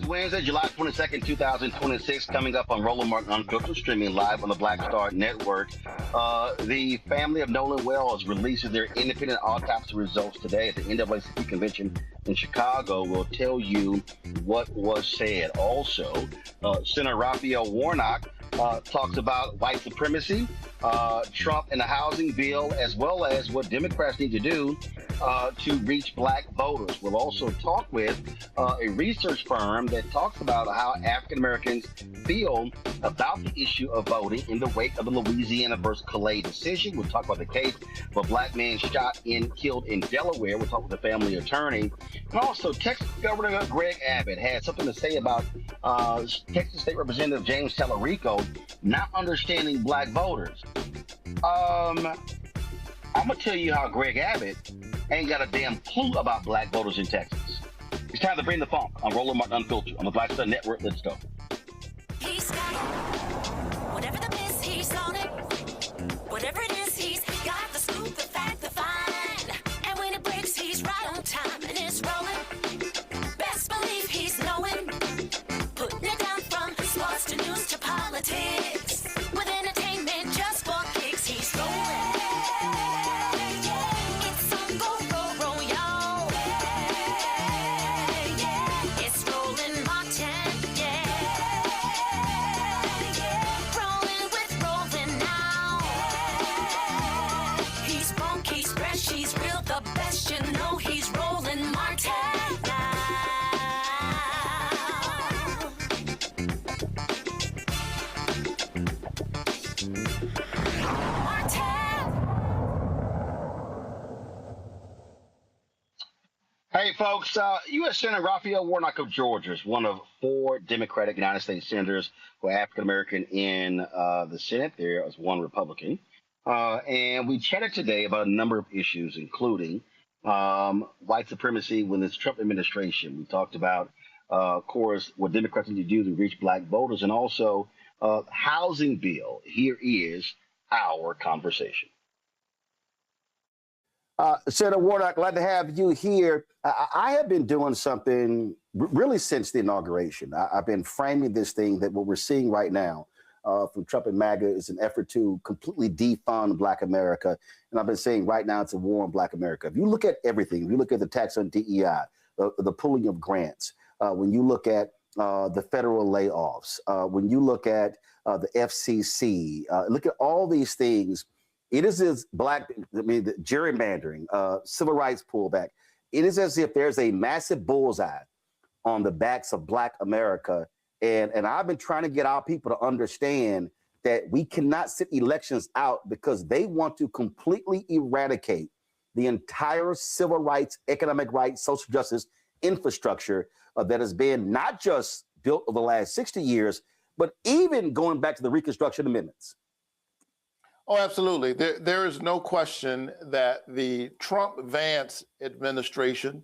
Wednesday, July 22nd, 2026, coming up on Roland Martin Unfiltered, streaming live on the Black Star Network. The family of Nolan Wells releases their independent autopsy results today at the NAACP convention in Chicago. We'll tell you what was said. Also, Senator Raphael Warnock talks about white supremacy, Trump and the housing bill, as well as what Democrats need to do to reach black voters. We'll also talk with a research firm that talks about how African Americans feel about the issue of voting in the wake of the Louisiana versus Callais decision. We'll talk about the case of a black man shot and killed in Delaware. We'll talk with the family attorney. And also, Texas Governor Greg Abbott had something to say about Texas State Representative James Tallarico not understanding black voters. I'm going to tell you how Greg Abbott ain't got a damn clue about black voters in Texas. It's time to bring the funk on Roland Martin Unfiltered on the Black Star Network. Let's go. He's got it. Whatever the miss, he's on it. Whatever it is, he's got the scoop, the fact, the find. And when it breaks, he's right on time and it's rolling. Best believe he's knowing. Putting it down from sports to news to politics. With entertainment just for kicks, he's rolling. It's on go, y'all. It's Roland Martin, rolling with Roland now. He's funky, he's fresh, he's real, the best, you know he's Roland Martin now. Hey, folks, U.S. Senator Raphael Warnock of Georgia is one of 4 Democratic United States senators who are African-American in the Senate. There is 1 Republican. And we chatted today about a number of issues, including white supremacy within this Trump administration. We talked about, of course, what Democrats need to do to reach black voters, and also housing bill. Here is our conversation. Senator Warnock, glad to have you here. I have been doing something really since the inauguration. I've been framing this thing that what we're seeing right now from Trump and MAGA is an effort to completely defund Black America. And I've been saying right now it's a war on Black America. If you look at everything, if you look at the tax on DEI, the pulling of grants, when you look at the federal layoffs, when you look at the FCC, look at all these things. It is as the gerrymandering, civil rights pullback. It is as if there's a massive bullseye on the backs of Black America. And I've been trying to get our people to understand that we cannot sit elections out because they want to completely eradicate the entire civil rights, economic rights, social justice infrastructure that has been not just built over the last 60 years, but even going back to the Reconstruction Amendments. Oh, absolutely. There is no question that the Trump-Vance administration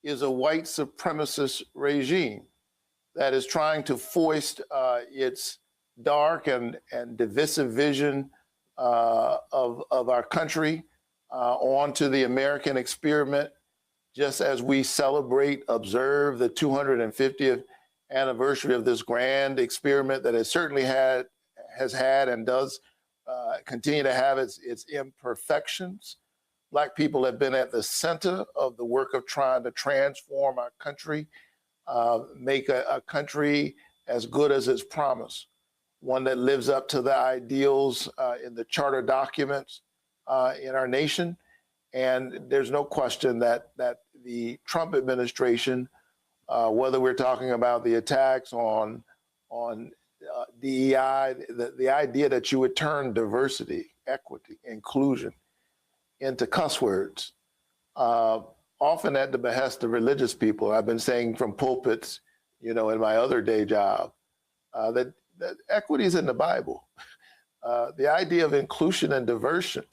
is a white supremacist regime that is trying to foist its dark and divisive vision of our country onto the American experiment, just as we observe the 250th anniversary of this grand experiment that has certainly has had and does continue to have its imperfections. Black people have been at the center of the work of trying to transform our country, make a country as good as its promise, one that lives up to the ideals in the charter documents in our nation. And there's no question that the Trump administration, whether we're talking about the attacks on DEI, the idea that you would turn diversity, equity, inclusion into cuss words, often at the behest of religious people. I've been saying from pulpits, in my other day job, that equity is in the Bible. The idea of inclusion and diversity,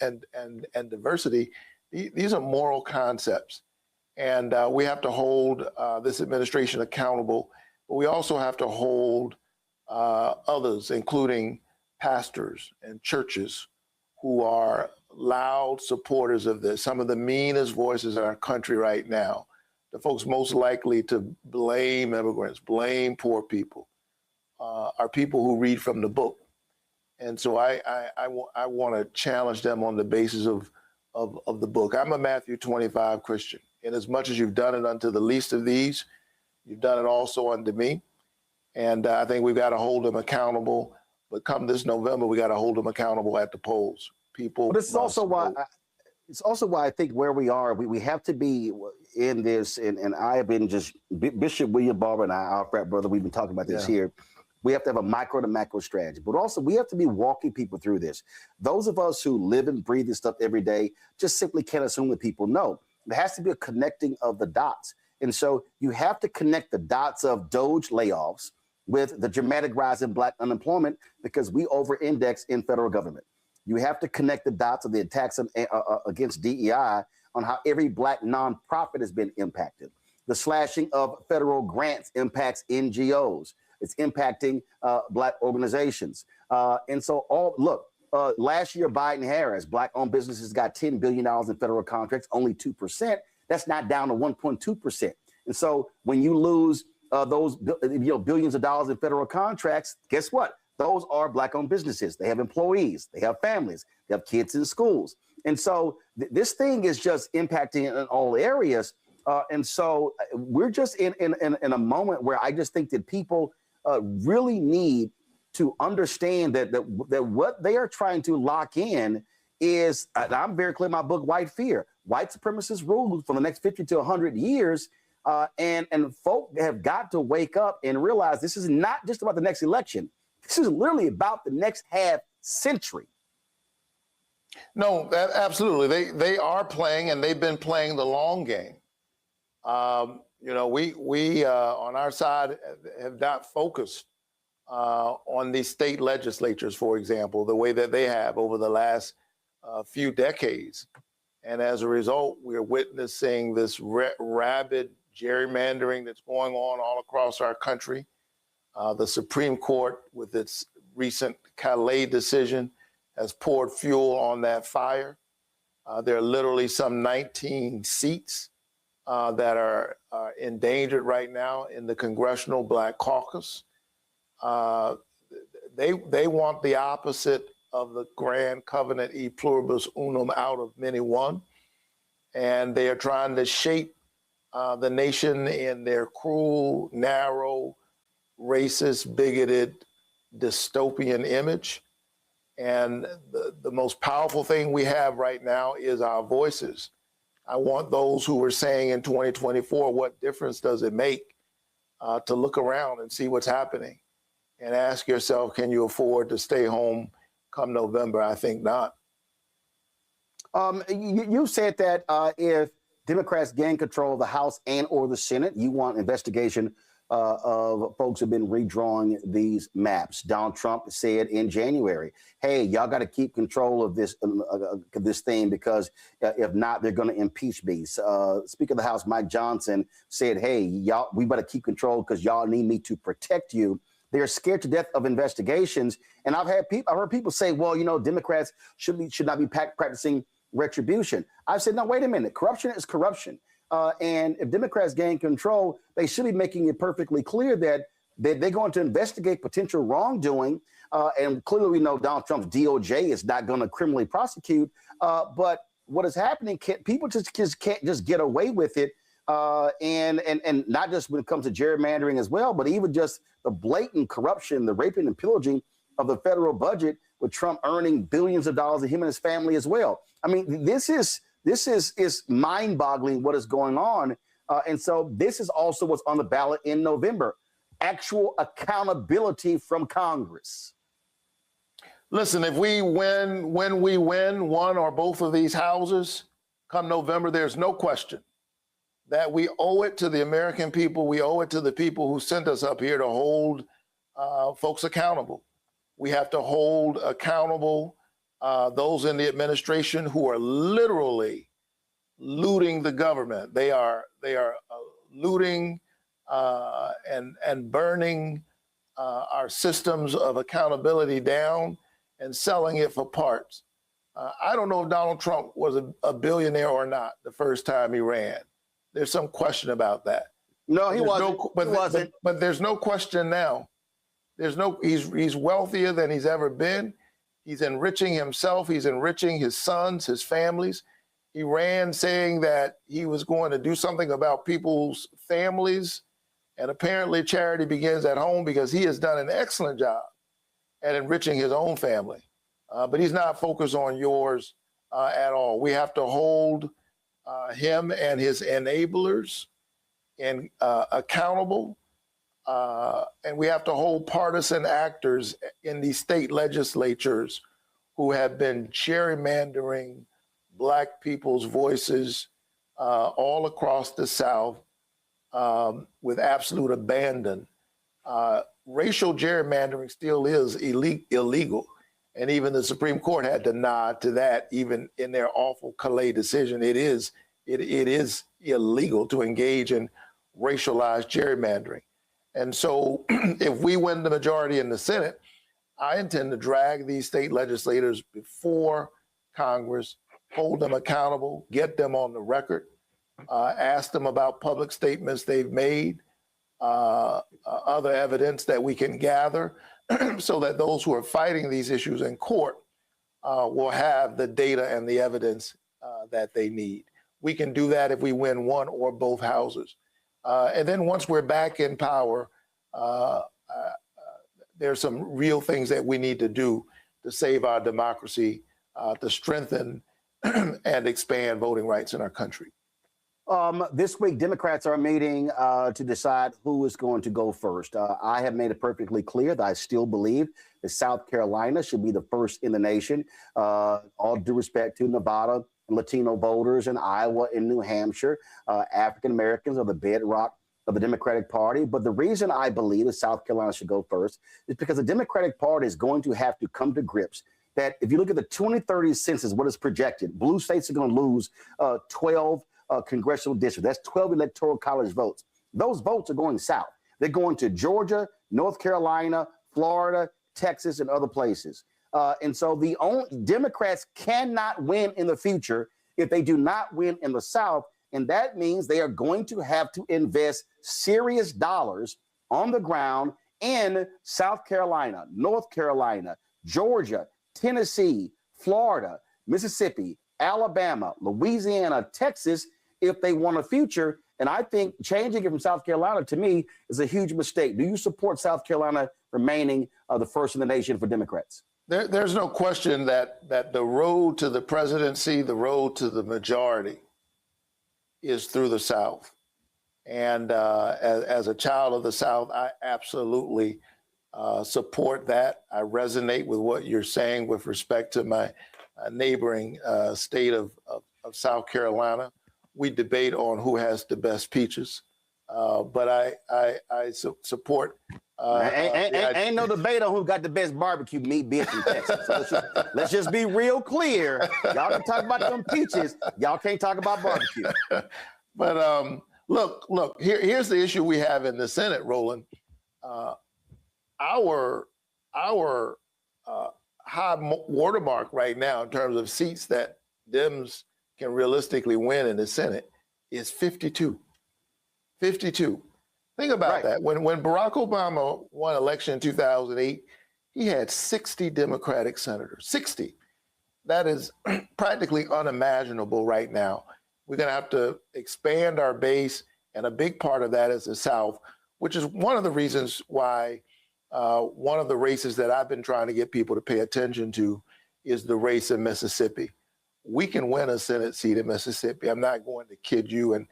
these are moral concepts. And we have to hold this administration accountable, but we also have to hold others, including pastors and churches, who are loud supporters of this, some of the meanest voices in our country right now, the folks most likely to blame immigrants, blame poor people, are people who read from the book. And so I want to challenge them on the basis of the book. I'm a Matthew 25 Christian. And as much as you've done it unto the least of these, you've done it also unto me. And I think we've got to hold them accountable. But come this November, we got to hold them accountable at the polls. People. But this is also why. It's also why I think where we are, we have to be in this, and I have been just, Bishop William Barber and I, our frat brother, we've been talking about this here. We have to have a micro to macro strategy, but also we have to be walking people through this. Those of us who live and breathe this stuff every day just simply can't assume that people know. There has to be a connecting of the dots. And so you have to connect the dots of Doge layoffs with the dramatic rise in Black unemployment because we over-index in federal government. You have to connect the dots of the attacks against DEI on how every Black nonprofit has been impacted. The slashing of federal grants impacts NGOs. It's impacting Black organizations. And so last year, Biden-Harris, Black-owned businesses got $10 billion in federal contracts, only 2%. That's not down to 1.2%. And so when you lose those billions of dollars in federal contracts, guess what? Those are Black-owned businesses. They have employees. They have families. They have kids in schools. And so this thing is just impacting in all areas. And so we're just in a moment where I just think that people really need to understand that what they are trying to lock in is, and I'm very clear in my book, White Fear. White supremacist rule for the next 50 to 100 years. And folk have got to wake up and realize this is not just about the next election. This is literally about the next half century. No, absolutely. They are playing, and they've been playing the long game. We on our side have not focused on the state legislatures, for example, the way that they have over the last few decades. And as a result, we're witnessing this rabid gerrymandering that's going on all across our country. The Supreme Court, with its recent Callais decision, has poured fuel on that fire. There are literally some 19 seats that are endangered right now in the Congressional Black Caucus. They want the opposite of the grand covenant e pluribus unum out of many one, and they are trying to shape the nation in their cruel, narrow, racist, bigoted, dystopian image. And the most powerful thing we have right now is our voices. I want those who are saying in 2024, what difference does it make, to look around and see what's happening and ask yourself, can you afford to stay home come November? I think not. You said that if Democrats gain control of the House and or the Senate, you want investigation of folks who've been redrawing these maps. Donald Trump said in January, hey, y'all got to keep control of this thing because if not, they're going to impeach me. Speaker of the House, Mike Johnson, said, hey, y'all, we better keep control because y'all need me to protect you. They're scared to death of investigations. And I've heard people say, well, Democrats should not be practicing retribution. I've said, no, wait a minute. Corruption is corruption. And if Democrats gain control, they should be making it perfectly clear that they're going to investigate potential wrongdoing. And clearly we know Donald Trump's DOJ is not going to criminally prosecute. But what is happening, people just can't just get away with it. And not just when it comes to gerrymandering as well, but even just the blatant corruption, the raping and pillaging of the federal budget, with Trump earning billions of dollars, and him and his family as well. I mean, this is mind-boggling what is going on. And so this is also what's on the ballot in November, actual accountability from Congress. Listen, if we win, when we win one or both of these houses come November, there's no question that we owe it to the American people. We owe it to the people who sent us up here to hold folks accountable. We have to hold accountable those in the administration who are literally looting the government. They are looting and burning our systems of accountability down and selling it for parts. I don't know if Donald Trump was a billionaire or not the first time he ran, There's some question about that. No, he wasn't. But, he wasn't. But there's no question now. He's wealthier than he's ever been. He's enriching himself. He's enriching his sons, his families. He ran saying that he was going to do something about people's families. And apparently charity begins at home, because he has done an excellent job at enriching his own family. But he's not focused on yours at all. We have to hold him and his enablers accountable. And we have to hold partisan actors in these state legislatures who have been gerrymandering Black people's voices all across the South with absolute abandon. Racial gerrymandering still is illegal. And even the Supreme Court had to nod to that, even in their awful Callais decision. It is illegal to engage in racialized gerrymandering. And so if we win the majority in the Senate, I intend to drag these state legislators before Congress, hold them accountable, get them on the record, ask them about public statements they've made, other evidence that we can gather, so that those who are fighting these issues in court will have the data and the evidence that they need. We can do that if we win one or both houses. And then once we're back in power, there's some real things that we need to do to save our democracy, to strengthen and expand voting rights in our country. This week, Democrats are meeting to decide who is going to go first. I have made it perfectly clear that I still believe that South Carolina should be the first in the nation. All due respect to Nevada and Latino voters in Iowa and New Hampshire, African Americans are the bedrock of the Democratic Party. But the reason I believe that South Carolina should go first is because the Democratic Party is going to have to come to grips that if you look at the 2030 census, what is projected, blue states are going to lose 12 congressional districts. That's 12 electoral college votes. Those votes are going south. They're going to Georgia, North Carolina, Florida, Texas, and other places. And so the Democrats cannot win in the future if they do not win in the South. And that means they are going to have to invest serious dollars on the ground in South Carolina, North Carolina, Georgia, Tennessee, Florida, Mississippi, Alabama, Louisiana, Texas, if they want a future. And I think changing it from South Carolina, to me, is a huge mistake. Do you support South Carolina remaining the first in the nation for Democrats? There's no question that the road to the presidency, the road to the majority, is through the South. And as a child of the South, I absolutely support that. I resonate with what you're saying with respect to my neighboring state of South Carolina. We debate on who has the best peaches, but I support. Ain't no debate on who got the best barbecue meat bitch in Texas. So let's just be real clear. Y'all can talk about them peaches. Y'all can't talk about barbecue. But look. Here's the issue we have in the Senate, Roland. Our high watermark right now in terms of seats that Dems can realistically win in the Senate is 52. 52. Think about that. When Barack Obama won election in 2008, he had 60 Democratic senators. 60. That is practically unimaginable right now. We're going to have to expand our base, and a big part of that is the South, which is one of the reasons why one of the races that I've been trying to get people to pay attention to is the race in Mississippi. We can win a Senate seat in Mississippi. I'm not going to kid you and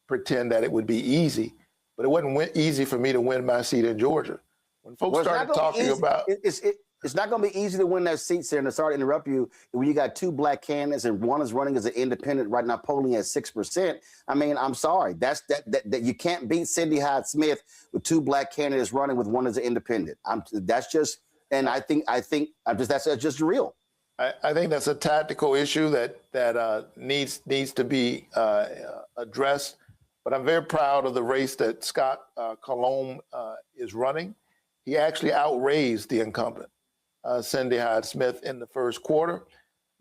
pretend that it would be easy, but it wasn't easy for me to win my seat in Georgia. When folks started talking about... It's not going to be easy to win that seat, sir. And sorry to interrupt you. When you got two black candidates and one is running as an independent right now, polling at 6%. I mean, I'm sorry. That you can't beat Cindy Hyde-Smith with two black candidates running with one as an independent. That's just real. I think that's a tactical issue that needs to be addressed. But I'm very proud of the race that Scott Callais is running. He actually outraised the incumbent, Cindy Hyde-Smith, in the first quarter.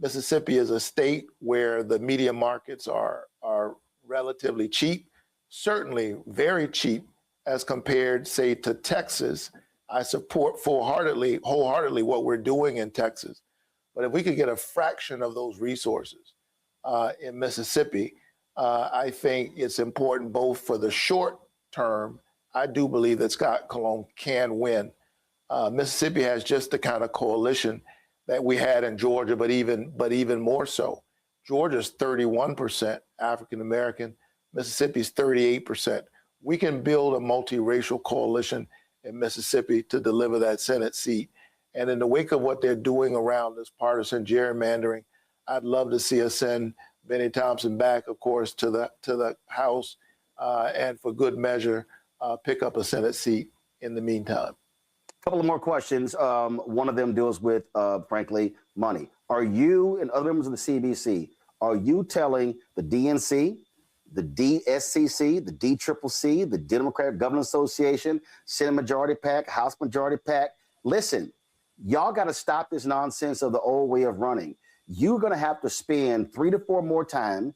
Mississippi is a state where the media markets are relatively cheap, certainly very cheap as compared, say, to Texas. I support wholeheartedly what we're doing in Texas. But if we could get a fraction of those resources in Mississippi, I think it's important both for the short term. I do believe that Scott Cologne can win. Mississippi has just the kind of coalition that we had in Georgia, but even more so. Georgia's 31% African American, Mississippi's 38%. We can build a multiracial coalition in Mississippi to deliver that Senate seat. And in the wake of what they're doing around this partisan gerrymandering, I'd love to see us send Benny Thompson back, of course, to the House, and for good measure, pick up a Senate seat in the meantime. A couple of more questions. One of them deals with, frankly, money. Are you and other members of the CBC, are you telling the DNC, the DSCC, the DCCC, the Democratic Government Association, Senate Majority PAC, House Majority PAC, listen, y'all got to stop this nonsense of the old way of running. You're going to have to spend 3 to 4 more times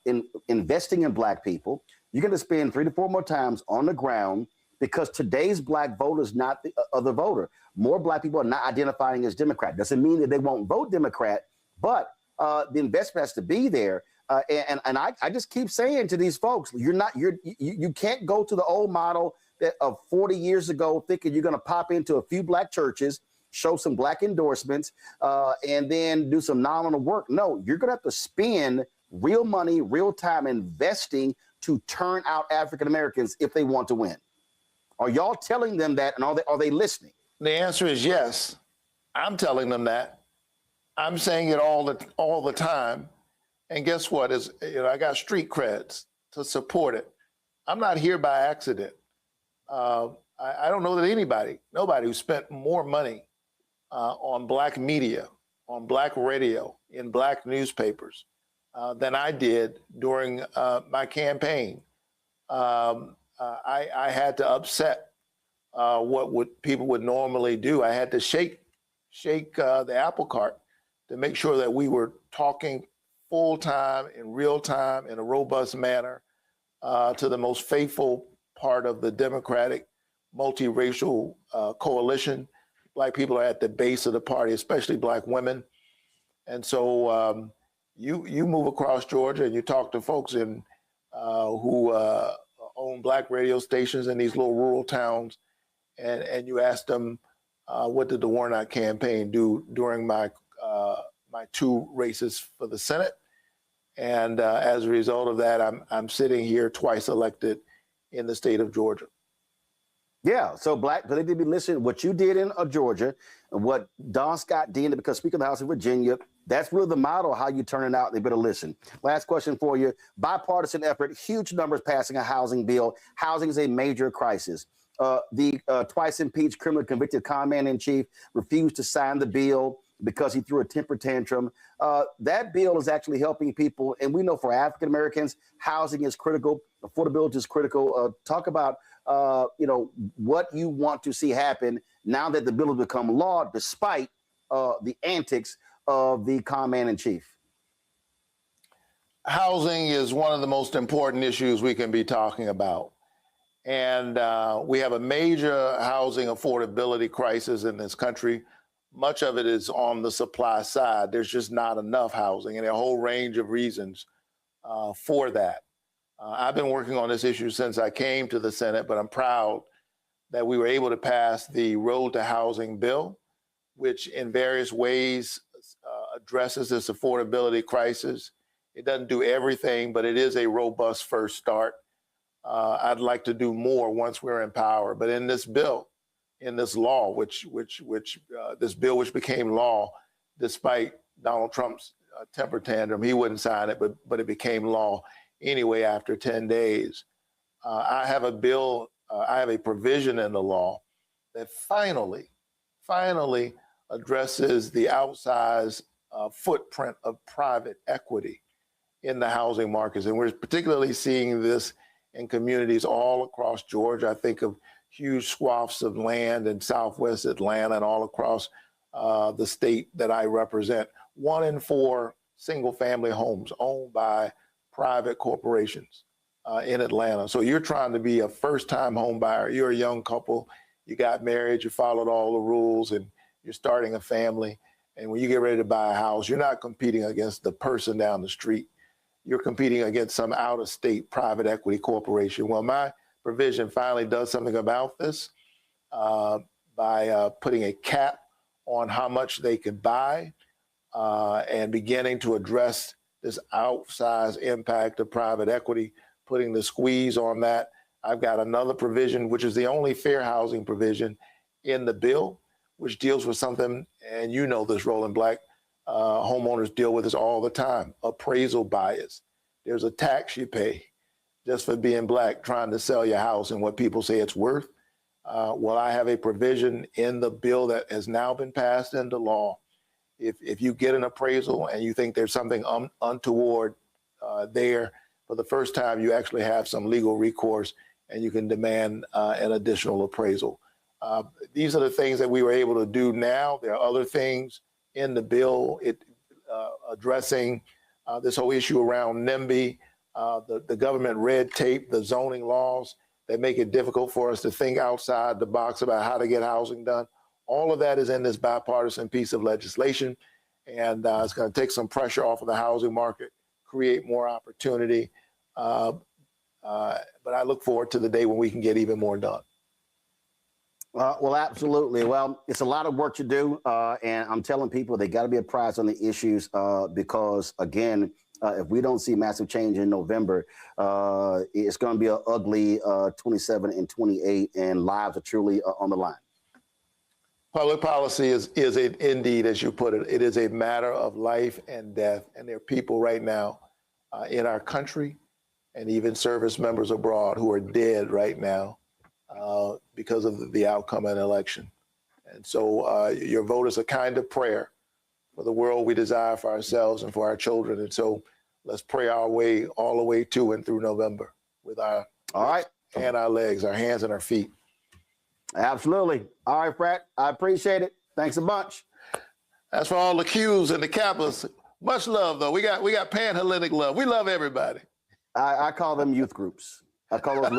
in investing in Black people. You're going to spend 3 to 4 more times on the ground, because today's Black voter is not the other voter. More Black people are not identifying as Democrat. Doesn't mean that they won't vote Democrat, but the investment has to be there. And I just keep saying to these folks, you can't go to the old model of 40 years ago thinking you're going to pop into a few Black churches, show some Black endorsements, and then do some nominal work. No, you're going to have to spend real money, real time investing to turn out African Americans if they want to win. Are y'all telling them that, and are they listening? The answer is yes. I'm telling them that. I'm saying it all the time. And guess what? I got street creds to support it. I'm not here by accident. I don't know that nobody who spent more money on Black media, on Black radio, in Black newspapers than I did during my campaign. I had to upset what people would normally do. I had to shake the apple cart to make sure that we were talking full time, in real time, in a robust manner to the most faithful part of the Democratic multiracial coalition. Black people are at the base of the party, especially Black women. And so you move across Georgia and you talk to folks who own Black radio stations in these little rural towns, and you ask them, what did the Warnock campaign do during my 2 races for the Senate? And as a result of that, I'm sitting here twice elected in the state of Georgia. Yeah, so Black, they need to be listening. What you did in Georgia, and what Don Scott did because Speaker of the House of Virginia, that's really the model how you turn it out. They better listen. Last question for you. Bipartisan effort, huge numbers passing a housing bill. Housing is a major crisis. The twice impeached criminally convicted commander-in-chief refused to sign the bill because he threw a temper tantrum. That bill is actually helping people. And we know for African Americans, housing is critical. Affordability is critical. Talk about what you want to see happen now that the bill has become law, despite the antics of the commander-in-chief. Housing is one of the most important issues we can be talking about. And we have a major housing affordability crisis in this country. Much of it is on the supply side. There's just not enough housing, and a whole range of reasons for that. I've been working on this issue since I came to the Senate, but I'm proud that we were able to pass the Road to Housing bill, which in various ways addresses this affordability crisis. It doesn't do everything, but it is a robust first start. I'd like to do more once we're in power. But in this bill, in this law, this bill which became law, despite Donald Trump's temper tantrum, he wouldn't sign it, but it became law anyway after 10 days. I have a bill, I have a provision in the law that finally addresses the outsized footprint of private equity in the housing markets. And we're particularly seeing this in communities all across Georgia. I think of huge swaths of land in Southwest Atlanta and all across the state that I represent. 1 in 4 single-family homes owned by private corporations in Atlanta. So you're trying to be a first-time home buyer. You're a young couple. You got married. You followed all the rules, and you're starting a family. And when you get ready to buy a house, you're not competing against the person down the street. You're competing against some out-of-state private equity corporation. Well, my provision finally does something about this by putting a cap on how much they could buy and beginning to address this outsized impact of private equity, putting the squeeze on that. I've got another provision, which is the only fair housing provision in the bill, which deals with something, and you know this, Roland, Black homeowners deal with this all the time, appraisal bias. There's a tax you pay just for being Black, trying to sell your house and what people say it's worth. Well, I have a provision in the bill that has now been passed into law. If you get an appraisal and you think there's something untoward there, for the first time, you actually have some legal recourse and you can demand an additional appraisal. These are the things that we were able to do now. There are other things in the bill addressing this whole issue around NIMBY, the government red tape, the zoning laws that make it difficult for us to think outside the box about how to get housing done. All of that is in this bipartisan piece of legislation, and it's going to take some pressure off of the housing market, create more opportunity. But I look forward to the day when we can get even more done. Well, absolutely. Well, it's a lot of work to do, and I'm telling people they got to be apprised on the issues because, again, if we don't see massive change in November, it's going to be an ugly 27 and 28, and lives are truly on the line. Public policy is indeed, as you put it, it is a matter of life and death. And there are people right now in our country and even service members abroad who are dead right now because of the outcome of an election. And so your vote is a kind of prayer for the world we desire for ourselves and for our children. And so let's pray our way all the way to and through November with our and our legs, our hands and our feet. Absolutely. All right, Pratt. I appreciate it. Thanks a bunch. As for all the Qs and the Kappas, much love, though. We got pan-Hellenic love. We love everybody. I call them youth groups. I call those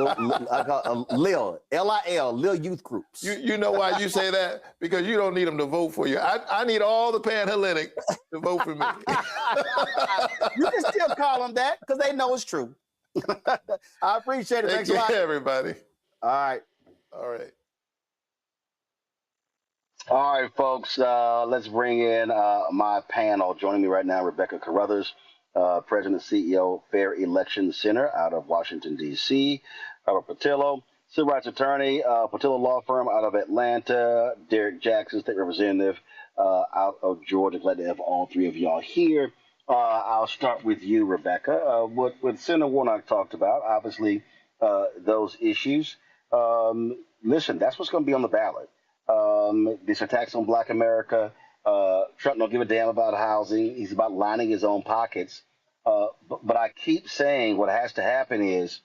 LIL, L-I-L, Lil Youth Groups. You know why you say that? Because you don't need them to vote for you. I need all the pan-Hellenic to vote for me. You can still call them that because they know it's true. I appreciate it. Thanks a lot. Everybody. All right. All right. All right, folks, let's bring in my panel. Joining me right now, Rebecca Carruthers, President and CEO, Fair Election Center out of Washington, D.C. Robert Patillo, civil rights attorney, Patillo Law Firm out of Atlanta. Derek Jackson, state representative out of Georgia. Glad to have all three of y'all here. I'll start with you, Rebecca. What Senator Warnock talked about, obviously, those issues. Listen, that's what's going to be on the ballot. These attacks on Black America. Trump don't give a damn about housing. He's about lining his own pockets. But I keep saying what has to happen is,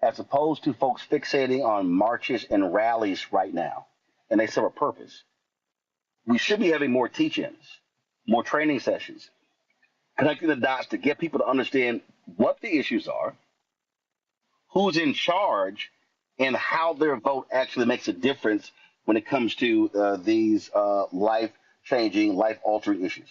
as opposed to folks fixating on marches and rallies right now, and they serve a purpose, we should be having more teach-ins, more training sessions, connecting the dots to get people to understand what the issues are, who's in charge, and how their vote actually makes a difference when it comes to these life-changing, life-altering issues.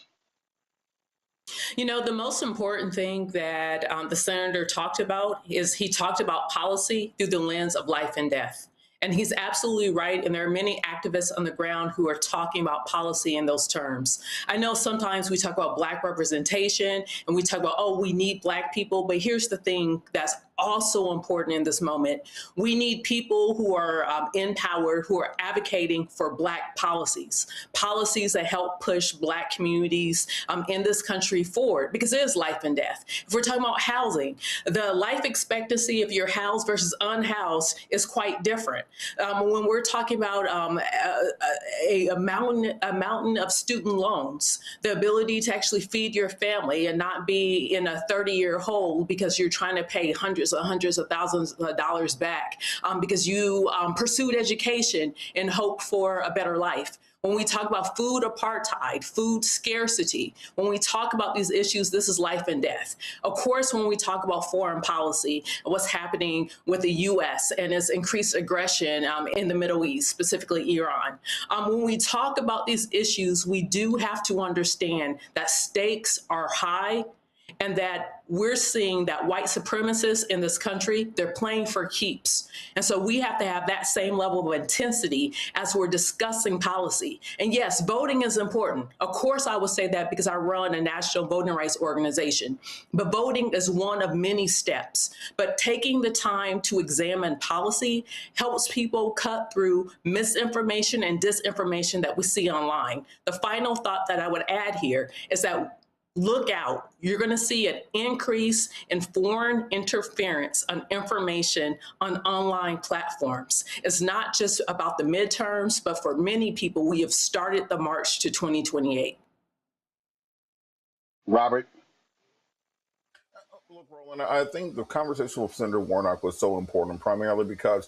You know, the most important thing that the senator talked about is he talked about policy through the lens of life and death. And he's absolutely right. And there are many activists on the ground who are talking about policy in those terms. I know sometimes we talk about Black representation and we talk about, oh, we need Black people. But here's the thing that's also important in this moment. We need people who are in power, who are advocating for Black policies that help push Black communities in this country forward, because it is life and death. If we're talking about housing, the life expectancy of your housed versus unhoused is quite different. When we're talking about a mountain of student loans, the ability to actually feed your family and not be in a 30-year hole because you're trying to pay hundreds of thousands of dollars back because you pursued education in hope for a better life. When we talk about food apartheid, food scarcity, when we talk about these issues, this is life and death. Of course, when we talk about foreign policy, what's happening with the U.S. and its increased aggression in the Middle East, specifically Iran. When we talk about these issues, we do have to understand that stakes are high, and that we're seeing that white supremacists in this country, they're playing for keeps. And so we have to have that same level of intensity as we're discussing policy. And yes, voting is important. Of course, I would say that because I run a national voting rights organization. But voting is one of many steps. But taking the time to examine policy helps people cut through misinformation and disinformation that we see online. The final thought that I would add here is that look out. You're going to see an increase in foreign interference on information on online platforms. It's not just about the midterms, but for many people, we have started the march to 2028. Robert? Look, Roland, I think the conversation with Senator Warnock was so important, primarily because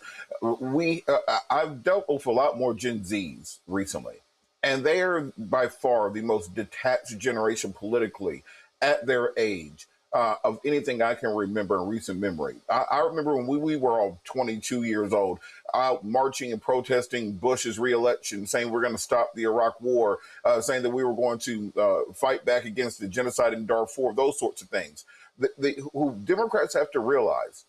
I've dealt with a lot more Gen Zs recently. And they are by far the most detached generation politically at their age of anything I can remember in recent memory. I remember when we were all 22 years old, out marching and protesting Bush's reelection, saying we're going to stop the Iraq war, saying that we were going to fight back against the genocide in Darfur, those sorts of things. Who Democrats have to realize,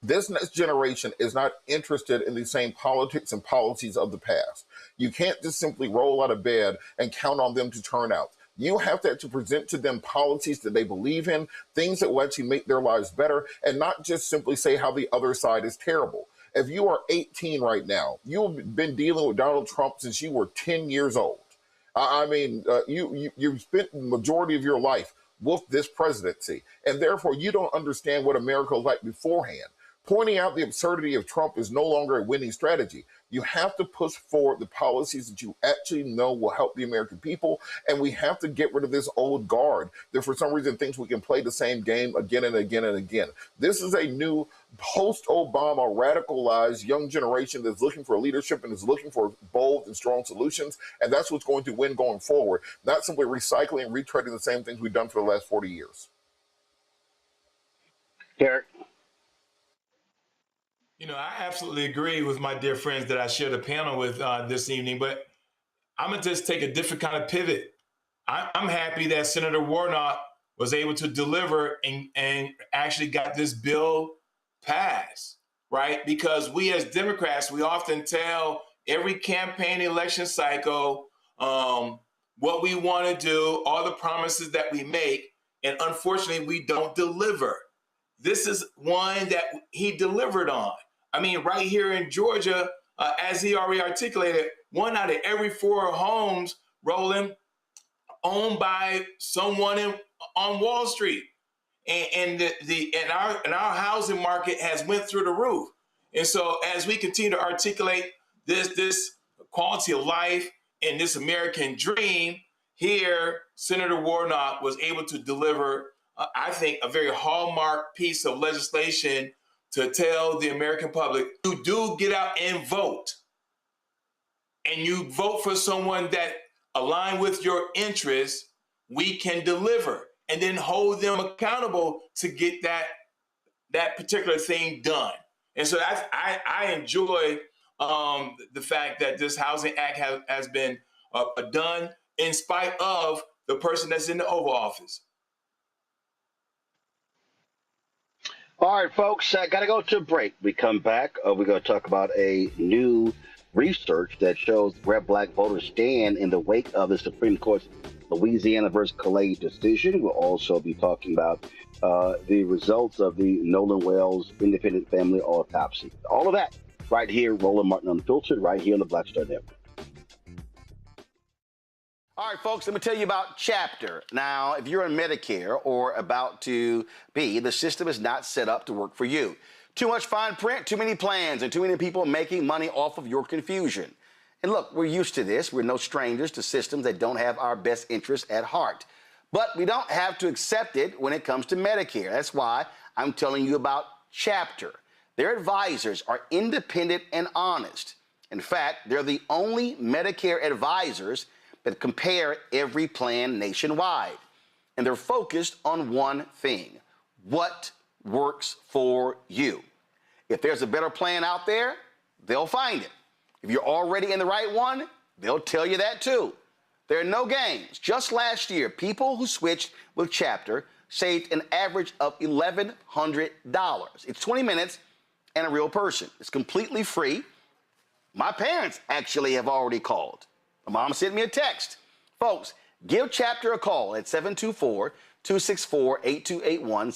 this next generation is not interested in the same politics and policies of the past. You can't just simply roll out of bed and count on them to turn out. You have to present to them policies that they believe in, things that will actually make their lives better, and not just simply say how the other side is terrible. If you are 18 right now, you've been dealing with Donald Trump since you were 10 years old. You've spent the majority of your life with this presidency, and therefore you don't understand what America was like beforehand. Pointing out the absurdity of Trump is no longer a winning strategy. You have to push forward the policies that you actually know will help the American people, and we have to get rid of this old guard that for some reason thinks we can play the same game again and again and again. This is a new post-Obama radicalized young generation that's looking for leadership and is looking for bold and strong solutions, and that's what's going to win going forward, not simply recycling and retreading the same things we've done for the last 40 years. Derek? You know, I absolutely agree with my dear friends that I shared a panel with this evening, but I'm going to just take a different kind of pivot. I'm happy that Senator Warnock was able to deliver and actually got this bill passed, right? Because we as Democrats, we often tell every campaign election cycle what we want to do, all the promises that we make, and unfortunately, we don't deliver. This is one that he delivered on. I mean, right here in Georgia, as he already articulated, 1 out of every 4 homes, Roland, owned by someone on Wall Street, and our housing market has went through the roof. And so, as we continue to articulate this quality of life and this American dream, here Senator Warnock was able to deliver, I think, a very hallmark piece of legislation to tell the American public, you do get out and vote, and you vote for someone that align with your interests, we can deliver, and then hold them accountable to get that particular thing done. And so I enjoy the fact that this Housing Act has been done in spite of the person that's in the Oval Office. All right, folks, got to go to a break. We come back. We're going to talk about a new research that shows where black voters stand in the wake of the Supreme Court's Louisiana versus Callais decision. We'll also be talking about the results of the Nolan Wells independent family autopsy. All of that right here, Roland Martin Unfiltered, right here on the Black Star Network. All right, folks, let me tell you about Chapter. Now, if you're on Medicare or about to be, the system is not set up to work for you. Too much fine print, too many plans, and too many people making money off of your confusion. And look, we're used to this. We're no strangers to systems that don't have our best interests at heart. But we don't have to accept it when it comes to Medicare. That's why I'm telling you about Chapter. Their advisors are independent and honest. In fact, they're the only Medicare advisors that compare every plan nationwide. And they're focused on one thing: what works for you. If there's a better plan out there, they'll find it. If you're already in the right one, they'll tell you that too. There are no games. Just last year, people who switched with Chapter saved an average of $1,100. It's 20 minutes and a real person. It's completely free. My parents actually have already called. My mom sent me a text. Folks, give Chapter a call at 724-264-8281,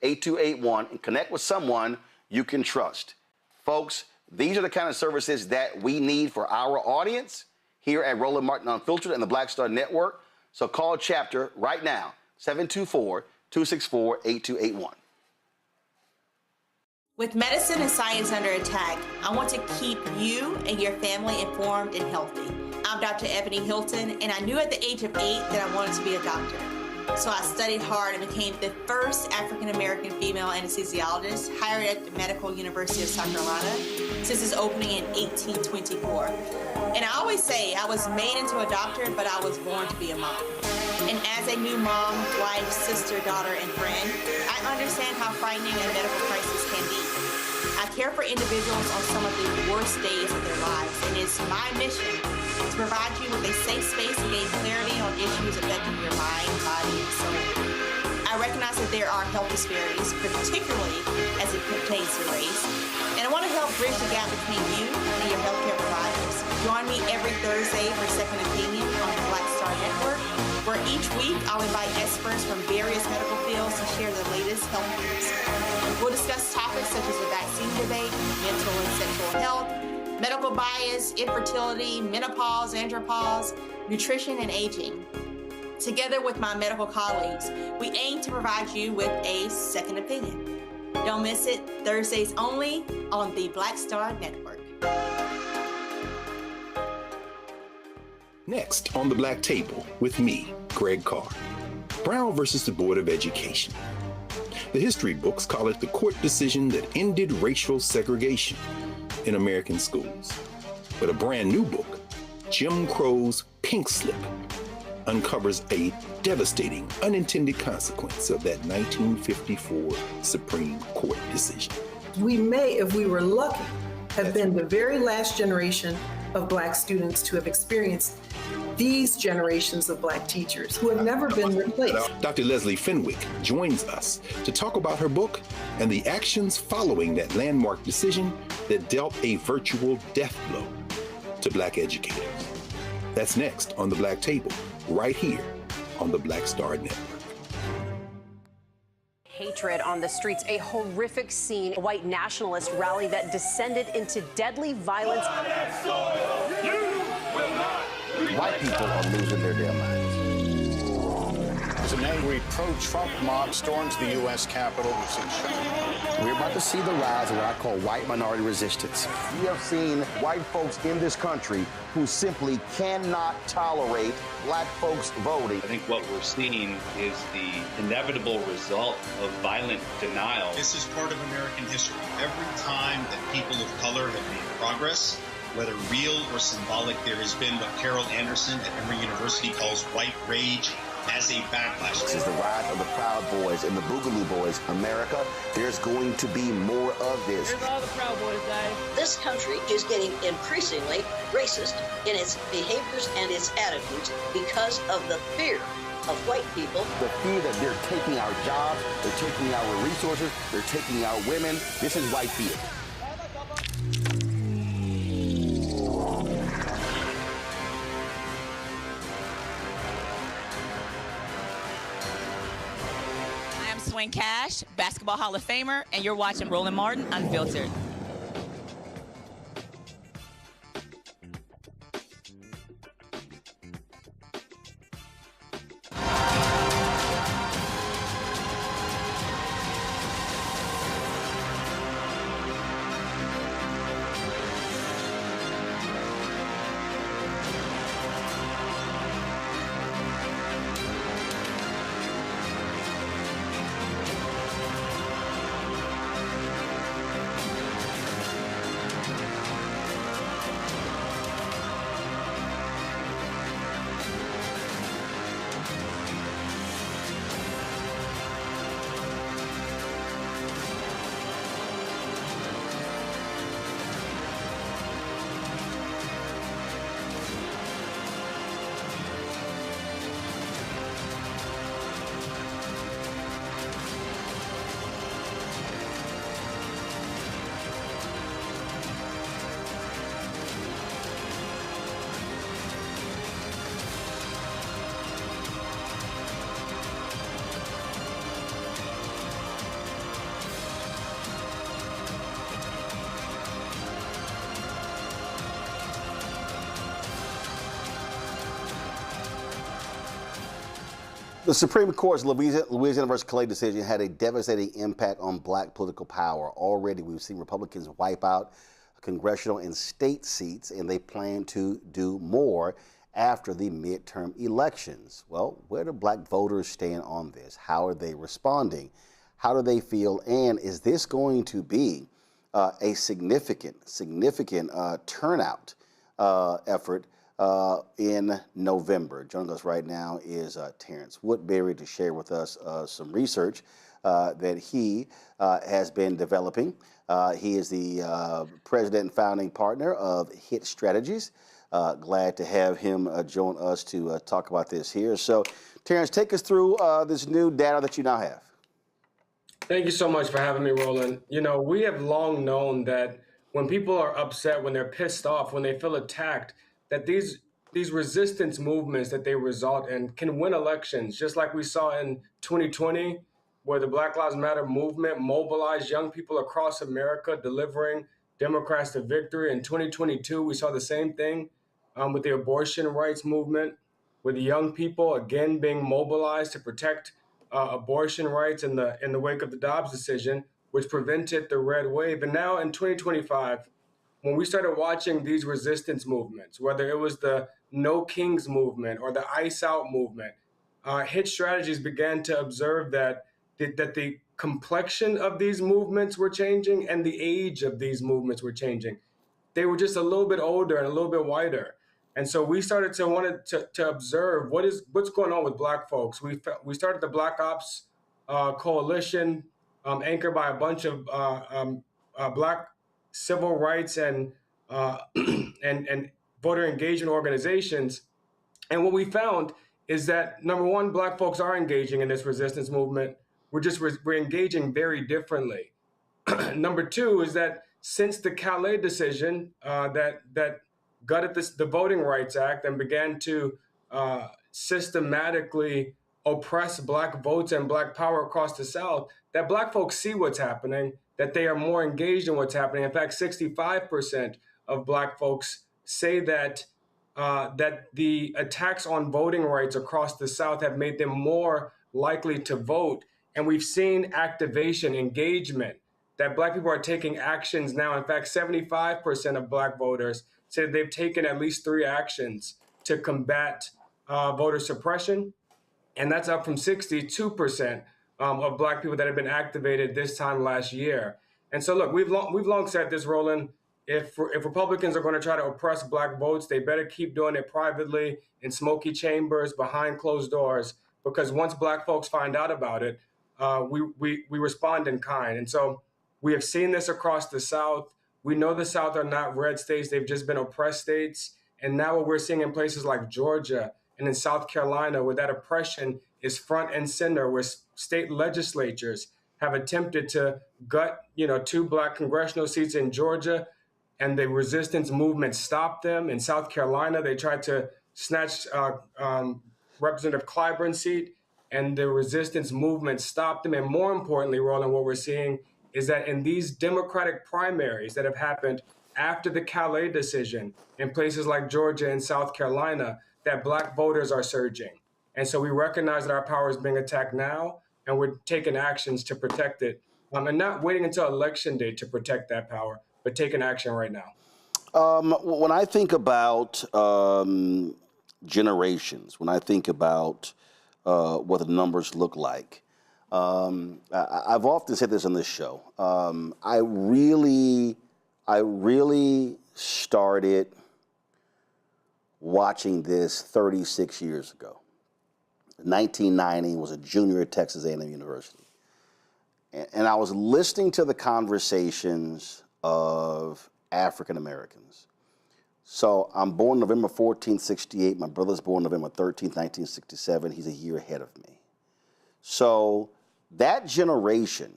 724-264-8281, and connect with someone you can trust. Folks, these are the kind of services that we need for our audience here at Roland Martin Unfiltered and the Black Star Network. So call Chapter right now, 724-264-8281. With medicine and science under attack, I want to keep you and your family informed and healthy. I'm Dr. Ebony Hilton, and I knew at the age of 8 that I wanted to be a doctor. So I studied hard and became the first African-American female anesthesiologist hired at the Medical University of South Carolina since its opening in 1824. And I always say I was made into a doctor, but I was born to be a mom. And as a new mom, wife, sister, daughter, and friend, I understand how frightening a medical crisis can be. I care for individuals on some of the worst days of their lives, and it's my mission to provide you with a safe space to gain clarity on issues affecting your mind, body, and soul. I recognize that there are health disparities, particularly as it pertains to race, and I want to help bridge the gap between you and your healthcare providers. Join me every Thursday for Second Opinion on the Black Star Network, where each week I'll invite experts from various medical fields to share the latest health news. We'll discuss topics such as the vaccine debate, mental and sexual health, medical bias, infertility, menopause, andropause, nutrition, and aging. Together with my medical colleagues, we aim to provide you with a second opinion. Don't miss it, Thursdays only on the Black Star Network. Next on the Black Table with me, Greg Carr. Brown versus the Board of Education. The history books call it the court decision that ended racial segregation in American schools. But a brand new book, Jim Crow's Pink Slip, uncovers a devastating unintended consequence of that 1954 Supreme Court decision. We may, if we were lucky, have been the very last generation of Black students to have experienced these generations of Black teachers who have never been replaced. Dr. Leslie Fenwick joins us to talk about her book and the actions following that landmark decision that dealt a virtual death blow to Black educators. That's next on the Black Table, right here on the Black Star Network. Hatred on the streets, a horrific scene, a white nationalist rally that descended into deadly violence. White people are losing their damn minds. As an angry pro-Trump mob storms the U.S. Capitol, We're about to see the rise of what I call white minority resistance. We have seen white folks in this country who simply cannot tolerate Black folks voting. I think what we're seeing is the inevitable result of violent denial. This is part of American history. Every time that people of color have made progress, whether real or symbolic, there has been what Carol Anderson at Emory University calls white rage as a backlash. This is the rise of the Proud Boys and the Boogaloo Boys. America, there's going to be more of this. Here's all the Proud Boys, guys. This country is getting increasingly racist in its behaviors and its attitudes because of the fear of white people. The fear that they're taking our jobs, they're taking our resources, they're taking our women. This is white fear. Swing Cash, Basketball Hall of Famer, and you're watching Roland Martin Unfiltered. The Supreme Court's Louisiana versus Callais decision had a devastating impact on black political power. Already, we've seen Republicans wipe out congressional and state seats, and they plan to do more after the midterm elections. Well, where do black voters stand on this? How are they responding? How do they feel? And is this going to be a significant turnout effort in November? Joining us right now is Terrence Woodbury to share with us some research that he has been developing. He is the president and founding partner of HIT Strategies. Glad to have him join us to talk about this here. So, Terrence, take us through this new data that you now have. Thank you so much for having me, Roland. You know, we have long known that when people are upset, when they're pissed off, when they feel attacked, that these resistance movements that they result in can win elections, just like we saw in 2020, where the Black Lives Matter movement mobilized young people across America, delivering Democrats to victory. In 2022, we saw the same thing with the abortion rights movement, with the young people again being mobilized to protect abortion rights in the wake of the Dobbs decision, which prevented the red wave. And now in 2025, when we started watching these resistance movements, whether it was the No Kings movement or the Ice Out movement, HIT Strategies began to observe that the complexion of these movements were changing and the age of these movements were changing. They were just a little bit older and a little bit whiter. And so we started to want to observe what's going on with Black folks. We started the Black Ops Coalition, anchored by a bunch of Black civil rights and voter engagement organizations. And what we found is that, number one, Black folks are engaging in this resistance movement. We're engaging very differently. Number two is that since the Callais decision that gutted the Voting Rights Act and began to systematically oppress Black votes and Black power across the South, that Black folks see what's happening, that they are more engaged in what's happening. In fact, 65% of Black folks say that the attacks on voting rights across the South have made them more likely to vote. And we've seen activation, engagement, that Black people are taking actions now. In fact, 75% of Black voters say that they've taken at least 3 actions to combat voter suppression. And that's up from 62% of Black people that have been activated this time last year. And so, look, we've long said this, Roland. If Republicans are going to try to oppress Black votes, they better keep doing it privately in smoky chambers behind closed doors, because once Black folks find out about it, we respond in kind. And so we have seen this across the South. We know the South are not red states. They've just been oppressed states. And now what we're seeing in places like Georgia and in South Carolina, where that oppression is front and center, where state legislatures have attempted to gut, 2 Black congressional seats in Georgia, and the resistance movement stopped them. In South Carolina, they tried to snatch Representative Clyburn's seat, and the resistance movement stopped them. And more importantly, Roland, what we're seeing is that in these Democratic primaries that have happened after the Callais decision in places like Georgia and South Carolina, that Black voters are surging. And so we recognize that our power is being attacked now, and we're taking actions to protect it, and not waiting until election day to protect that power, but taking action right now. When I think about generations, when I think about what the numbers look like, I've often said this on this show. I really started watching this 36 years ago. 1990, was a junior at Texas A&M University. And I was listening to the conversations of African Americans. So I'm born November 14th, 68. My brother's born November 13th, 1967. He's a year ahead of me. So that generation,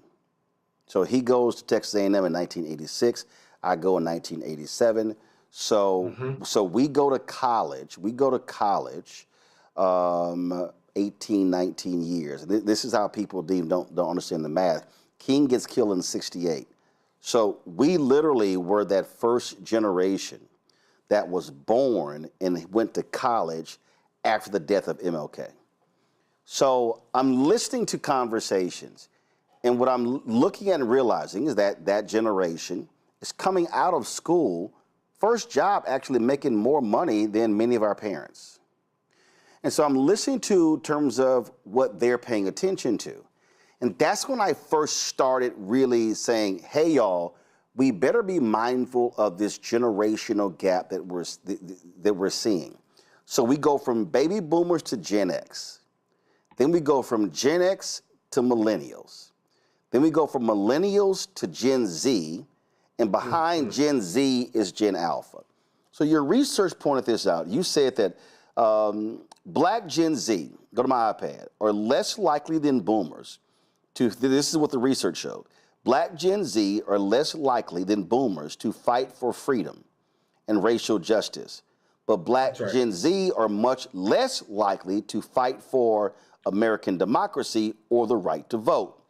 so he goes to Texas A&M in 1986. I go in 1987. So we go to college. 18, 19 years. This is how people don't understand the math. King gets killed in 68. So we literally were that first generation that was born and went to college after the death of MLK. So I'm listening to conversations, and what I'm looking at and realizing is that that generation is coming out of school, first job actually making more money than many of our parents. And so I'm listening to terms of what they're paying attention to. And that's when I first started really saying, hey, y'all, we better be mindful of this generational gap that we're seeing. So we go from baby boomers to Gen X. Then we go from Gen X to millennials. Then we go from millennials to Gen Z. And behind Gen Z is Gen Alpha. So your research pointed this out. You said that Black Gen Z, go to my iPad, are less likely than boomers to, this is what the research showed, Black Gen Z are less likely than boomers to fight for freedom and racial justice. But Black Gen Z are much less likely to fight for American democracy or the right to vote.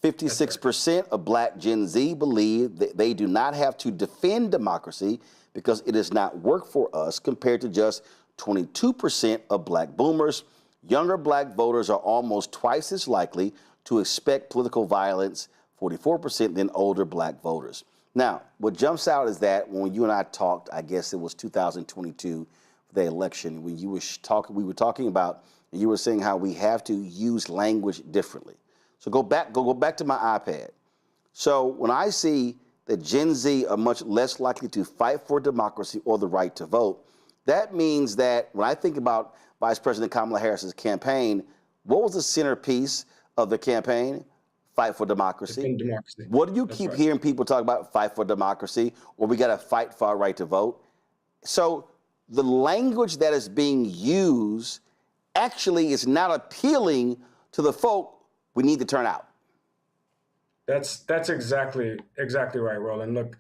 56% of Black Gen Z believe that they do not have to defend democracy because it does not work for us, compared to just 22% of Black boomers. Younger Black voters are almost twice as likely to expect political violence, 44%, than older Black voters. Now, what jumps out is that when you and I talked, I guess it was 2022, the election, when you were talking, we were talking about, and you were saying how we have to use language differently. So go back to my iPad. So when I see that Gen Z are much less likely to fight for democracy or the right to vote, that means that when I think about Vice President Kamala Harris's campaign, what was the centerpiece of the campaign? Fight for democracy. What do you keep hearing people talk about? Fight for democracy, or we got to fight for our right to vote. So the language that is being used actually is not appealing to the folk we need to turn out. That's exactly right, Roland. Look,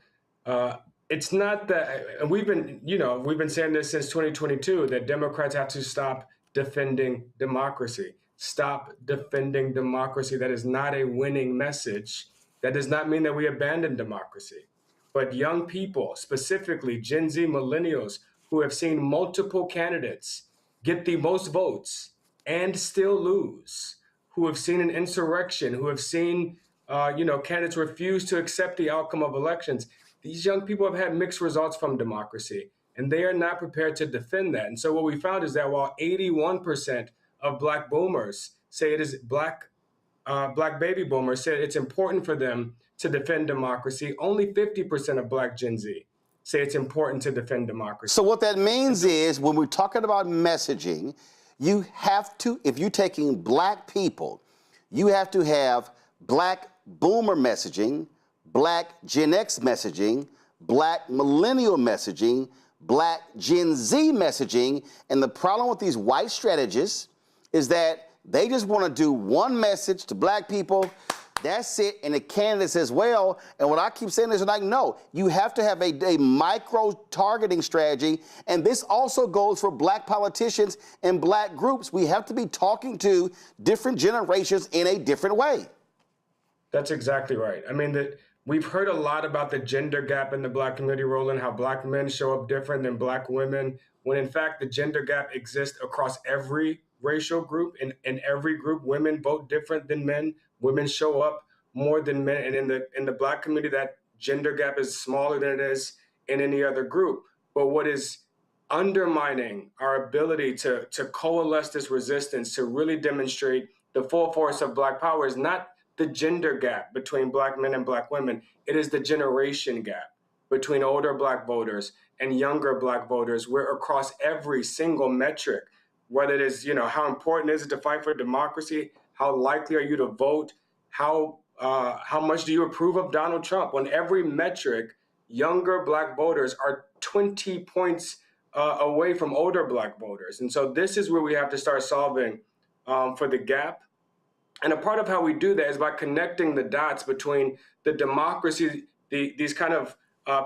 it's not that we've been saying this since 2022 that Democrats have to stop defending democracy. Stop defending democracy. That is not a winning message. That does not mean that we abandon democracy. But young people, specifically Gen Z millennials, who have seen multiple candidates get the most votes and still lose, who have seen an insurrection, who have seen candidates refuse to accept the outcome of elections. These young people have had mixed results from democracy, and they are not prepared to defend that. And so what we found is that while 81% of Black boomers say it is Black baby boomers say it's important for them to defend democracy, only 50% of Black Gen Z say it's important to defend democracy. So what that means is when we're talking about messaging, you have to, if you're taking Black people, you have to have Black boomer messaging, Black Gen X messaging, Black millennial messaging, Black Gen Z messaging. And the problem with these white strategists is that they just want to do one message to Black people. That's it. And the candidates as well. And what I keep saying is like, no, you have to have a micro targeting strategy. And this also goes for Black politicians and Black groups. We have to be talking to different generations in a different way. That's exactly right. I mean, we've heard a lot about the gender gap in the Black community, Roland, how Black men show up different than Black women, when in fact the gender gap exists across every racial group. In every group, women vote different than men. Women show up more than men. And in the Black community, that gender gap is smaller than it is in any other group. But what is undermining our ability to coalesce this resistance, to really demonstrate the full force of Black power, is not the gender gap between Black men and Black women. It is the generation gap between older Black voters and younger Black voters, where across every single metric, whether it is, how important is it to fight for democracy, how likely are you to vote, how much do you approve of Donald Trump? On every metric, younger Black voters are 20 points away from older Black voters. And so this is where we have to start solving for the gap. And a part of how we do that is by connecting the dots between the democracy, these kind of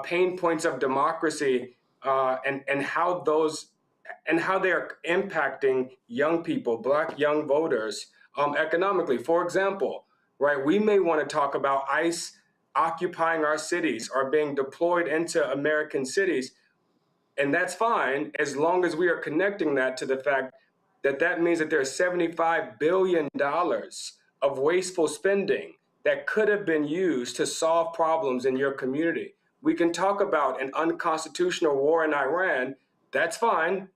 pain points of democracy, and how they are impacting young people, Black young voters, economically. For example, right, we may want to talk about ICE occupying our cities or being deployed into American cities, and that's fine as long as we are connecting that to the fact that means that there's $75 billion of wasteful spending that could have been used to solve problems in your community. We can talk about an unconstitutional war in Iran. That's fine.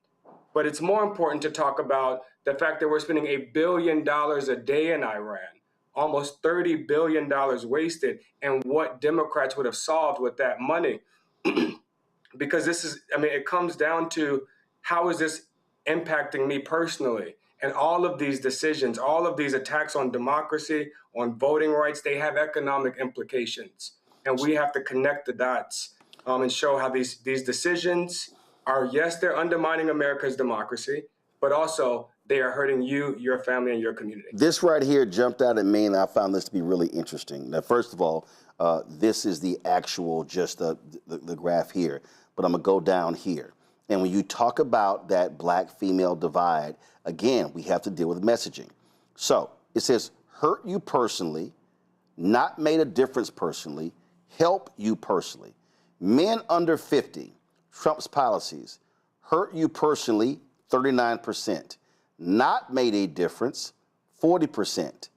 But it's more important to talk about the fact that we're spending $1 billion a day in Iran, almost $30 billion wasted, and what Democrats would have solved with that money. Because it comes down to, how is this impacting me personally? And all of these decisions, all of these attacks on democracy, on voting rights, they have economic implications. And we have to connect the dots and show how these decisions are, yes, they're undermining America's democracy, but also they are hurting you, your family, and your community. This right here jumped out at me, and I found this to be really interesting. Now, first of all, this is the actual, just the graph here, but I'm going to go down here. And when you talk about that black-female divide, again, we have to deal with messaging. So it says, hurt you personally, not made a difference personally, help you personally. Men under 50, Trump's policies, hurt you personally, 39%. Not made a difference, 40%.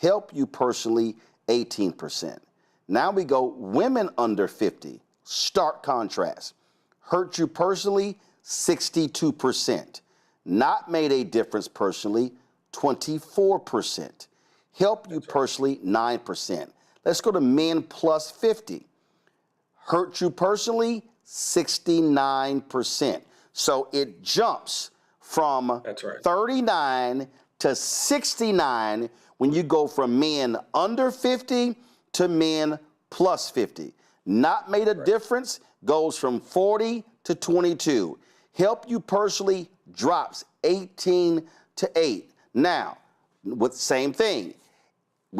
Help you personally, 18%. Now we go women under 50, stark contrast. Hurt you personally, 62%. Not made a difference personally, 24%. Help you personally, 9%. Let's go to men plus 50. Hurt you personally, 69%. So it jumps from 39 to 69 when you go from men under 50 to men plus 50. Not made a difference goes from 40 to 22. Help you personally drops 18 to 8. Now, with same thing,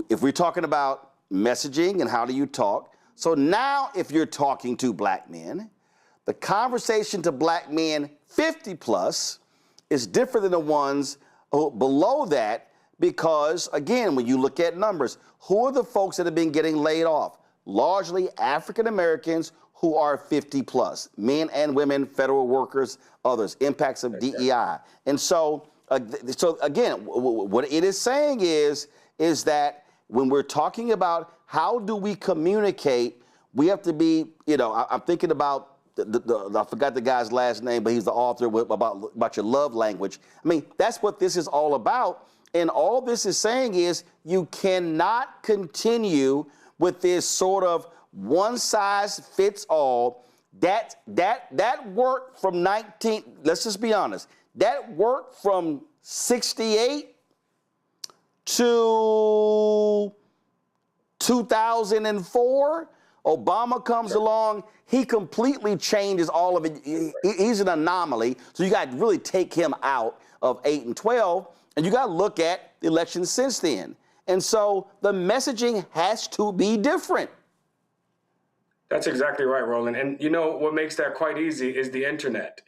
if we're talking about messaging and how do you talk, so now if you're talking to black men, the conversation to black men 50 plus is different than the ones below that, because again, when you look at numbers, who are the folks that have been getting laid off? Largely African Americans who are 50 plus, men and women, federal workers, others, impacts of DEI. And so again, what it is saying is that when we're talking about how do we communicate, we have to be, I'm thinking about I forgot the guy's last name, but he's the author about your love language. I mean, that's what this is all about. And all this is saying is you cannot continue with this sort of one size fits all. That worked from let's just be honest, that worked from 68 to 2004. Obama comes along, he completely changes all of it. He's an anomaly, so you got to really take him out of 8 and 12, and you got to look at the elections since then. And so the messaging has to be different. That's exactly right, Roland. And what makes that quite easy is the internet.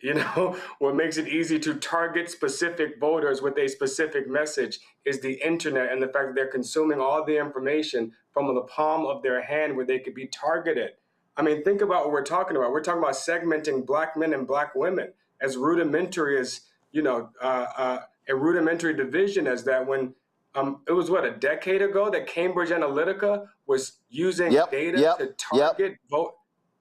What makes it easy to target specific voters with a specific message is the internet, and the fact that they're consuming all the information from the palm of their hand where they could be targeted. I mean, think about what we're talking about. We're talking about segmenting black men and black women as rudimentary as, a rudimentary division as that, when it was a decade ago that Cambridge Analytica was using data to target vote,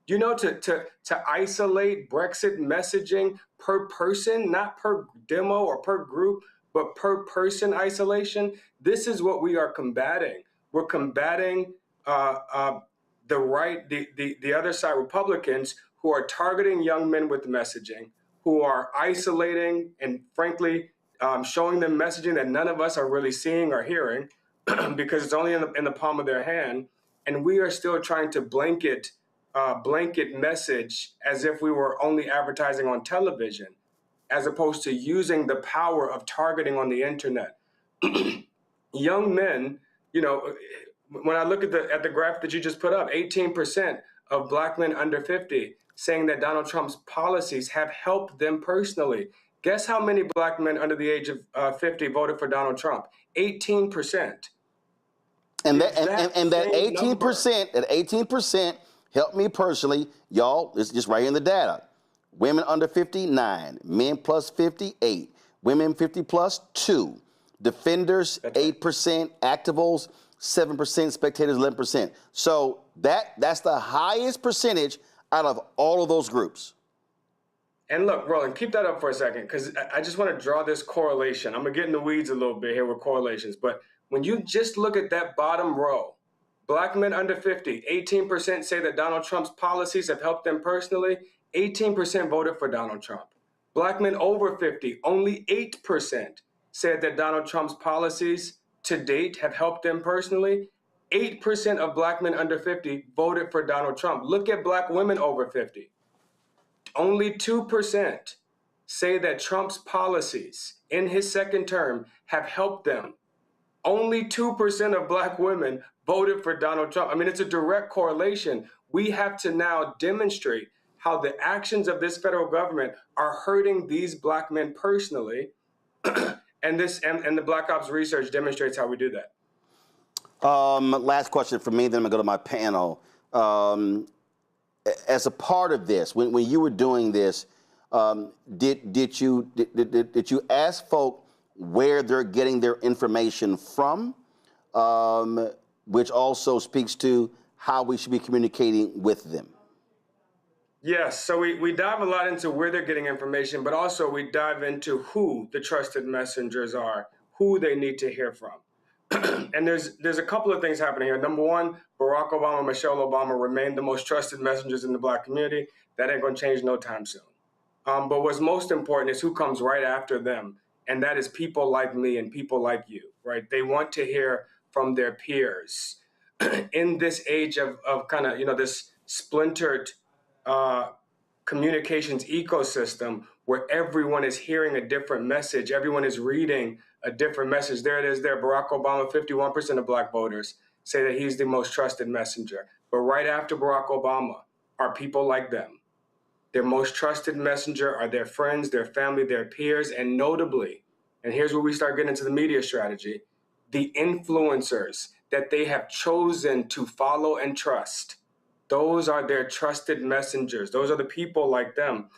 to isolate Brexit messaging per person, not per demo or per group, but per person isolation. This is what we are combating. We're combating the other side, Republicans, who are targeting young men with messaging, who are isolating and frankly showing them messaging that none of us are really seeing or hearing because it's only in the palm of their hand. And we are still trying to blanket message as if we were only advertising on television, as opposed to using the power of targeting on the internet. Young men, when I look at the graph that you just put up, 18% of black men under 50 saying that Donald Trump's policies have helped them personally. Guess how many black men under the age of 50 voted for Donald Trump? 18%. And that 18% helped me personally. Y'all, it's just right here in the data. Women under 50, 9. Men plus 50, 8. Women 50 plus, 2. Defenders, 8%. Activists, 7%. Spectators, 11%. So that's the highest percentage out of all of those groups. And look, Roland, keep that up for a second, because I just want to draw this correlation. I'm going to get in the weeds a little bit here with correlations. But when you just look at that bottom row, Black men under 50, 18% say that Donald Trump's policies have helped them personally. 18% voted for Donald Trump. Black men over 50, only 8% said that Donald Trump's policies to date have helped them personally. 8% of Black men under 50 voted for Donald Trump. Look at Black women over 50. Only 2% say that Trump's policies in his second term have helped them. Only 2% of Black women voted for Donald Trump. I mean, it's a direct correlation. We have to now demonstrate how the actions of this federal government are hurting these Black men personally. and the Black Ops research demonstrates how we do that. Last question for me, then I'm gonna go to my panel. As a part of this, when you were doing this, did you ask folk where they're getting their information from, which also speaks to how we should be communicating with them? Yes, so we dive a lot into where they're getting information, but also we dive into who the trusted messengers are, who they need to hear from. And there's a couple of things happening here. Number one, Barack Obama and Michelle Obama remain the most trusted messengers in the Black community. That ain't gonna change no time soon. But what's most important is who comes right after them. And that is people like me and people like you, right? They want to hear from their peers. In this age of kind of, this splintered communications ecosystem where everyone is hearing a different message, everyone is reading a different message. There it is there, Barack Obama, 51% of Black voters say that he's the most trusted messenger. But right after Barack Obama are people like them. Their most trusted messenger are their friends, their family, their peers, and notably, and here's where we start getting into the media strategy, the influencers that they have chosen to follow and trust. Those are their trusted messengers. Those are the people like them.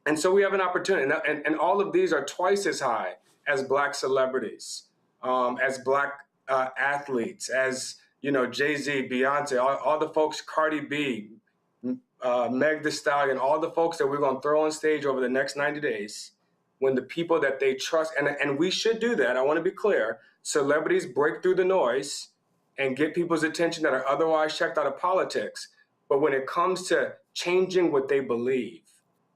And so we have an opportunity, and all of these are twice as high as Black celebrities, as Black athletes, as Jay-Z, Beyonce, all the folks, Cardi B, Meg Thee Stallion, all the folks that we're going to throw on stage over the next 90 days, when the people that they trust, and we should do that, I want to be clear, celebrities break through the noise and get people's attention that are otherwise checked out of politics. But when it comes to changing what they believe,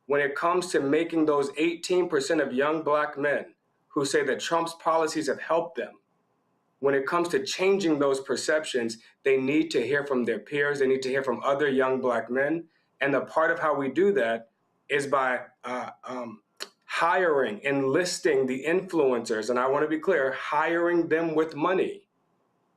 when it comes to making those 18% of young Black men who say that Trump's policies have helped them, when it comes to changing those perceptions, they need to hear from their peers. They need to hear from other young Black men. And a part of how we do that is by hiring, enlisting the influencers. And I want to be clear, hiring them with money,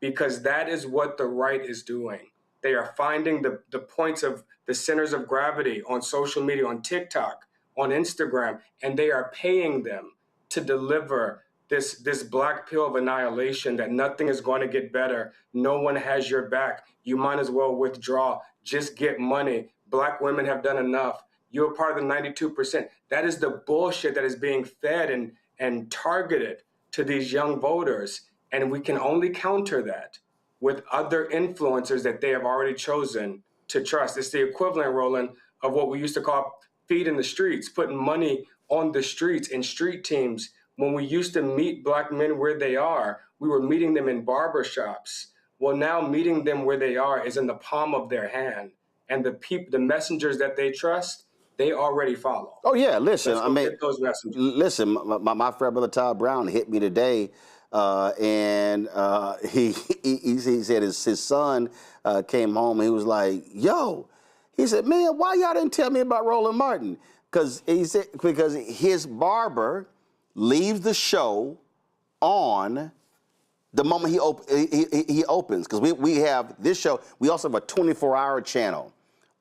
because that is what the right is doing. They are finding the points of the centers of gravity on social media, on TikTok, on Instagram, and they are paying them to deliver this black pill of annihilation that nothing is going to get better. No one has your back. You might as well withdraw. Just get money. Black women have done enough. You're part of the 92%. That is the bullshit that is being fed and targeted to these young voters. And we can only counter that with other influencers that they have already chosen to trust. It's the equivalent, Roland, of what we used to call feet in the streets, putting money on the streets in street teams. When we used to meet Black men where they are, we were meeting them in barbershops. Well, now meeting them where they are is in the palm of their hand. And the messengers that they trust, they already follow. Oh, yeah, listen, those messengers. Listen, my friend, Brother Todd Brown, hit me today. And he said his son came home and he was like, yo, he said, man, why y'all didn't tell me about Roland Martin? Because his barber leaves the show on the moment he opens. Because we have this show. We also have a 24-hour channel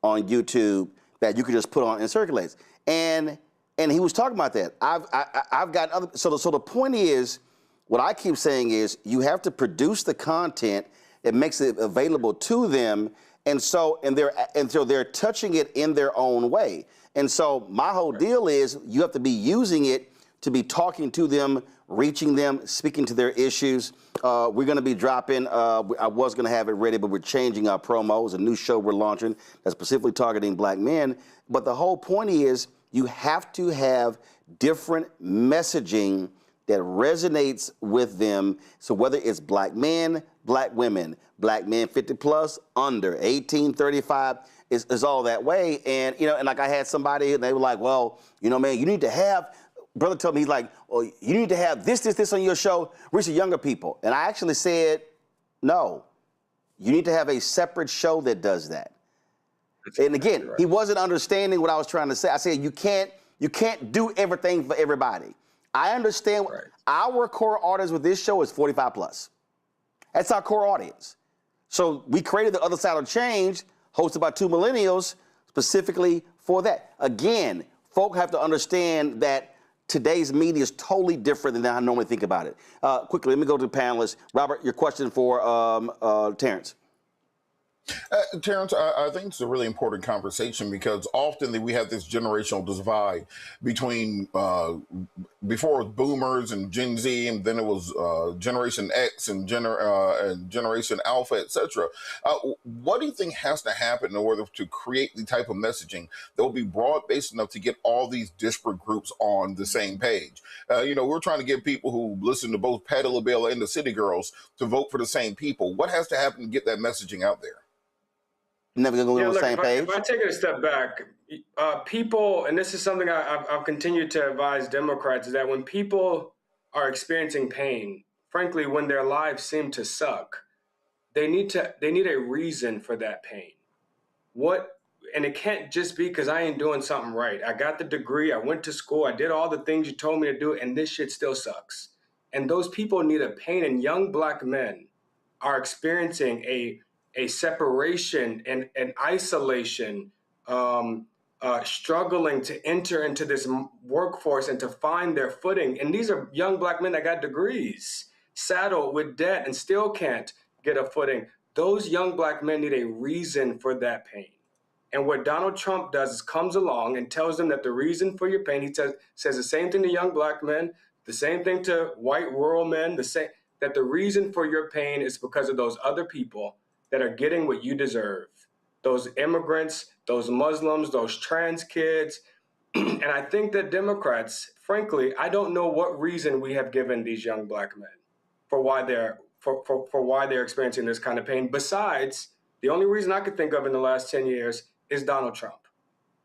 on YouTube that you can just put on and circulates. And he was talking about that. I've got other. So the point is, what I keep saying is you have to produce the content that makes it available to them, and so they're touching it in their own way. And so my whole deal is you have to be using it to be talking to them, reaching them, speaking to their issues. We're going to be dropping, I was going to have it ready, but we're changing our promos, a new show we're launching that's specifically targeting black men. But the whole point is you have to have different messaging that resonates with them. So whether it's black men, black women, black men 50 plus, under, 18, 35, is all that way. And, you know, and like I had somebody, and they were like, well, you know, man, you need to have, brother told me, he's like, well, you need to have this on your show, reach the younger people. And I actually said, no, you need to have a separate show that does that. And again, he wasn't understanding what I was trying to say. I said, you can't do everything for everybody. I understand our core audience with this show is 45 plus. That's our core audience. So we created the Other Side of Change, hosted by two millennials, specifically for that. Again, folk have to understand that today's media is totally different than I normally think about it. Quickly, let me go to the panelists. Robert, your question for Terrence. Terrence, I think it's a really important conversation because often we have this generational divide between before it was boomers and Gen Z, and then it was Generation X and Generation Alpha, etc. What do you think has to happen in order to create the type of messaging that will be broad-based enough to get all these disparate groups on the same page? You know, we're trying to get people who listen to both Patti LaBelle and the City Girls to vote for the same people. What has to happen to get that messaging out there? Never gonna go on the same page. If I take it a step back, people, and this is something I've continued to advise Democrats, is that when people are experiencing pain, frankly, when their lives seem to suck, they need a reason for that pain. And it can't just be because I ain't doing something right. I got the degree, I went to school, I did all the things you told me to do, and this shit still sucks. And those people need a pain, and young black men are experiencing a separation and isolation, struggling to enter into this workforce and to find their footing. And these are young black men that got degrees, saddled with debt, and still can't get a footing. Those young black men need a reason for that pain. And what Donald Trump does is comes along and tells them that the reason for your pain, he says the same thing to young black men, the same thing to white rural men, that the reason for your pain is because of those other people that are getting what you deserve. Those immigrants, those Muslims, those trans kids. And I think that Democrats, frankly, I don't know what reason we have given these young black men for why they're experiencing this kind of pain. Besides, the only reason I could think of in the last 10 years is Donald Trump.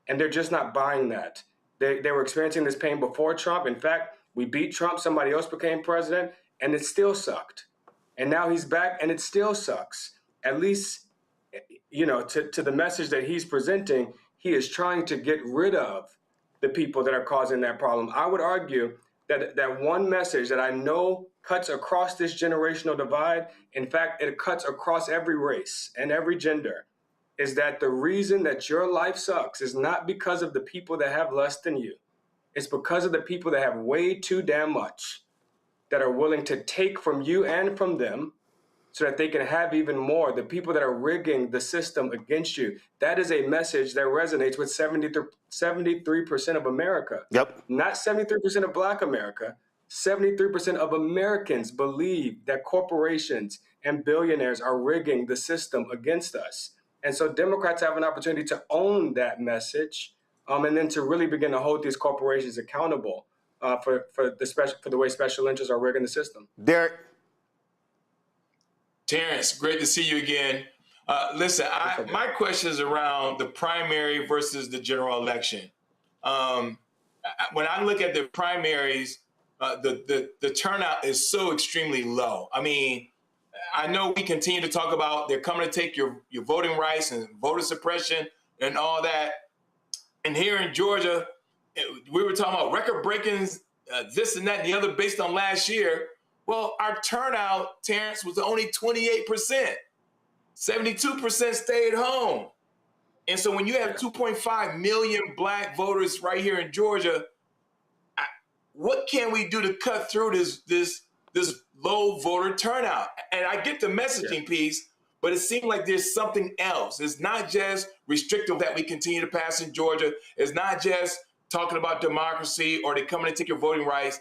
And they're just not buying that. They were experiencing this pain before Trump. In fact, we beat Trump, somebody else became president, and it still sucked. And now he's back and it still sucks. At least, you know, to the message that he's presenting, he is trying to get rid of the people that are causing that problem. I would argue that one message that I know cuts across this generational divide, in fact, it cuts across every race and every gender, is that the reason that your life sucks is not because of the people that have less than you. It's because of the people that have way too damn much, that are willing to take from you and from them, so that they can have even more, the people that are rigging the system against you. That is a message that resonates with 73% of America. Yep. Not 73% of Black America. 73% of Americans believe that corporations and billionaires are rigging the system against us. And so Democrats have an opportunity to own that message, and then to really begin to hold these corporations accountable for the way special interests are rigging the system. Derek. Terrence, great to see you again. Listen, my question is around the primary versus the general election. When I look at the primaries, the turnout is so extremely low. I mean, I know we continue to talk about they're coming to take your voting rights and voter suppression and all that. And here in Georgia, we were talking about record-breaking this and that and the other based on last year. Well, our turnout, Terrence, was only 28%. 72% stayed home. And so when you have 2.5 million Black voters right here in Georgia, what can we do to cut through this low voter turnout? And I get the messaging piece, but it seems like there's something else. It's not just restrictive that we continue to pass in Georgia. It's not just talking about democracy or they come in and take your voting rights.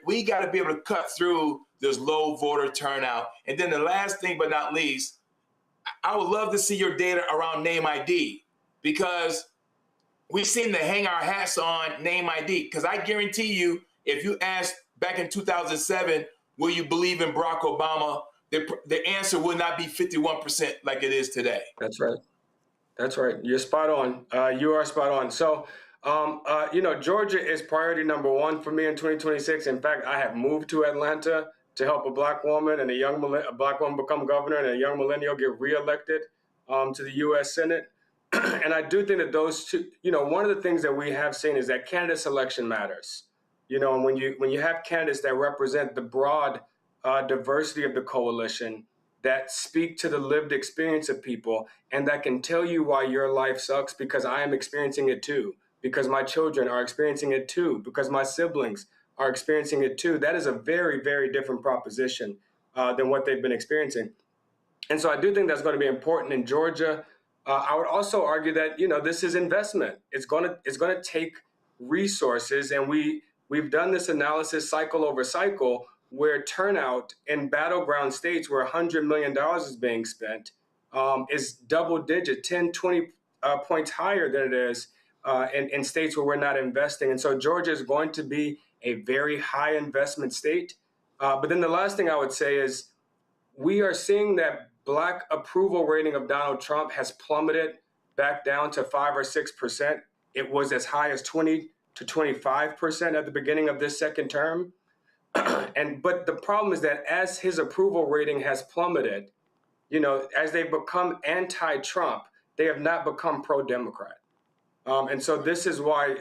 We got to be able to cut through this low voter turnout. And then the last thing but not least, I would love to see your data around name ID, because we seem to hang our hats on name ID. Because I guarantee you, if you asked back in 2007, will you believe in Barack Obama, the answer would not be 51% like it is today. That's right. That's right. You're spot on. You are spot on. So, Georgia is priority number one for me in 2026. In fact, I have moved to Atlanta to help a black woman and a black woman become governor and a young millennial get reelected to the U.S. Senate. And I do think that those two, one of the things that we have seen is that candidate selection matters. And when you have candidates that represent the broad diversity of the coalition, that speak to the lived experience of people, and that can tell you why your life sucks, because I am experiencing it too, because my children are experiencing it too, because my siblings are experiencing it too. That is a very, very different proposition than what they've been experiencing. And so I do think that's going to be important in Georgia. I would also argue that, this is investment. It's going to take resources, and we've done this analysis cycle over cycle, where turnout in battleground states where $100 million is being spent is double digit, 10, 20 points higher than it is in states where we're not investing. And so Georgia is going to be a very high investment state. But then the last thing I would say is we are seeing that Black approval rating of Donald Trump has plummeted back down to 5 or 6%. It was as high as 20 to 25% at the beginning of this second term. But the problem is that as his approval rating has plummeted, as they become anti-Trump, they have not become pro-Democrat. And so this is why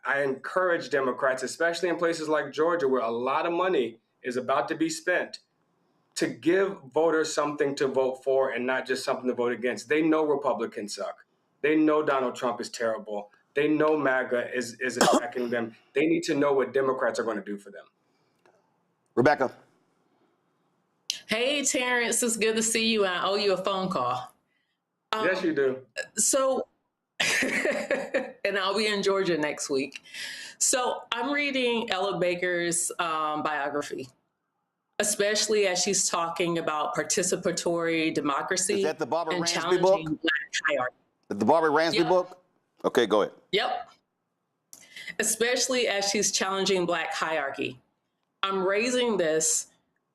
I encourage Democrats, especially in places like Georgia, where a lot of money is about to be spent, to give voters something to vote for and not just something to vote against. They know Republicans suck. They know Donald Trump is terrible. They know MAGA is attacking them. They need to know what Democrats are going to do for them. Rebecca. Hey, Terrence, it's good to see you. I owe you a phone call. Yes, you do. So, and I'll be in Georgia next week. So I'm reading Ella Baker's biography, especially as she's talking about participatory democracy. Is that the Barbara and Ransby book? challenging Black hierarchy. The Barbara Ransby book? Okay, go ahead. Yep. Especially as she's challenging Black hierarchy. I'm raising this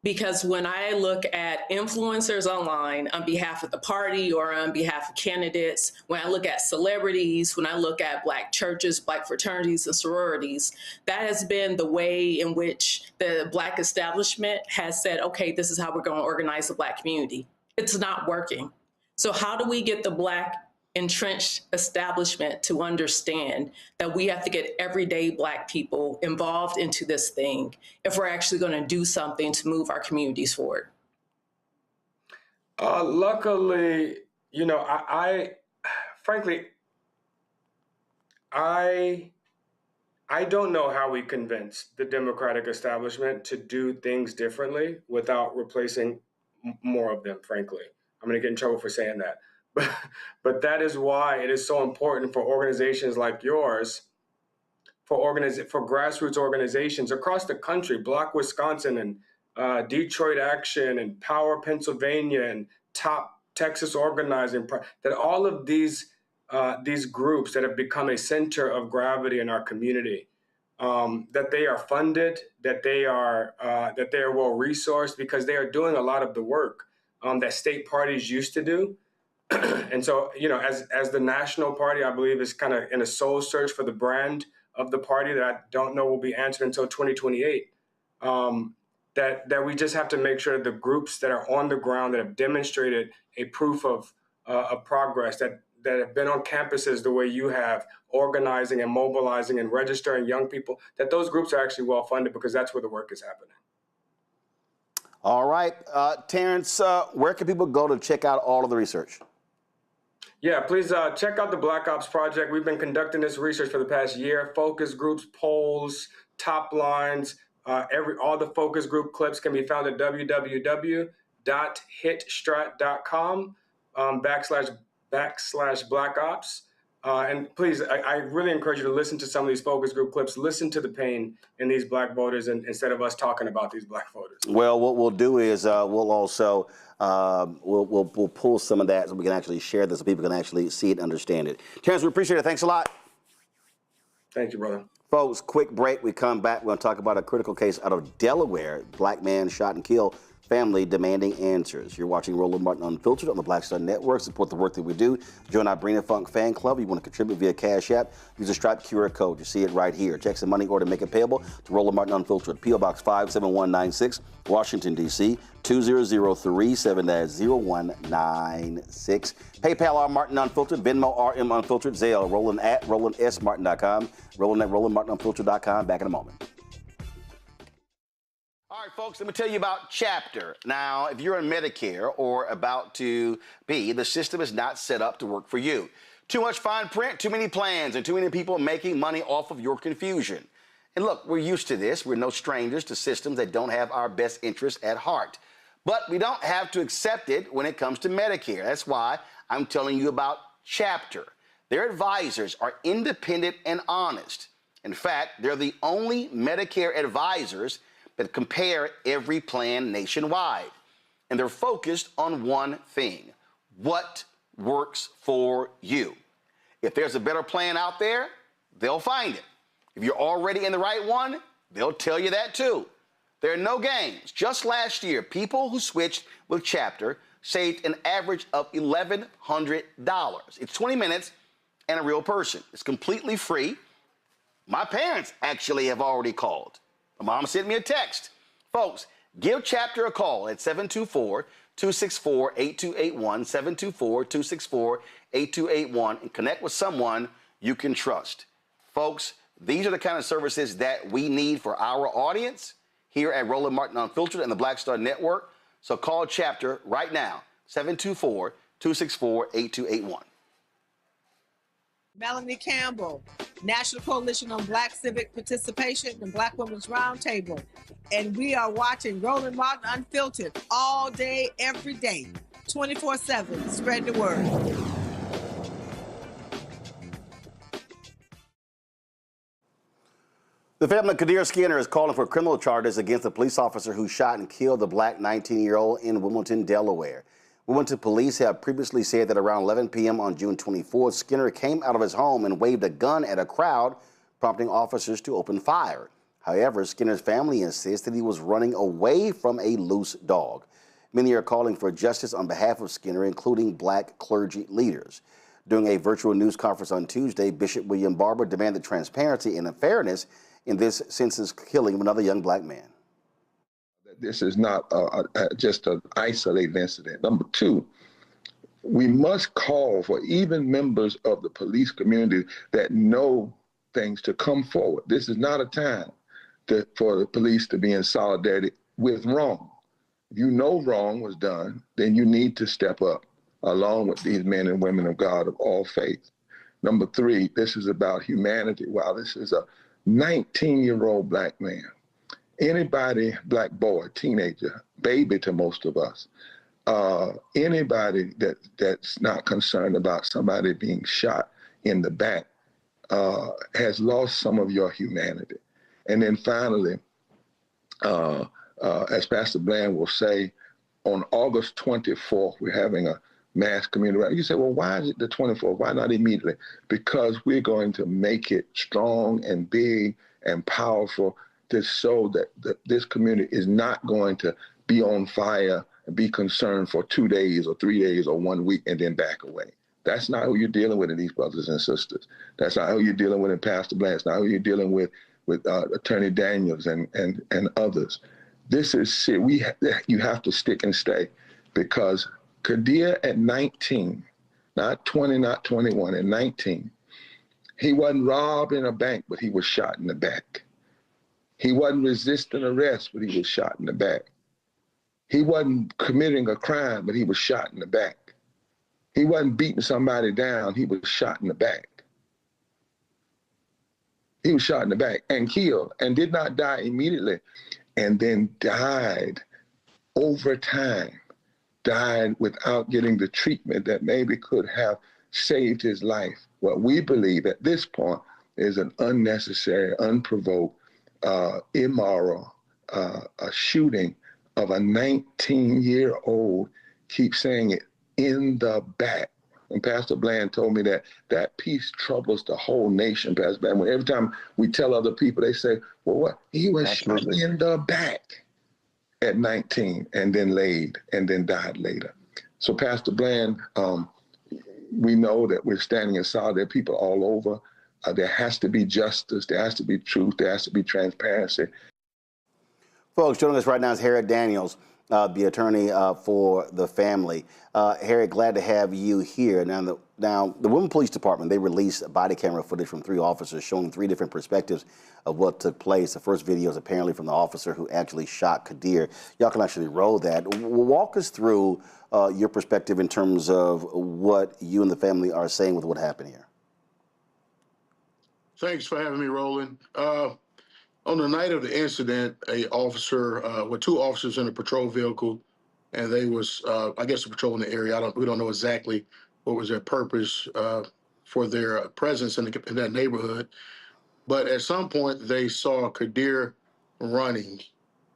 because when I look at influencers online on behalf of the party or on behalf of candidates, when I look at celebrities, when I look at Black churches, Black fraternities and sororities, that has been the way in which the Black establishment has said, okay, this is how we're going to organize the Black community. It's not working. So how do we get the Black entrenched establishment to understand that we have to get everyday Black people involved into this thing if we're actually going to do something to move our communities forward? Luckily, frankly, I don't know how we convince the Democratic establishment to do things differently without replacing more of them, frankly. I'm going to get in trouble for saying that. But that is why it is so important for organizations like yours, for grassroots organizations across the country, Block Wisconsin and Detroit Action and Power Pennsylvania and Top Texas Organizing, that all of these groups that have become a center of gravity in our community, that they are funded, that they are well resourced, because they are doing a lot of the work that state parties used to do. And so, as the national party, I believe is kind of in a soul search for the brand of the party that I don't know will be answered until 2028. That we just have to make sure that the groups that are on the ground, that have demonstrated a proof of progress, that have been on campuses the way you have, organizing and mobilizing and registering young people, that those groups are actually well funded, because that's where the work is happening. All right, Terrence, where can people go to check out all of the research? Yeah, please check out the Black Ops Project. We've been conducting this research for the past year. Focus groups, polls, top lines, all the focus group clips can be found at www.hitstrat.com /Black Ops. And please, I really encourage you to listen to some of these focus group clips. Listen to the pain in these black voters, and instead of us talking about these black voters. Well, what we'll do is we'll also we'll pull some of that so we can actually share this so people can actually see it and understand it. Terrence, we appreciate it. Thanks a lot. Thank you, brother. Folks, quick break. We come back. We're going to talk about a critical case out of Delaware. Black man shot and killed. Family demanding answers. You're watching Roland Martin Unfiltered on the Black Star Network. Support the work that we do. Join our Bring It Funk fan club. You want to contribute via Cash App. Use a Stripe QR code. You see it right here. Text the money order, make it payable to Roland Martin Unfiltered. P.O. Box 57196, Washington, D.C. 20037-0196. PayPal R Martin Unfiltered. Venmo RM Unfiltered. Zelle Roland at RolandSMartin.com. Roland at RolandMartinUnfiltered.com. Back in a moment. All right, folks, let me tell you about Chapter. Now, if you're on Medicare or about to be, the system is not set up to work for you. Too much fine print, too many plans, and too many people making money off of your confusion. And look, we're used to this. We're no strangers to systems that don't have our best interests at heart. But we don't have to accept it when it comes to Medicare. That's why I'm telling you about Chapter. Their advisors are independent and honest. In fact, they're the only Medicare advisors that compare every plan nationwide. And they're focused on one thing: what works for you. If there's a better plan out there, they'll find it. If you're already in the right one, they'll tell you that too. There are no games. Just last year, people who switched with Chapter saved an average of $1,100. It's 20 minutes and a real person. It's completely free. My parents actually have already called. My mom sent me a text. Folks, give Chapter a call at 724-264-8281, 724-264-8281, and connect with someone you can trust. Folks, these are the kind of services that we need for our audience here at Roland Martin Unfiltered and the Black Star Network. So call Chapter right now, 724-264-8281. Melanie Campbell, National Coalition on Black Civic Participation and Black Women's Roundtable. And we are watching Roland Martin Unfiltered all day, every day, 24/7. Spread the word. The family of Kadir Skinner is calling for criminal charges against a police officer who shot and killed the black 19-year-old in Wilmington, Delaware. Wilmington police have previously said that around 11 p.m. on June 24th, Skinner came out of his home and waved a gun at a crowd, prompting officers to open fire. However, Skinner's family insists that he was running away from a loose dog. Many are calling for justice on behalf of Skinner, including black clergy leaders. During a virtual news conference on Tuesday, Bishop William Barber demanded transparency and fairness in this senseless killing of another young black man. This is not just an isolated incident. Number two, we must call for even members of the police community that know things to come forward. This is not a time for the police to be in solidarity with wrong. If you know wrong was done, then you need to step up along with these men and women of God of all faith. Number three, this is about humanity. Wow, this is a 19-year-old black man. Anybody, black boy, teenager, baby to most of us, anybody that's not concerned about somebody being shot in the back has lost some of your humanity. And then finally, as Pastor Bland will say, on August 24th, we're having a mass community rally. You say, well, why is it the 24th? Why not immediately? Because we're going to make it strong and big and powerful to show that this community is not going to be on fire and be concerned for 2 days or 3 days or 1 week and then back away. That's not who you're dealing with in these brothers and sisters. That's not who you're dealing with in Pastor Bland. It's not who you're dealing with Attorney Daniels and others. This is you have to stick and stay, because Kadir at 19, not 20, not 21, at 19, he wasn't robbed in a bank, but he was shot in the back. He wasn't resisting arrest, but he was shot in the back. He wasn't committing a crime, but he was shot in the back. He wasn't beating somebody down, he was shot in the back. He was shot in the back and killed, and did not die immediately, and then died over time, died without getting the treatment that maybe could have saved his life. What we believe at this point is an unnecessary, unprovoked, immoral a shooting of a 19-year-old, keep saying it, in the back. And Pastor Bland told me that piece troubles the whole nation, Pastor Bland. When every time we tell other people, they say, well, what? He was shot in the back at 19 and then laid and then died later. So Pastor Bland, we know that we're standing in solidarity. There are people all over. There has to be justice. There has to be truth. There has to be transparency. Folks, joining us right now is Harriet Daniels, the attorney for the family. Harriet, glad to have you here. Now, the Women Police Department, they released body camera footage from 3 officers showing 3 different perspectives of what took place. The first video is apparently from the officer who actually shot Kadir. Y'all can actually roll that. Walk us through your perspective in terms of what you and the family are saying with what happened here. Thanks for having me, Roland. On the night of the incident, two officers in a patrol vehicle, and they was, I guess, patrolling the area. We don't know exactly what was their purpose for their presence in that neighborhood. But at some point, they saw Kadir running.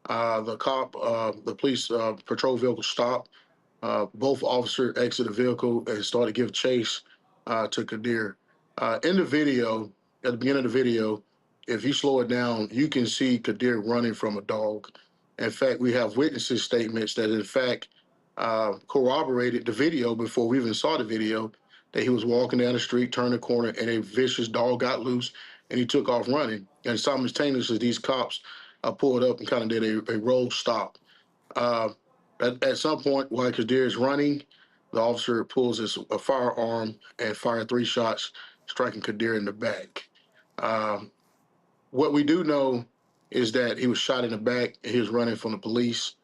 The police patrol vehicle stopped. Both officers exited the vehicle and started to give chase to Kadir. In the video, at the beginning of the video, if you slow it down, you can see Kadir running from a dog. In fact, we have witnesses' statements that, in fact, corroborated the video before we even saw the video, that he was walking down the street, turned the corner, and a vicious dog got loose, and he took off running. And simultaneously, these cops pulled up and kind of did a road stop. At some point, while Kadir is running, the officer pulls a firearm and fired 3 shots, striking Kadir in the back. What we do know is that he was shot in the back and he was running from the police.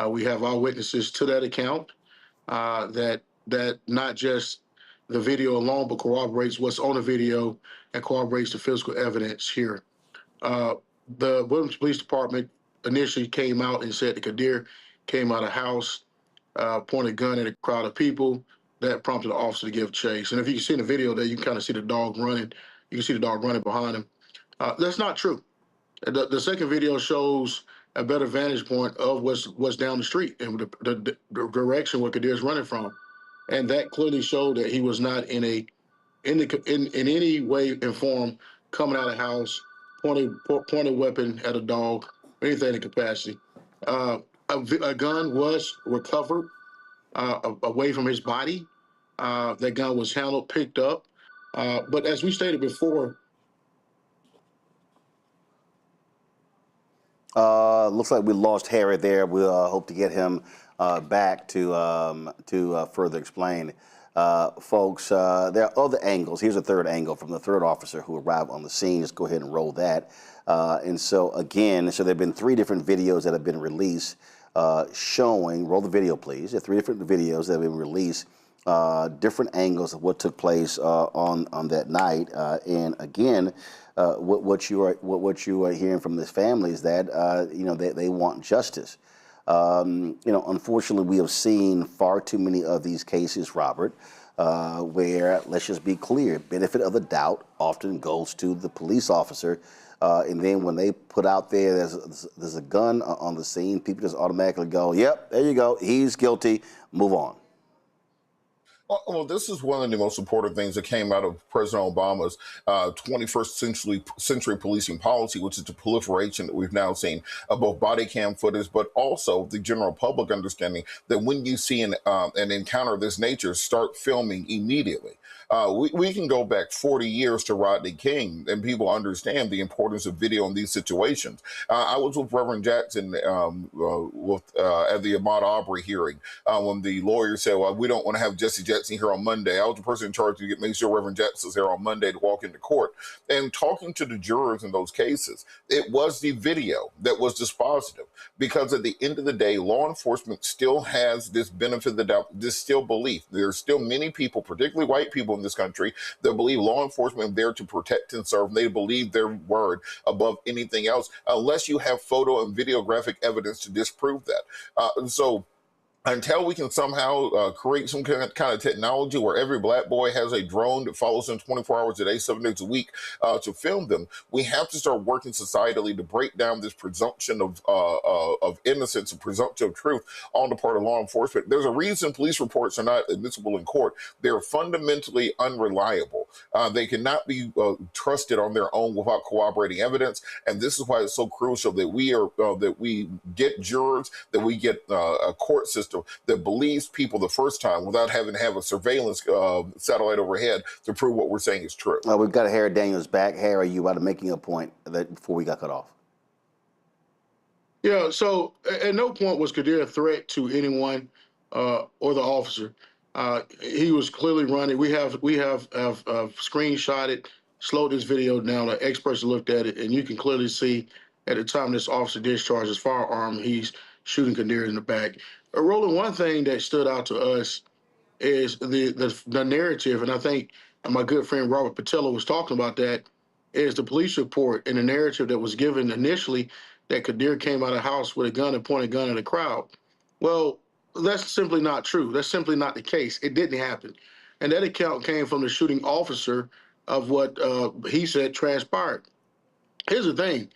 We have our witnesses to that account, that not just the video alone, but corroborates what's on the video and corroborates the physical evidence here. The Williams Police Department initially came out and said that Kadir came out of the house, pointed a gun at a crowd of people. That prompted the officer to give chase. And if you can see in the video there, you can kind of see the dog running. You can see the dog running behind him. That's not true. The second video shows a better vantage point of what's down the street and the direction where Kadir's running from. And that clearly showed that he was not in any way and form coming out of the house, pointing a weapon at a dog, anything in capacity. A gun was recovered away from his body. That gun was handled, picked up. But as we stated before, looks like we lost Harriet there. We'll hope to get him back to further explain. Folks, there are other angles. Here's a third angle from the third officer who arrived on the scene. Just go ahead and roll that. And so again, there have been 3 different videos that have been released showing, roll the video please. There are 3 different videos that have been released, different angles of what took place on that night. And again, what you are hearing from this family is that they want justice. Unfortunately, we have seen far too many of these cases, Robert, where, let's just be clear, benefit of the doubt often goes to the police officer. And then when they put out there, there's a gun on the scene, people just automatically go, yep, there you go, he's guilty, move on. Well, this is one of the most important things that came out of President Obama's 21st century policing policy, which is the proliferation that we've now seen of both body cam footage, but also the general public understanding that when you see an encounter of this nature, start filming immediately. We can go back 40 years to Rodney King, and people understand the importance of video in these situations. I was with Reverend Jackson at the Ahmaud Arbery hearing when the lawyer said, well, we don't want to have Jesse Jackson here on Monday. I was the person in charge to make sure Reverend Jackson was here on Monday to walk into court. And talking to the jurors in those cases, it was the video that was dispositive, because at the end of the day, law enforcement still has this benefit of the doubt, this still belief. There's still many people, particularly white people in this country, that believe law enforcement is there to protect and serve. They believe their word above anything else, unless you have photo and videographic evidence to disprove that. So until we can somehow create some kind of technology where every black boy has a drone that follows them 24 hours a day, 7 days a week to film them, we have to start working societally to break down this presumption of innocence and presumption of truth on the part of law enforcement. There's a reason police reports are not admissible in court. They're fundamentally unreliable. They cannot be trusted on their own without corroborating evidence, and this is why it's so crucial that we get jurors, that we get a court system that believes people the first time without having to have a surveillance satellite overhead to prove what we're saying is true. We've got Harry Daniels back. Harry, you about to making a point that before we got cut off? Yeah, so at no point was Kadir a threat to anyone or the officer. He was clearly running. We have screenshotted, slowed this video down. The experts looked at it, and you can clearly see at the time this officer discharged his firearm, he's shooting Kadir in the back. Roland, one thing that stood out to us is the narrative, and I think my good friend Robert Patella was talking about that, is the police report and the narrative that was given initially that Kadir came out of the house with a gun and pointed a gun at a crowd. Well, that's simply not true. That's simply not the case. It didn't happen. And that account came from the shooting officer of what he said transpired. Here's the thing.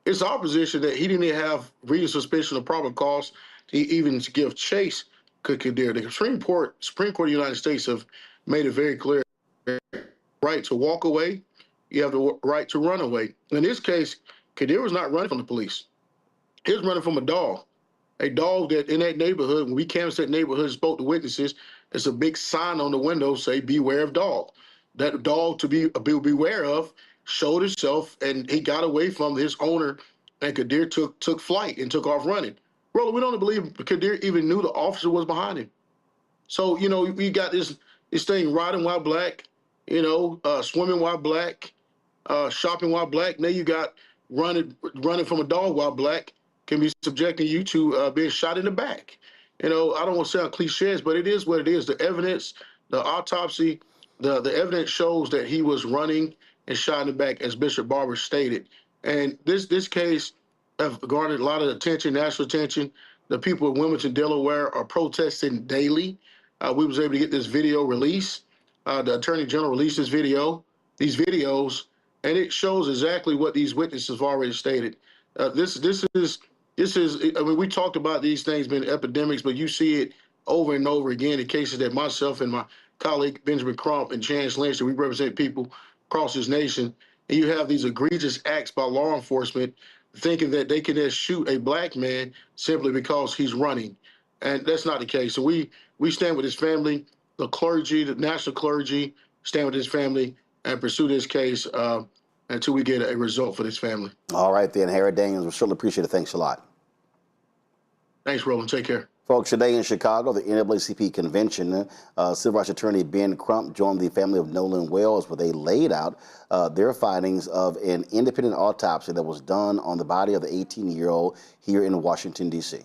It's our position that he didn't have reasonable suspicion of probable cause to even give chase to Kadir. The Supreme Court of the United States have made it very clear: right to walk away, you have the right to run away. In this case, Kadir was not running from the police. He was running from a dog that in that neighborhood, when we canvassed that neighborhood and spoke to witnesses, there's a big sign on the window say, "Beware of dog." That dog to be beware of showed itself, and he got away from his owner, and Kadir took flight and took off running. Roland, we don't believe Kadir even knew the officer was behind him. So, we got this thing riding while black, swimming while black, shopping while black. Now you got running from a dog while black can be subjecting you to being shot in the back. I don't want to sound cliches, but it is what it is. The evidence, the autopsy, the evidence shows that he was running and shot in the back, as Bishop Barber stated. And this case have garnered a lot of attention, national attention. The people of Wilmington, Delaware are protesting daily. We was able to get this video released. The Attorney General released these videos, and it shows exactly what these witnesses have already stated. This is, I mean, we talked about these things being epidemics, but you see it over and over again in cases that myself and my colleague Benjamin Crump and Chance Lynch, that we represent people across this nation, and you have these egregious acts by law enforcement thinking that they can just shoot a black man simply because he's running. And that's not the case. So we stand with his family, the clergy, the national clergy, stand with his family and pursue this case until we get a result for this family. All right, then, Harry Daniels, we certainly appreciate it. Thanks a lot. Thanks, Roland. Take care. Folks, today in Chicago, the NAACP convention, civil rights attorney Ben Crump joined the family of Nolan Wells, where they laid out their findings of an independent autopsy that was done on the body of the 18-year-old here in Washington, D.C.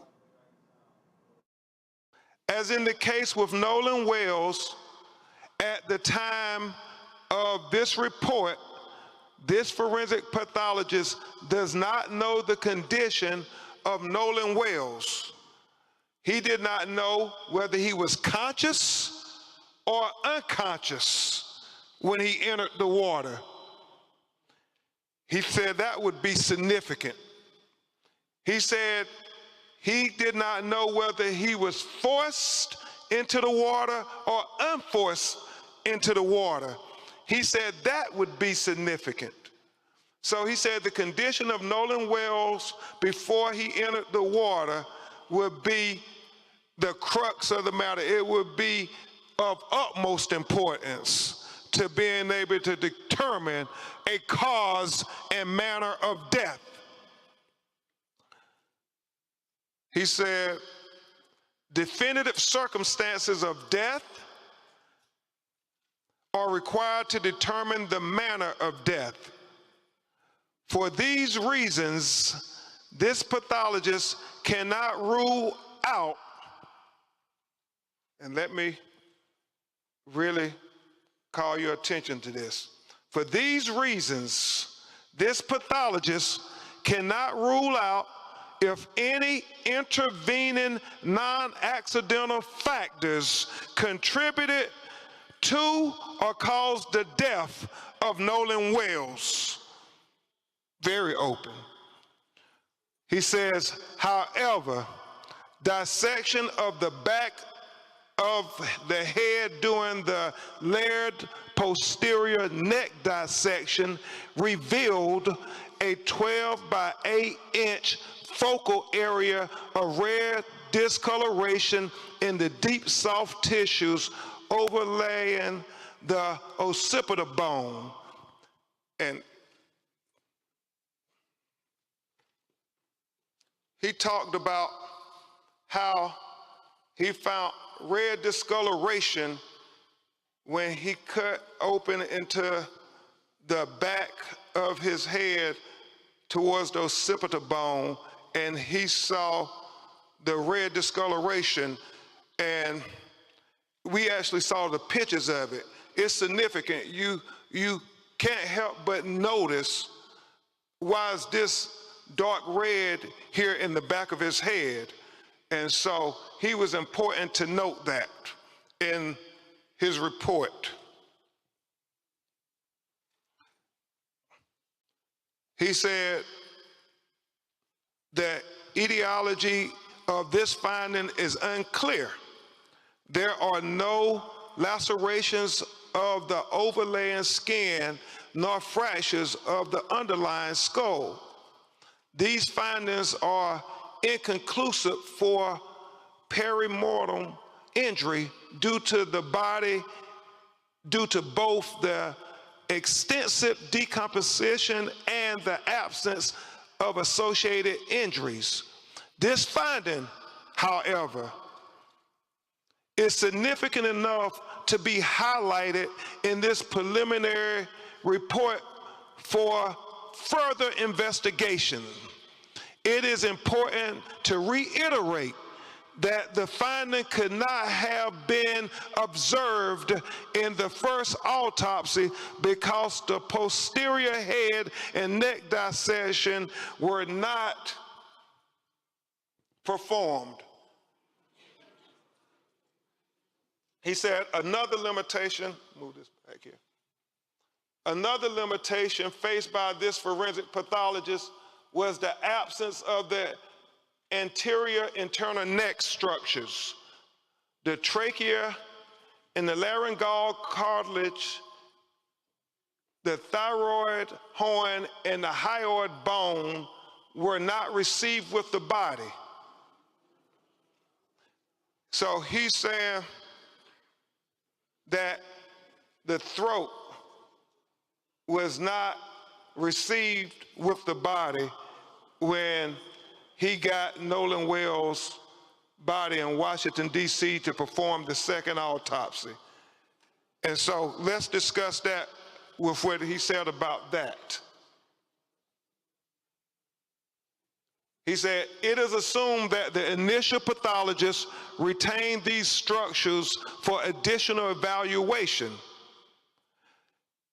As in the case with Nolan Wells, at the time of this report, this forensic pathologist does not know the condition of Nolan Wells. He did not know whether he was conscious or unconscious when he entered the water. He said that would be significant. He said he did not know whether he was forced into the water or unforced into the water. He said that would be significant. So he said the condition of Nolan Wells before he entered the water would be the crux of the matter. It would be of utmost importance to being able to determine a cause and manner of death. He said, definitive circumstances of death are required to determine the manner of death. For these reasons, this pathologist cannot rule out, and let me really call your attention to this. For these reasons, this pathologist cannot rule out if any intervening non-accidental factors contributed to or caused the death of Nolan Wells. Very open. He says, however, dissection of the back of the head during the layered posterior neck dissection revealed a 12 by 8 inch focal area of red discoloration in the deep soft tissues overlaying the occipital bone. And he talked about how he found red discoloration when he cut open into the back of his head towards the occipital bone, and he saw the red discoloration, and we actually saw the pictures of it. It's significant. You can't help but notice, why is this dark red here in the back of his head? And so he was important to note that in his report. He said that etiology of this finding is unclear. There are no lacerations of the overlaying skin nor fractures of the underlying skull. These findings are inconclusive for perimortem injury due to both the extensive decomposition and the absence of associated injuries. This finding, however, is significant enough to be highlighted in this preliminary report for further investigation. It is important to reiterate that the finding could not have been observed in the first autopsy because the posterior head and neck dissection were not performed. He said another limitation, move this back here. Another limitation faced by this forensic pathologist was the absence of the anterior internal neck structures. The trachea and the laryngeal cartilage, the thyroid horn, and the hyoid bone were not received with the body. So he's saying that the throat was not received with the body when he got Nolan Wells' body in Washington, D.C. to perform the second autopsy. And so let's discuss that with what he said about that. He said, it is assumed that the initial pathologist retained these structures for additional evaluation.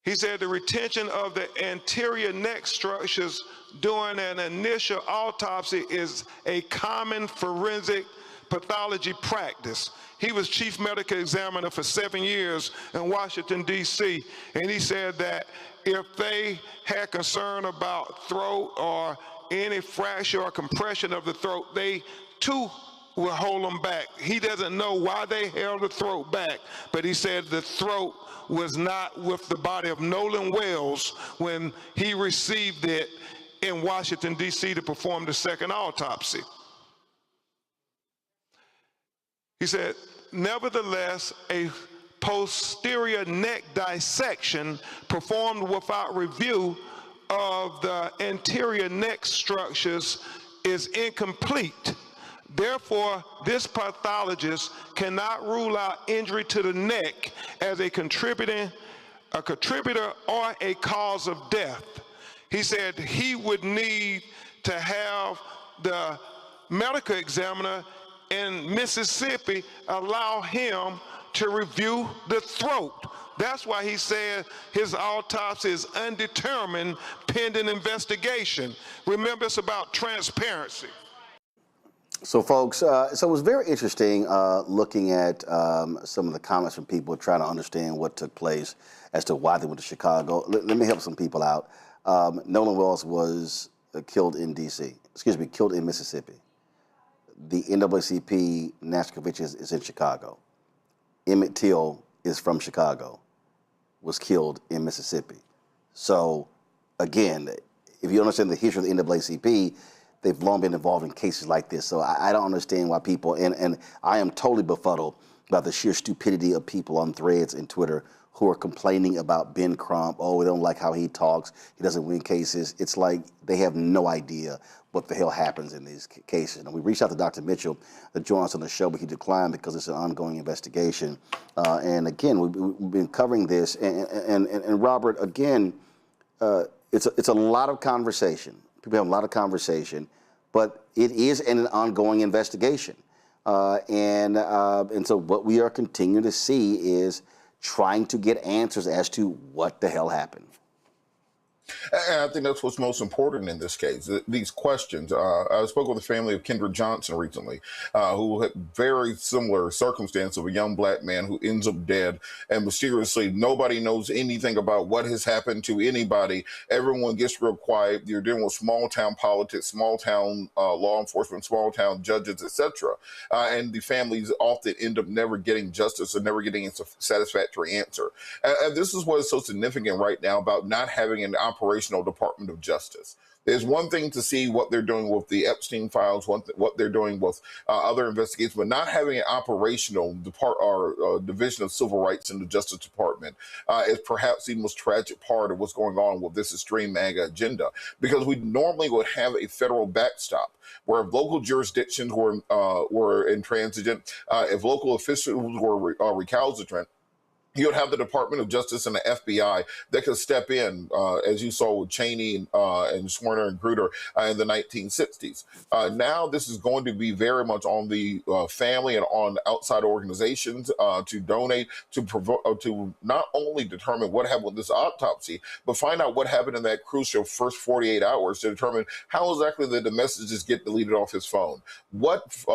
He said the retention of the anterior neck structures during an initial autopsy is a common forensic pathology practice. He was chief medical examiner for 7 years in Washington, D.C., and he said that if they had concern about throat or any fracture or compression of the throat, they too will hold them back. He doesn't know why they held the throat back, but he said the throat was not with the body of Nolan Wells when he received it in Washington, D.C. to perform the second autopsy. He said, nevertheless, a posterior neck dissection performed without review of the anterior neck structures is incomplete. Therefore, this pathologist cannot rule out injury to the neck as a contributor or a cause of death. He said he would need to have the medical examiner in Mississippi allow him to review the throat. That's why he said his autopsy is undetermined pending investigation. Remember, it's about transparency. So, folks, so it was very interesting looking at some of the comments from people trying to understand what took place as to why they went to Chicago. Let me help some people out. Nolan Wells was killed in D.C., killed in Mississippi. The NAACP National Convention is in Chicago. Emmett Till is from Chicago, was killed in Mississippi. So, again, if you understand the history of the NAACP, they've long been involved in cases like this. So I don't understand why people, and I am totally befuddled about the sheer stupidity of people on threads and Twitter who are complaining about Ben Crump. Oh, we don't like how he talks. He doesn't win cases. It's like they have no idea what the hell happens in these cases. And we reached out to Dr. Mitchell to join us on the show, but he declined because it's an ongoing investigation. And again, we've been covering this. And Robert, again, it's a lot of conversation. People have a lot of conversation, but it is an ongoing investigation. And so what we are continuing to see is trying to get answers as to what the hell happened. And I think that's what's most important in this case, these questions. I spoke with the family of Kendra Johnson recently, who had very similar circumstance of a young black man who ends up dead, and mysteriously nobody knows anything about what has happened to anybody. Everyone gets real quiet. You're dealing with small town politics, small town law enforcement, small town judges, etc. And the families often end up never getting justice or never getting a satisfactory answer. And this is what is so significant right now about not having an operational Department of Justice. There's one thing to see what they're doing with the Epstein files, what they're doing with other investigations, but not having an operational division of civil rights in the Justice Department is perhaps the most tragic part of what's going on with this extreme MAGA agenda, because we normally would have a federal backstop where if local jurisdictions were intransigent, if local officials were recalcitrant, you would have the Department of Justice and the FBI that could step in, as you saw with Cheney and Swerner and Grutter in the 1960s. Now this is going to be very much on the family and on outside organizations to donate, to not only determine what happened with this autopsy, but find out what happened in that crucial first 48 hours to determine how exactly did the messages get deleted off his phone. What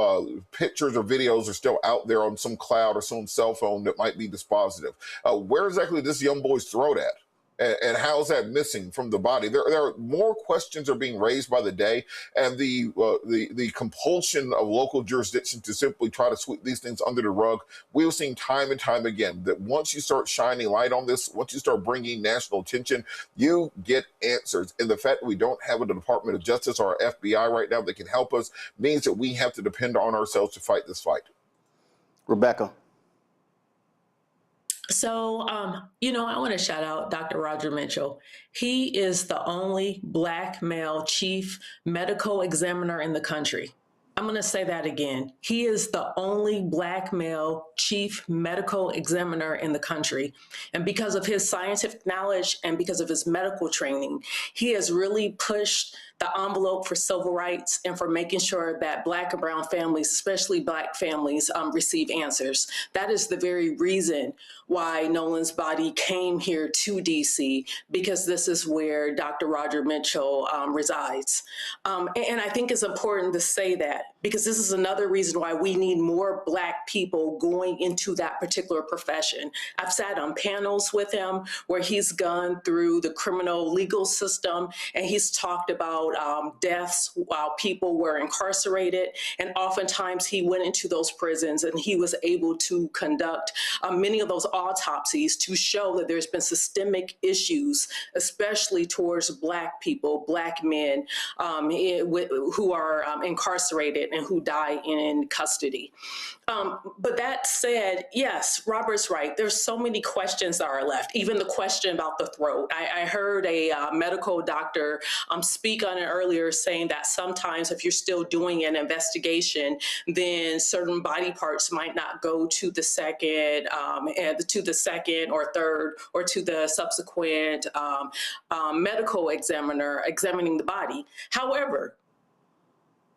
pictures or videos are still out there on some cloud or some cell phone that might be dispositive? Where exactly this young boy's throat at? And how is that missing from the body? There are more questions are being raised by the day, and the compulsion of local jurisdiction to simply try to sweep these things under the rug. We've seen time and time again that once you start shining light on this, once you start bringing national attention, you get answers. And the fact that we don't have a Department of Justice or FBI right now that can help us means that we have to depend on ourselves to fight this fight. Rebecca. So, I want to shout out Dr. Roger Mitchell. He is the only Black male chief medical examiner in the country. I'm going to say that again. He is the only Black male chief medical examiner in the country. And because of his scientific knowledge and because of his medical training, he has really pushed the envelope for civil rights and for making sure that Black and brown families, especially Black families, receive answers. That is the very reason why Nolan's body came here to DC, because this is where Dr. Roger Mitchell resides. And I think it's important to say that, because this is another reason why we need more Black people going into that particular profession. I've sat on panels with him where he's gone through the criminal legal system, and he's talked about deaths while people were incarcerated. And oftentimes he went into those prisons and he was able to conduct many of those autopsies to show that there's been systemic issues, especially towards Black people, Black men who are incarcerated and who die in custody. But that said, yes, Robert's right. There's so many questions that are left, even the question about the throat. I heard a medical doctor speak on it earlier, saying that sometimes if you're still doing an investigation, then certain body parts might not go to the second or third or to the subsequent medical examiner examining the body. However,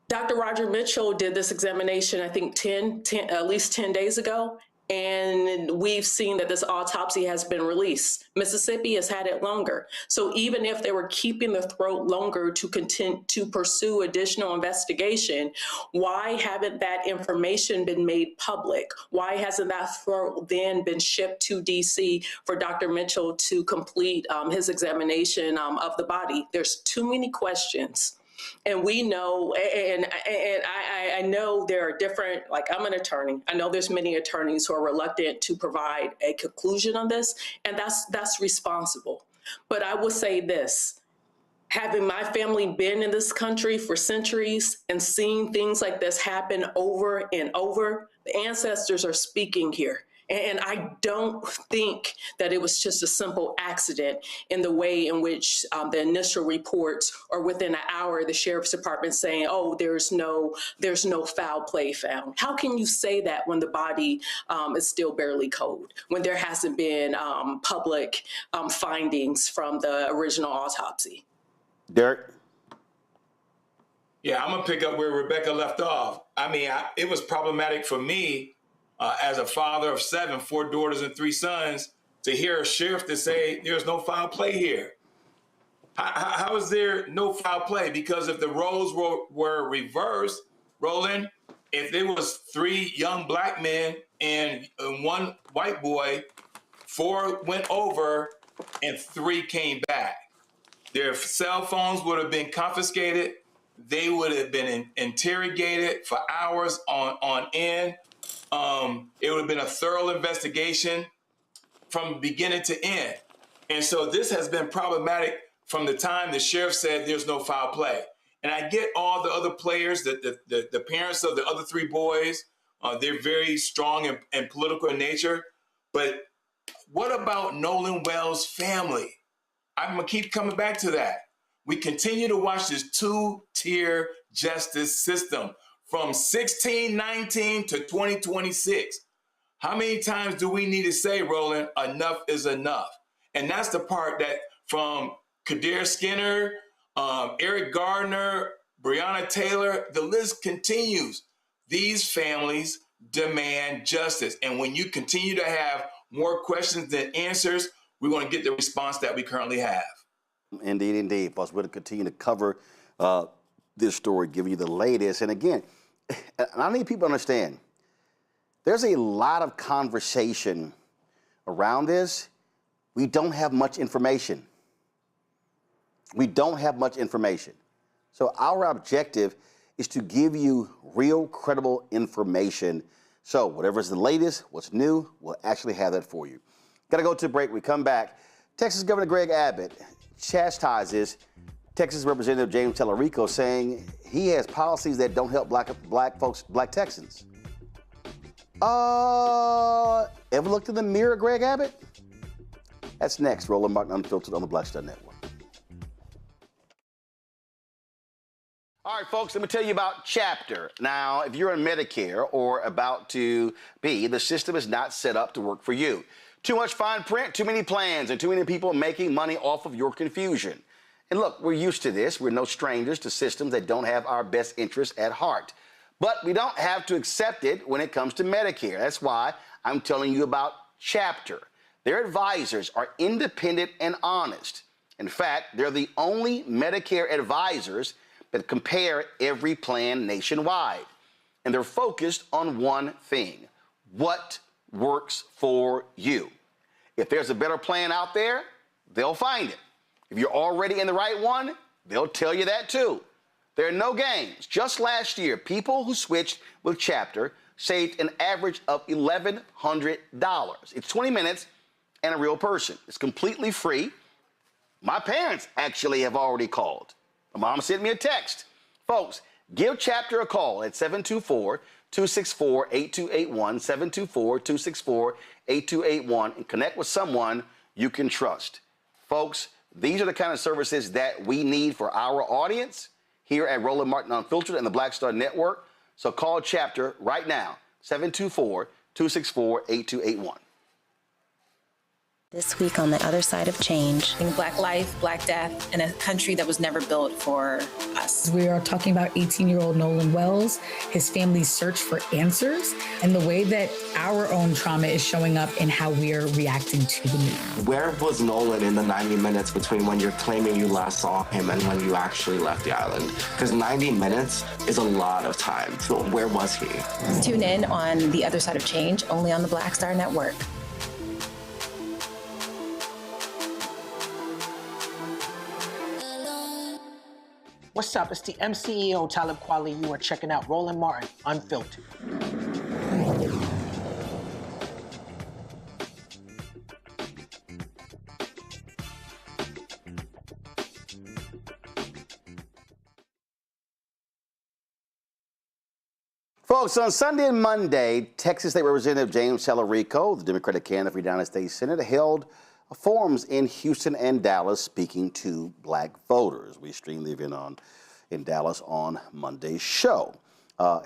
Dr. Roger Mitchell did this examination, I think at least 10 days ago, And we've seen that this autopsy has been released. Mississippi has had it longer. So even if they were keeping the throat longer to continue to pursue additional investigation, why haven't that information been made public? Why hasn't that throat then been shipped to DC for Dr. Mitchell to complete his examination of the body? There's too many questions. And we know, and I know there are different, like I'm an attorney. I know there's many attorneys who are reluctant to provide a conclusion on this, and that's responsible. But I will say this, having my family been in this country for centuries and seeing things like this happen over and over, the ancestors are speaking here. And I don't think that it was just a simple accident in the way in which the initial reports, or within an hour, the sheriff's department saying, oh, there's no foul play found. How can you say that when the body is still barely cold, when there hasn't been public findings from the original autopsy? Derek? Yeah, I'm going to pick up where Rebecca left off. I mean, it was problematic for me as a father of 7, 4 daughters and 3 sons, to hear a sheriff to say there's no foul play here. How is there no foul play? Because if the roles were reversed, Roland, if there was 3 young black men and 1 white boy, 4 went over and 3 came back. Their cell phones would have been confiscated. They would have been interrogated for hours on end. It would have been a thorough investigation from beginning to end. And so this has been problematic from the time the sheriff said there's no foul play. And I get all the other players, the parents of the other 3 boys, they're very strong and political in nature. But what about Nolan Wells' family? I'm going to keep coming back to that. We continue to watch this 2-tier justice system from 1619 to 2026. How many times do we need to say, Roland, enough is enough? And that's the part that from Kadir Skinner, Eric Gardner, Breonna Taylor, the list continues. These families demand justice. And when you continue to have more questions than answers, we're going to get the response that we currently have. Indeed, indeed. Plus, we're going to continue to cover this story, giving you the latest. And again, I need people to understand, there's a lot of conversation around this. We don't have much information. We don't have much information. So our objective is to give you real, credible information. So whatever's the latest, what's new, we'll actually have that for you. Got to go to a break. We come back. Texas Governor Greg Abbott chastises Texas Representative James Tallarico, saying he has policies that don't help black folks, black Texans. Ever looked in the mirror, Greg Abbott? That's next. Roland Martin Unfiltered on the Black Star Network. All right, folks, let me tell you about Chapter. Now, if you're on Medicare or about to be, the system is not set up to work for you. Too much fine print, too many plans, and too many people making money off of your confusion. And look, we're used to this. We're no strangers to systems that don't have our best interests at heart. But we don't have to accept it when it comes to Medicare. That's why I'm telling you about Chapter. Their advisors are independent and honest. In fact, they're the only Medicare advisors that compare every plan nationwide. And they're focused on one thing: what works for you. If there's a better plan out there, they'll find it. If you're already in the right one, they'll tell you that too. There are no games. Just last year, people who switched with Chapter saved an average of $1,100. It's 20 minutes and a real person. It's completely free. My parents actually have already called. My mom sent me a text. Folks, give Chapter a call at 724-264-8281, 724-264-8281, and connect with someone you can trust. Folks, these are the kind of services that we need for our audience here at Roland Martin Unfiltered and the Black Star Network. So call Chapter right now, 724-264-8281. This week on The Other Side of Change. Black life, Black death, in a country that was never built for us. We are talking about 18-year-old Nolan Wells, his family's search for answers, and the way that our own trauma is showing up in how we are reacting to the news. Where was Nolan in the 90 minutes between when you're claiming you last saw him and when you actually left the island? Because 90 minutes is a lot of time. So where was he? Tune in on The Other Side of Change, only on the Black Star Network. What's up? It's the MCEO Talib Kweli. You are checking out Roland Martin Unfiltered. Folks, on Sunday and Monday, Texas State Representative James Tallarico, the Democratic candidate for the United States Senate, held forums in Houston and Dallas speaking to black voters. We streamed the event in Dallas on Monday's show.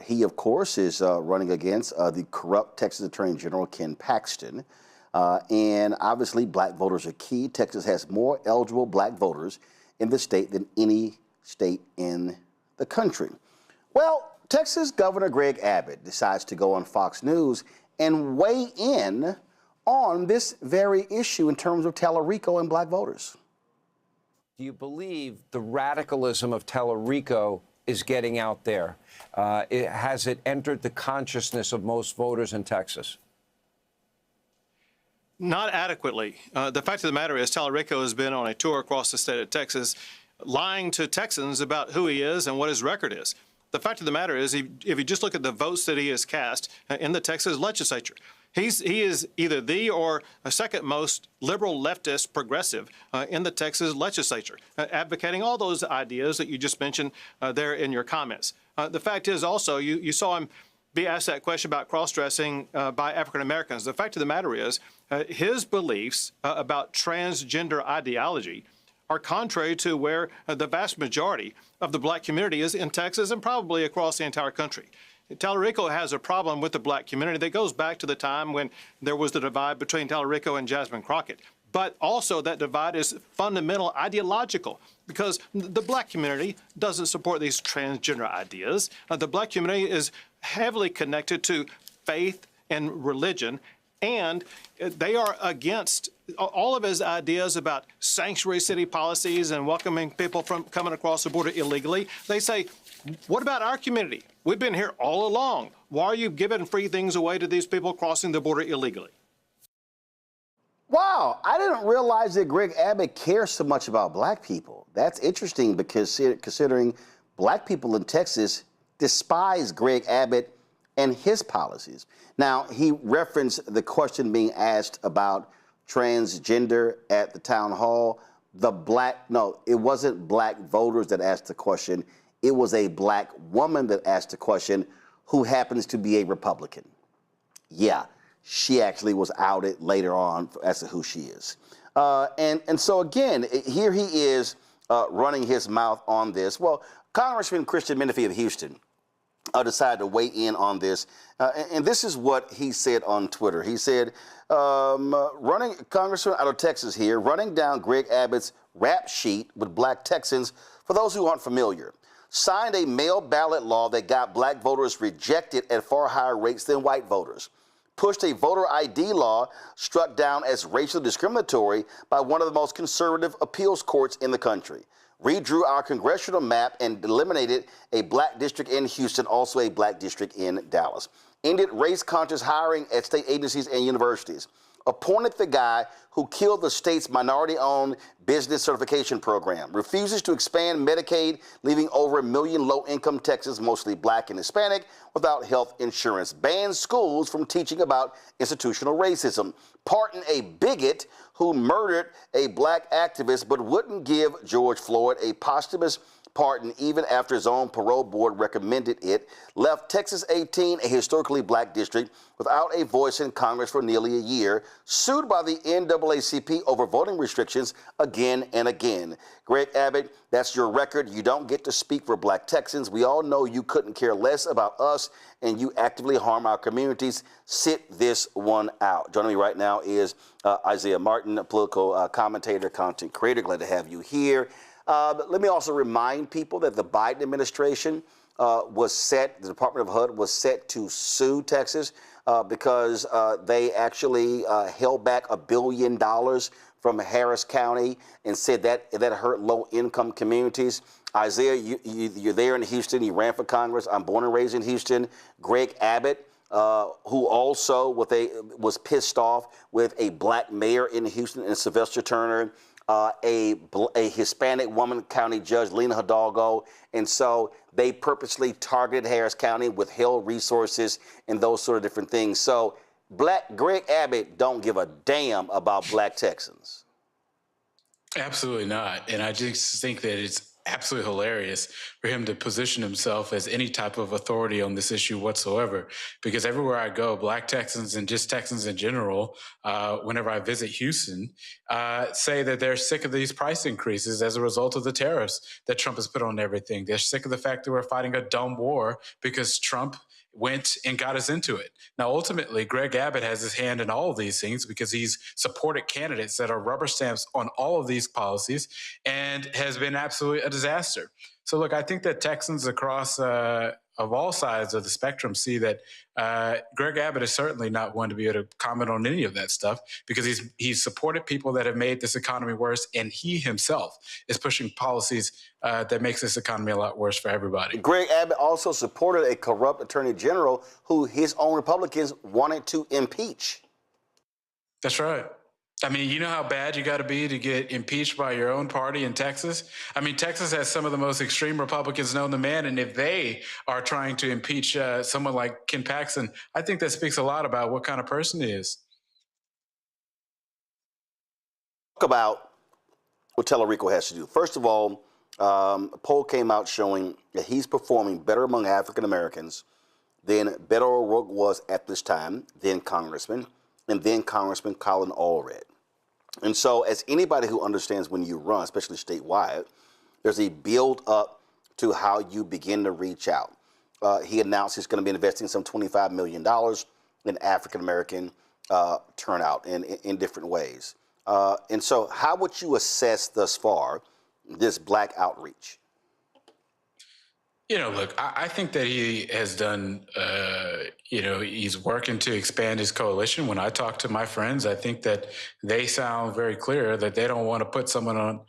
He, of course, is running against the corrupt Texas Attorney General Ken Paxton. And obviously, black voters are key. Texas has more eligible black voters in the state than any state in the country. Well, Texas Governor Greg Abbott decides to go on Fox News and weigh in on this very issue in terms of Tallarico and black voters. Do you believe the radicalism of Tallarico is getting out there? Has it entered the consciousness of most voters in Texas? Not adequately. The fact of the matter is Tallarico has been on a tour across the state of Texas, lying to Texans about who he is and what his record is. The fact of the matter is, if you just look at the votes that he has cast in the Texas legislature, he is either the or a second most liberal, leftist, progressive in the Texas legislature, advocating all those ideas that you just mentioned there in your comments. The fact is also, you saw him be asked that question about cross-dressing by African Americans. The fact of the matter is, his beliefs about transgender ideology are contrary to where the vast majority of the black community is in Texas and probably across the entire country. Tallarico has a problem with the black community that goes back to the time when there was the divide between Tallarico and Jasmine Crockett. But also that divide is fundamental ideological because the black community doesn't support these transgender ideas. The black community is heavily connected to faith and religion, and they are against all of his ideas about sanctuary city policies and welcoming people from coming across the border illegally. They say, what about our community? We've been here all along. Why are you giving free things away to these people crossing the border illegally? Wow, I didn't realize that Greg Abbott cares so much about black people. That's interesting because considering black people in Texas despise Greg Abbott and his policies. Now, he referenced the question being asked about transgender at the town hall. It wasn't black voters that asked the question. It was a black woman that asked the question who happens to be a Republican. Yeah, she actually was outed later on as to who she is. And so again, here he is running his mouth on this. Well, Congressman Christian Menifee of Houston decided to weigh in on this. And this is what he said on Twitter. He said, Congressman out of Texas here, running down Greg Abbott's rap sheet with black Texans, for those who aren't familiar, signed a mail ballot law that got black voters rejected at far higher rates than white voters, pushed a voter ID law struck down as racially discriminatory by one of the most conservative appeals courts in the country, redrew our congressional map and eliminated a black district in Houston, also a black district in Dallas, ended race-conscious hiring at state agencies and universities, appointed the guy who killed the state's minority-owned business certification program, refuses to expand Medicaid, leaving over 1 million low-income Texans, mostly black and Hispanic, without health insurance, bans schools from teaching about institutional racism, pardoned a bigot who murdered a black activist but wouldn't give George Floyd a posthumous pardon even after his own parole board recommended it, left Texas 18, a historically black district, without a voice in Congress for nearly a year, sued by the NAACP over voting restrictions again and again. Greg Abbott, that's your record. You don't get to speak for black Texans. We all know you couldn't care less about us, and you actively harm our communities. Sit this one out. Joining me right now is Isaiah Martin, a political commentator, content creator. Glad to have you here. Let me also remind people that the Biden administration the Department of HUD was set to sue Texas because they actually held back $1 billion from Harris County and said that hurt low-income communities. Isaiah, you're there in Houston. You ran for Congress. I'm born and raised in Houston. Greg Abbott, who also was pissed off with a black mayor in Houston and Sylvester Turner, a Hispanic woman county judge, Lena Hidalgo. And so they purposely targeted Harris County, withheld resources, and those sort of different things. So Greg Abbott don't give a damn about black Texans. Absolutely not. And I just think that it's absolutely hilarious for him to position himself as any type of authority on this issue whatsoever, because everywhere I go, black Texans and just Texans in general, whenever I visit Houston, say that they're sick of these price increases as a result of the tariffs that Trump has put on everything. They're sick of the fact that we're fighting a dumb war because Trump went and got us into it. Now, ultimately, Greg Abbott has his hand in all of these things because he's supported candidates that are rubber stamps on all of these policies and has been absolutely a disaster. So, look, I think that Texans across of all sides of the spectrum see that Greg Abbott is certainly not one to be able to comment on any of that stuff because he's supported people that have made this economy worse, and he himself is pushing policies that makes this economy a lot worse for everybody. Greg Abbott also supported a corrupt attorney general who his own Republicans wanted to impeach. That's right. I mean, you know how bad you got to be to get impeached by your own party in Texas? I mean, Texas has some of the most extreme Republicans known to man, and if they are trying to impeach someone like Ken Paxton, I think that speaks a lot about what kind of person he is. Talk about what Tellerico has to do. First of all, a poll came out showing that he's performing better among African Americans than Beto O'Rourke was at this time, then Congressman, and then Congressman Colin Allred. And so as anybody who understands when you run, especially statewide, there's a build up to how you begin to reach out. He announced he's going to be investing some $25 million in African-American turnout in different ways. And so how would you assess thus far this black outreach? You know, look, I think that he has done, he's working to expand his coalition. When I talk to my friends, I think that they sound very clear that they don't want to put someone on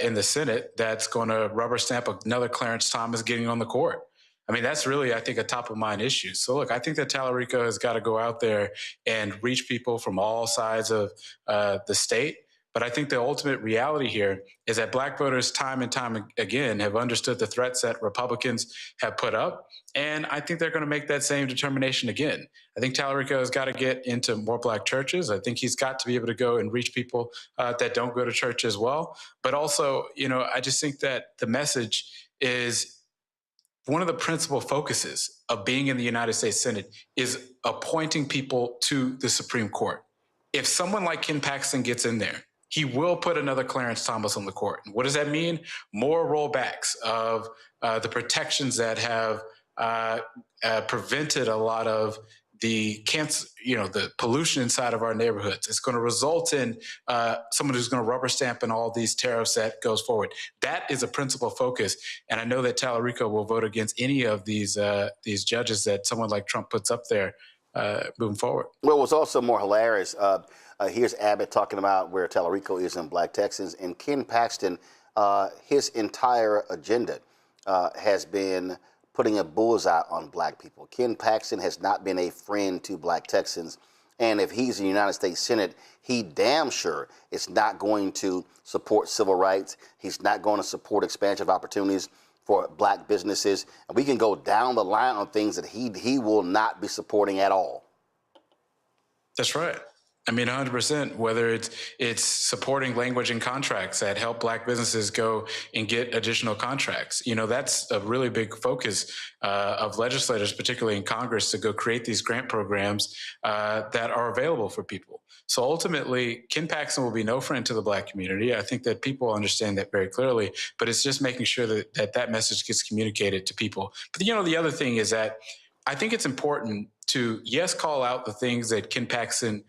in the Senate that's going to rubber stamp another Clarence Thomas getting on the court. I mean, that's really, I think, a top of mind issue. So, look, I think that Tellerico has got to go out there and reach people from all sides of the state. But I think the ultimate reality here is that black voters time and time again have understood the threats that Republicans have put up. And I think they're going to make that same determination again. I think Tellerico has got to get into more black churches. I think he's got to be able to go and reach people that don't go to church as well. But also, I just think that the message is one of the principal focuses of being in the United States Senate is appointing people to the Supreme Court. If someone like Ken Paxton gets in there, he will put another Clarence Thomas on the court. And what does that mean? More rollbacks of the protections that have prevented a lot of the cancer, the pollution inside of our neighborhoods. It's going to result in someone who's going to rubber stamp in all these tariffs that goes forward. That is a principal focus. And I know that Tellerico will vote against any of these judges that someone like Trump puts up there moving forward. Well, what's also more hilarious, here's Abbott talking about where Tellerico is in black Texans, and Ken Paxton, his entire agenda has been putting a bullseye on black people. Ken Paxton has not been a friend to black Texans, and if he's in the United States Senate, he damn sure is not going to support civil rights. He's not going to support expansion of opportunities for black businesses. And we can go down the line on things that he will not be supporting at all. That's right. I mean, 100%, whether it's supporting language and contracts that help Black businesses go and get additional contracts. You know, that's a really big focus of legislators, particularly in Congress, to go create these grant programs that are available for people. So ultimately, Ken Paxton will be no friend to the Black community. I think that people understand that very clearly, but it's just making sure that message gets communicated to people. But, you know, the other thing is that I think it's important to, yes, call out the things that Ken Paxton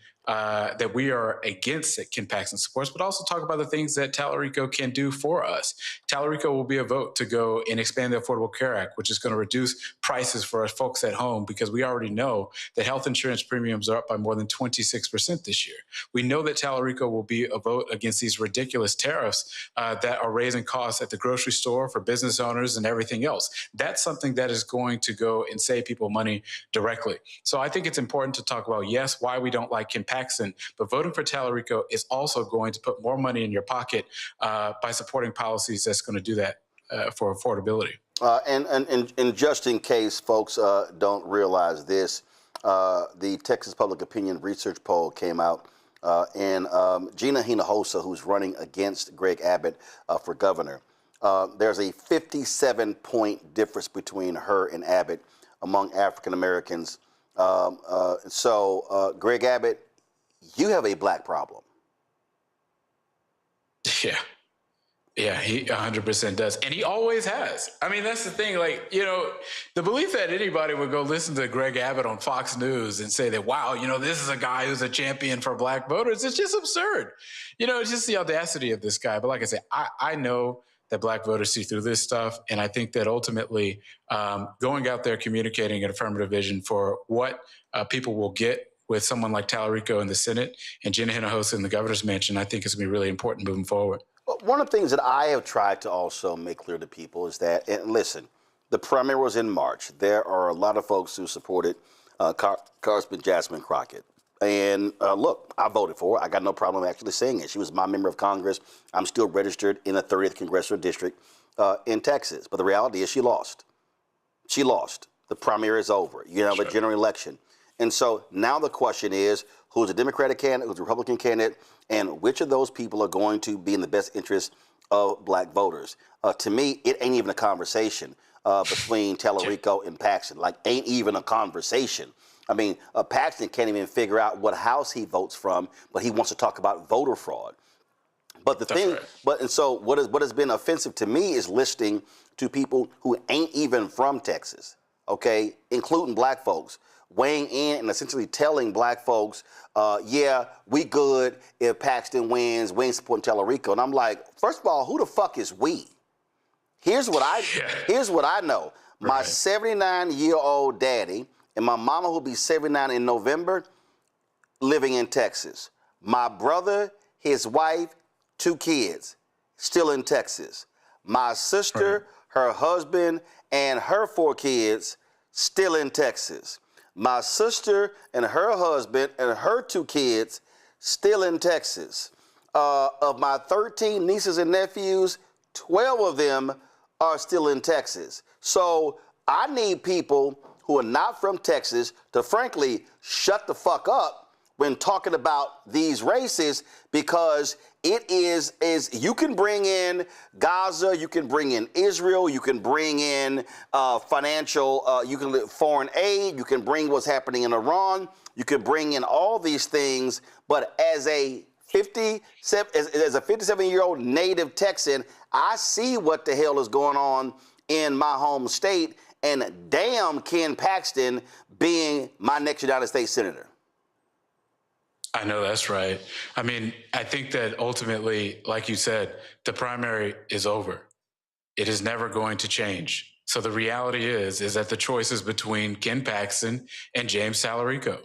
that we are against that Ken Paxton supports, but also talk about the things that Tallarico can do for us. Tallarico will be a vote to go and expand the Affordable Care Act, which is going to reduce prices for us folks at home, because we already know that health insurance premiums are up by more than 26% this year. We know that Tallarico will be a vote against these ridiculous tariffs that are raising costs at the grocery store for business owners and everything else. That's something that is going to go and save people money directly. So I think it's important to talk about, yes, why we don't like Ken Paxton, but voting for Tallarico is also going to put more money in your pocket by supporting policies that's going to do that for affordability. And just in case folks don't realize this, the Texas Public Opinion Research Poll came out, and Gina Hinojosa, who's running against Greg Abbott for governor, there's a 57-point difference between her and Abbott among African Americans. So Greg Abbott, you have a Black problem. Yeah, he 100% does. And he always has. I mean, that's the thing. Like, you know, the belief that anybody would go listen to Greg Abbott on Fox News and say that, wow, you know, this is a guy who's a champion for Black voters, it's just absurd. You know, it's just the audacity of this guy. But like I said, I know that Black voters see through this stuff. And I think that ultimately going out there, communicating an affirmative vision for what people will get with someone like Tallarico in the Senate and Gina Hinojosa in the governor's mansion, I think is going to be really important moving forward. One of the things that I have tried to also make clear to people is that, and listen, the primary was in March. There are a lot of folks who supported Congressman Jasmine Crockett. And look, I voted for her. I got no problem actually saying it. She was my member of Congress. I'm still registered in the 30th Congressional District in Texas. But the reality is she lost. She lost. The primary is over. You have a general election. And so now the question is, who's a Democratic candidate, who's a Republican candidate, and which of those people are going to be in the best interest of Black voters? To me, it ain't even a conversation between Tallarico and Paxton. Like, ain't even a conversation. I mean, Paxton can't even figure out what house he votes from, but he wants to talk about voter fraud. But the thing, and so what has been offensive to me is listening to people who ain't even from Texas, okay, including Black folks, weighing in and essentially telling Black folks, yeah, we good if Paxton wins, we ain't supporting Tallarico. And I'm like, first of all, who the fuck is we? Here's what I know. My 79-year-old daddy and my mama, who'll be 79 in November, living in Texas. My brother, his wife, 2 kids, still in Texas. My sister, her husband, and her 4 kids, still in Texas. My sister and her husband and her 2 kids, still in Texas. Of my 13 nieces and nephews, 12 of them are still in Texas. So I need people who are not from Texas to frankly shut the fuck up when talking about these races, because it is you can bring in Gaza, you can bring in Israel, you can bring in financial, you can foreign aid, you can bring what's happening in Iran, you can bring in all these things, but as a 57-year-old native Texan, I see what the hell is going on in my home state, and damn Ken Paxton being my next United States Senator. I know that's right. I mean, I think that ultimately, like you said, the primary is over. It is never going to change. So the reality is that the choice is between Ken Paxton and James Tallarico.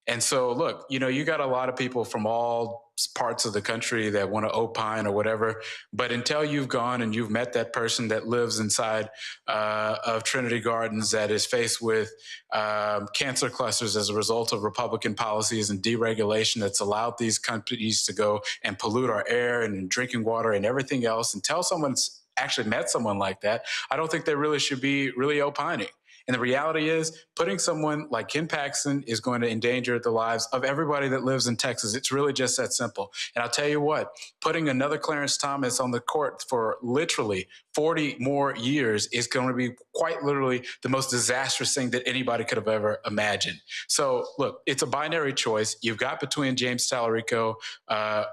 And so, look, you know, you got a lot of people from all parts of the country that want to opine or whatever. But until you've gone and you've met that person that lives inside of Trinity Gardens that is faced with cancer clusters as a result of Republican policies and deregulation that's allowed these companies to go and pollute our air and drinking water and everything else, until someone's actually met someone like that, I don't think they really should be really opining. And the reality is, putting someone like Ken Paxton is going to endanger the lives of everybody that lives in Texas. It's really just that simple. And I'll tell you what, putting another Clarence Thomas on the court for literally 40 more years is going to be quite literally the most disastrous thing that anybody could have ever imagined. So look, it's a binary choice. You've got between James Tallarico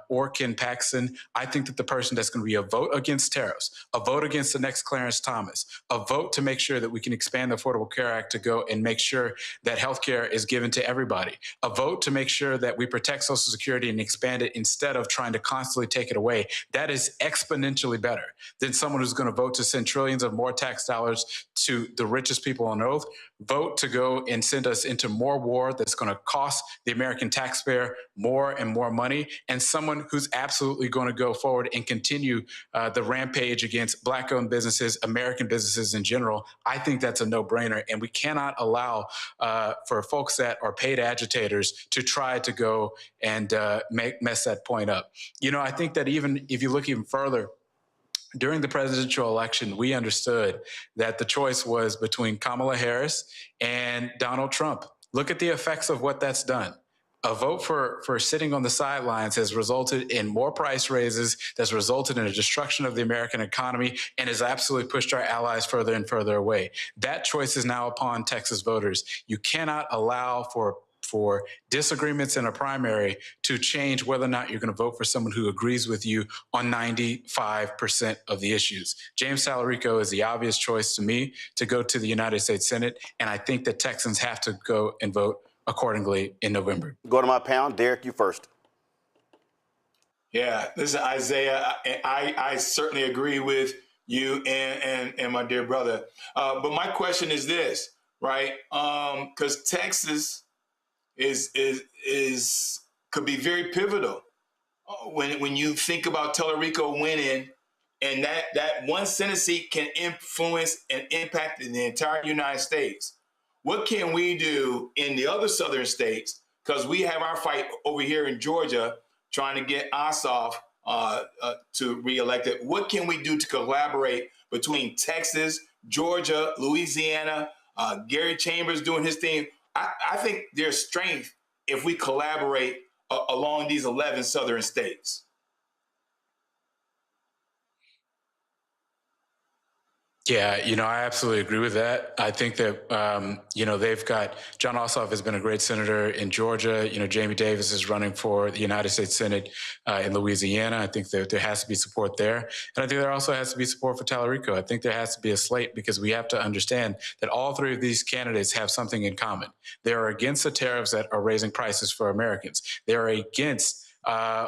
or Ken Paxton. I think that the person that's going to be a vote against tariffs, a vote against the next Clarence Thomas, a vote to make sure that we can expand the Affordable Care Act to go and make sure that health care is given to everybody, a vote to make sure that we protect Social Security and expand it instead of trying to constantly take it away. That is exponentially better than someone who's going to vote to send trillions of more tax dollars to the richest people on earth, vote to go and send us into more war that's going to cost the American taxpayer more and more money, and someone who's absolutely going to go forward and continue the rampage against Black-owned businesses, American businesses in general. I think that's a no-brainer, and we cannot allow for folks that are paid agitators to try to go and mess that point up. You know, I think that even if you look even further, during the presidential election, we understood that the choice was between Kamala Harris and Donald Trump. Look at the effects of what that's done. A vote for sitting on the sidelines has resulted in more price raises, that's resulted in a destruction of the American economy, and has absolutely pushed our allies further and further away. That choice is now upon Texas voters. You cannot allow for disagreements in a primary to change whether or not you're going to vote for someone who agrees with you on 95% of the issues. James Tallarico is the obvious choice to me to go to the United States Senate, and I think that Texans have to go and vote accordingly in November. Go to my pound. Derek, you first. Yeah, listen, Isaiah, I certainly agree with you and my dear brother. But my question is this, right? Because Texas could be very pivotal when you think about Tallarico winning, and that one Senate seat can influence and impact the entire United States. What can we do in the other southern states? Because we have our fight over here in Georgia trying to get Ossoff to reelected. What can we do to collaborate between Texas, Georgia, Louisiana, Gary Chambers doing his thing? I think there's strength if we collaborate along these 11 southern states. Yeah, you know, I absolutely agree with that. I think that, you know, they've got, John Ossoff has been a great senator in Georgia. You know, Jamie Davis is running for the United States Senate in Louisiana. I think that there has to be support there. And I think there also has to be support for Tallarico. I think there has to be a slate, because we have to understand that all three of these candidates have something in common. They are against the tariffs that are raising prices for Americans. They are against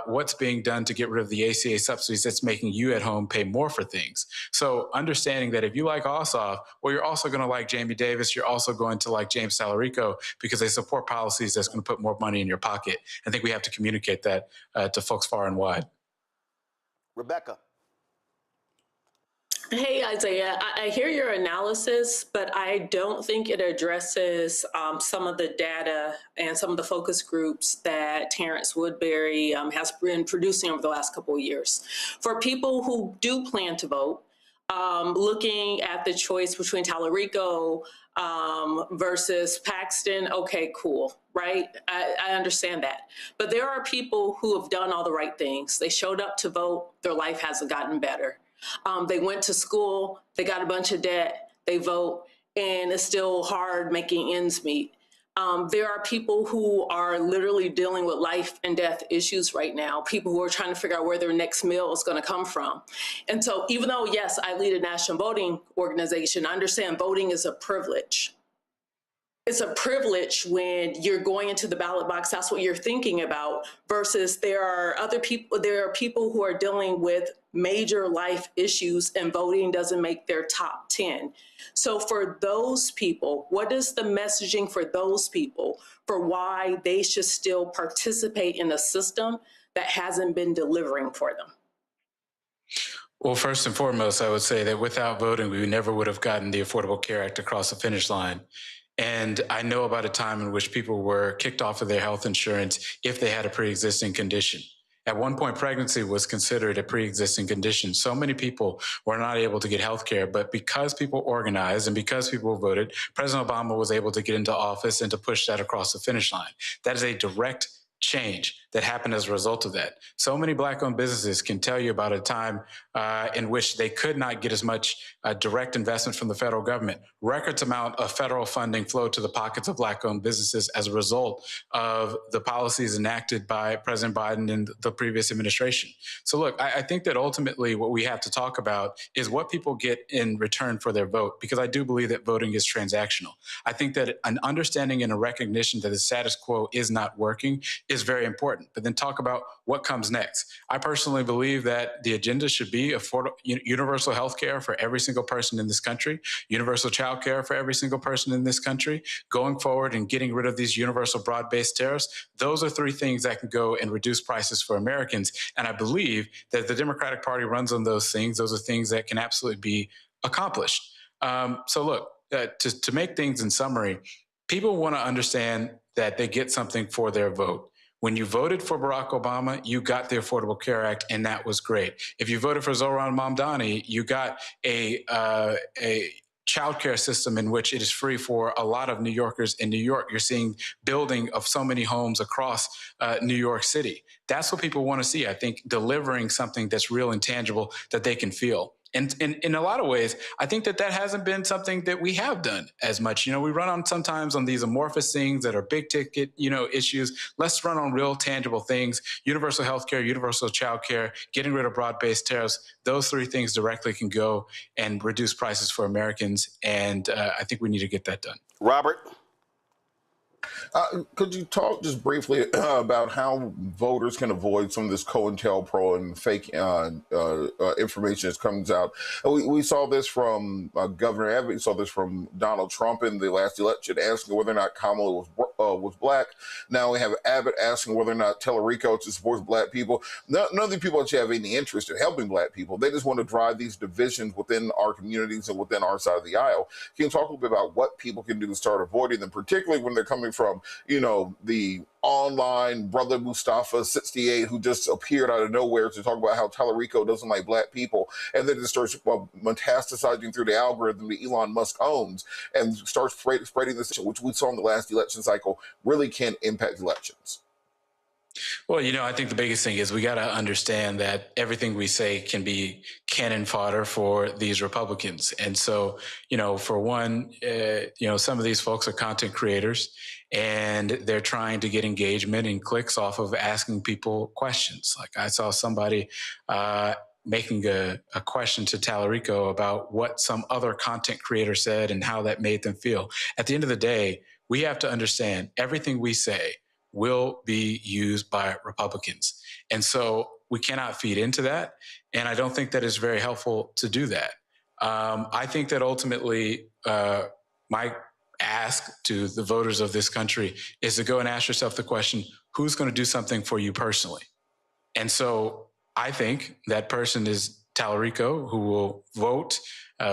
what's being done to get rid of the ACA subsidies that's making you at home pay more for things. So understanding that if you like Ossoff, well, you're also going to like Jamie Davis. You're also going to like James Tallarico, because they support policies that's going to put more money in your pocket. I think we have to communicate that to folks far and wide. Rebecca. Hey, Isaiah, I hear your analysis, but I don't think it addresses some of the data and some of the focus groups that Terrence Woodbury has been producing over the last couple of years. For people who do plan to vote, looking at the choice between Tallarico versus Paxton, okay, cool, right? I understand that. But there are people who have done all the right things. They showed up to vote. Their life hasn't gotten better. They went to school, they got a bunch of debt, they vote, and it's still hard making ends meet. There are people who are literally dealing with life and death issues right now, people who are trying to figure out where their next meal is going to come from. And so even though, yes, I lead a national voting organization, I understand voting is a privilege. It's a privilege when you're going into the ballot box, that's what you're thinking about, versus there are people who are dealing with major life issues and voting doesn't make their top 10. So for those people, what is the messaging for those people for why they should still participate in a system that hasn't been delivering for them? Well, first and foremost, I would say that without voting, we never would have gotten the Affordable Care Act across the finish line. And I know about a time in which people were kicked off of their health insurance if they had a pre-existing condition. At one point, pregnancy was considered a pre-existing condition. So many people were not able to get health care, but because people organized and because people voted, President Obama was able to get into office and to push that across the finish line. That is a direct change that happened as a result of that. So many Black-owned businesses can tell you about a time in which they could not get as much direct investment from the federal government. Records amount of federal funding flowed to the pockets of Black-owned businesses as a result of the policies enacted by President Biden and the previous administration. So look, I think that ultimately what we have to talk about is what people get in return for their vote, because I do believe that voting is transactional. I think that an understanding and a recognition that the status quo is not working is very important. But then talk about what comes next. I personally believe that the agenda should be affordable, universal health care for every single person in this country, universal child care for every single person in this country, going forward and getting rid of these universal broad-based tariffs. Those are three things that can go and reduce prices for Americans. And I believe that the Democratic Party runs on those things. Those are things that can absolutely be accomplished. So look, to make things in summary, people want to understand that they get something for their vote. When you voted for Barack Obama, you got the Affordable Care Act, and that was great. If you voted for Zohran Mamdani, you got a child care system in which it is free for a lot of New Yorkers in New York. You're seeing building of so many homes across New York City. That's what people want to see, I think, delivering something that's real and tangible that they can feel. And in a lot of ways, I think that hasn't been something that we have done as much. We run on sometimes on these amorphous things that are big ticket, issues. Let's run on real tangible things: universal health care, universal child care, getting rid of broad-based tariffs. Those three things directly can go and reduce prices for Americans. And I think we need to get that done. Robert? Could you talk just briefly about how voters can avoid some of this COINTELPRO and fake information that comes out? We saw this from Governor Abbott. We saw this from Donald Trump in the last election, asking whether or not Kamala was Black. Now we have Abbott asking whether or not Tellerico supports Black people. None of the people actually have any interest in helping Black people. They just want to drive these divisions within our communities and within our side of the aisle. Can you talk a little bit about what people can do to start avoiding them, particularly when they're coming from, the online brother Mustafa 68 who just appeared out of nowhere to talk about how Tellerico doesn't like Black people, and then it starts metastasizing through the algorithm that Elon Musk owns and starts spreading this, which we saw in the last election cycle, really can impact elections. Well, I think the biggest thing is we got to understand that everything we say can be cannon fodder for these Republicans. And so, for one, some of these folks are content creators, and they're trying to get engagement and clicks off of asking people questions. Like I saw somebody making a question to Tellerico about what some other content creator said and how that made them feel. At the end of the day, we have to understand everything we say will be used by Republicans. And so we cannot feed into that. And I don't think that is very helpful to do that. I think that ultimately my ask to the voters of this country is to go and ask yourself the question, who's going to do something for you personally? And so I think that person is Tellerico, who will vote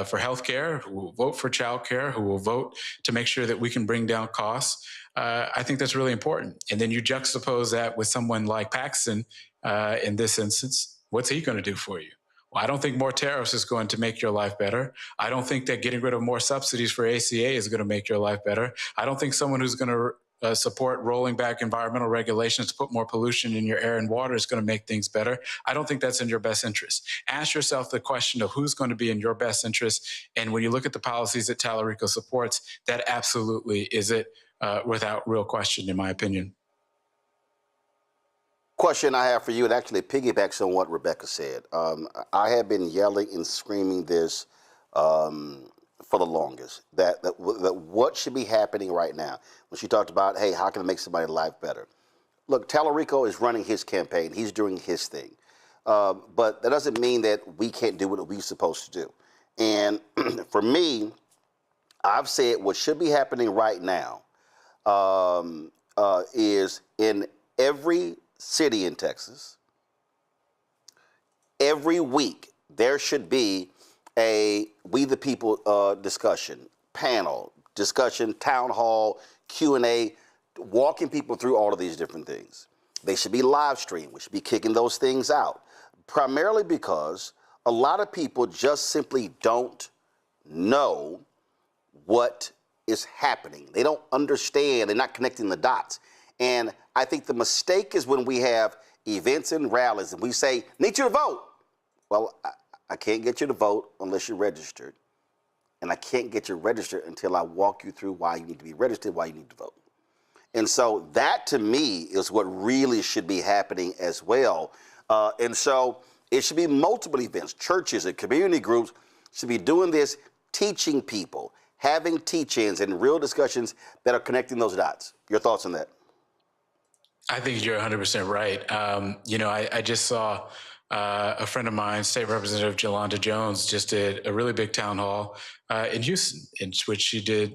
for healthcare, who will vote for childcare, who will vote to make sure that we can bring down costs. I think that's really important. And then you juxtapose that with someone like Paxton in this instance. What's he going to do for you? Well, I don't think more tariffs is going to make your life better. I don't think that getting rid of more subsidies for ACA is going to make your life better. I don't think someone who's going to support rolling back environmental regulations to put more pollution in your air and water is going to make things better. I don't think that's in your best interest. Ask yourself the question of who's going to be in your best interest. And when you look at the policies that Tellerico supports, that absolutely is it, without real question, in my opinion. Question I have for you, it actually piggybacks on what Rebecca said. I have been yelling and screaming this for the longest, that what should be happening right now. When she talked about, hey, how can I make somebody's life better? Look, Tellerico is running his campaign. He's doing his thing. But that doesn't mean that we can't do what we're supposed to do. And for me, I've said what should be happening right now is in every city in Texas, every week there should be a We the People discussion, panel, discussion, town hall, Q&A, walking people through all of these different things. They should be live streamed. We should be kicking those things out, primarily because a lot of people just simply don't know what is happening. They don't understand. They're not connecting the dots. And I think the mistake is when we have events and rallies and we say, need you to vote. Well, I can't get you to vote unless you're registered. And I can't get you registered until I walk you through why you need to be registered, why you need to vote. And so that, to me, is what really should be happening as well. And so it should be multiple events. Churches and community groups should be doing this, teaching people, having teach-ins and real discussions that are connecting those dots. Your thoughts on that? I think you're 100% right. I just saw a friend of mine, State Representative Jolanda Jones, just did a really big town hall in Houston, in which she did.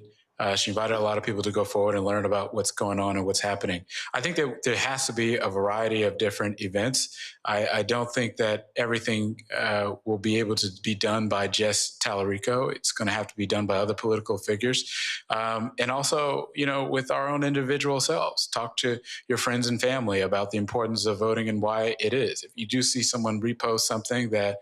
She invited a lot of people to go forward and learn about what's going on and what's happening. I think that there has to be a variety of different events. I don't think that everything will be able to be done by just Tallarico. It's going to have to be done by other political figures. And also, with our own individual selves. Talk to your friends and family about the importance of voting and why it is. If you do see someone repost something that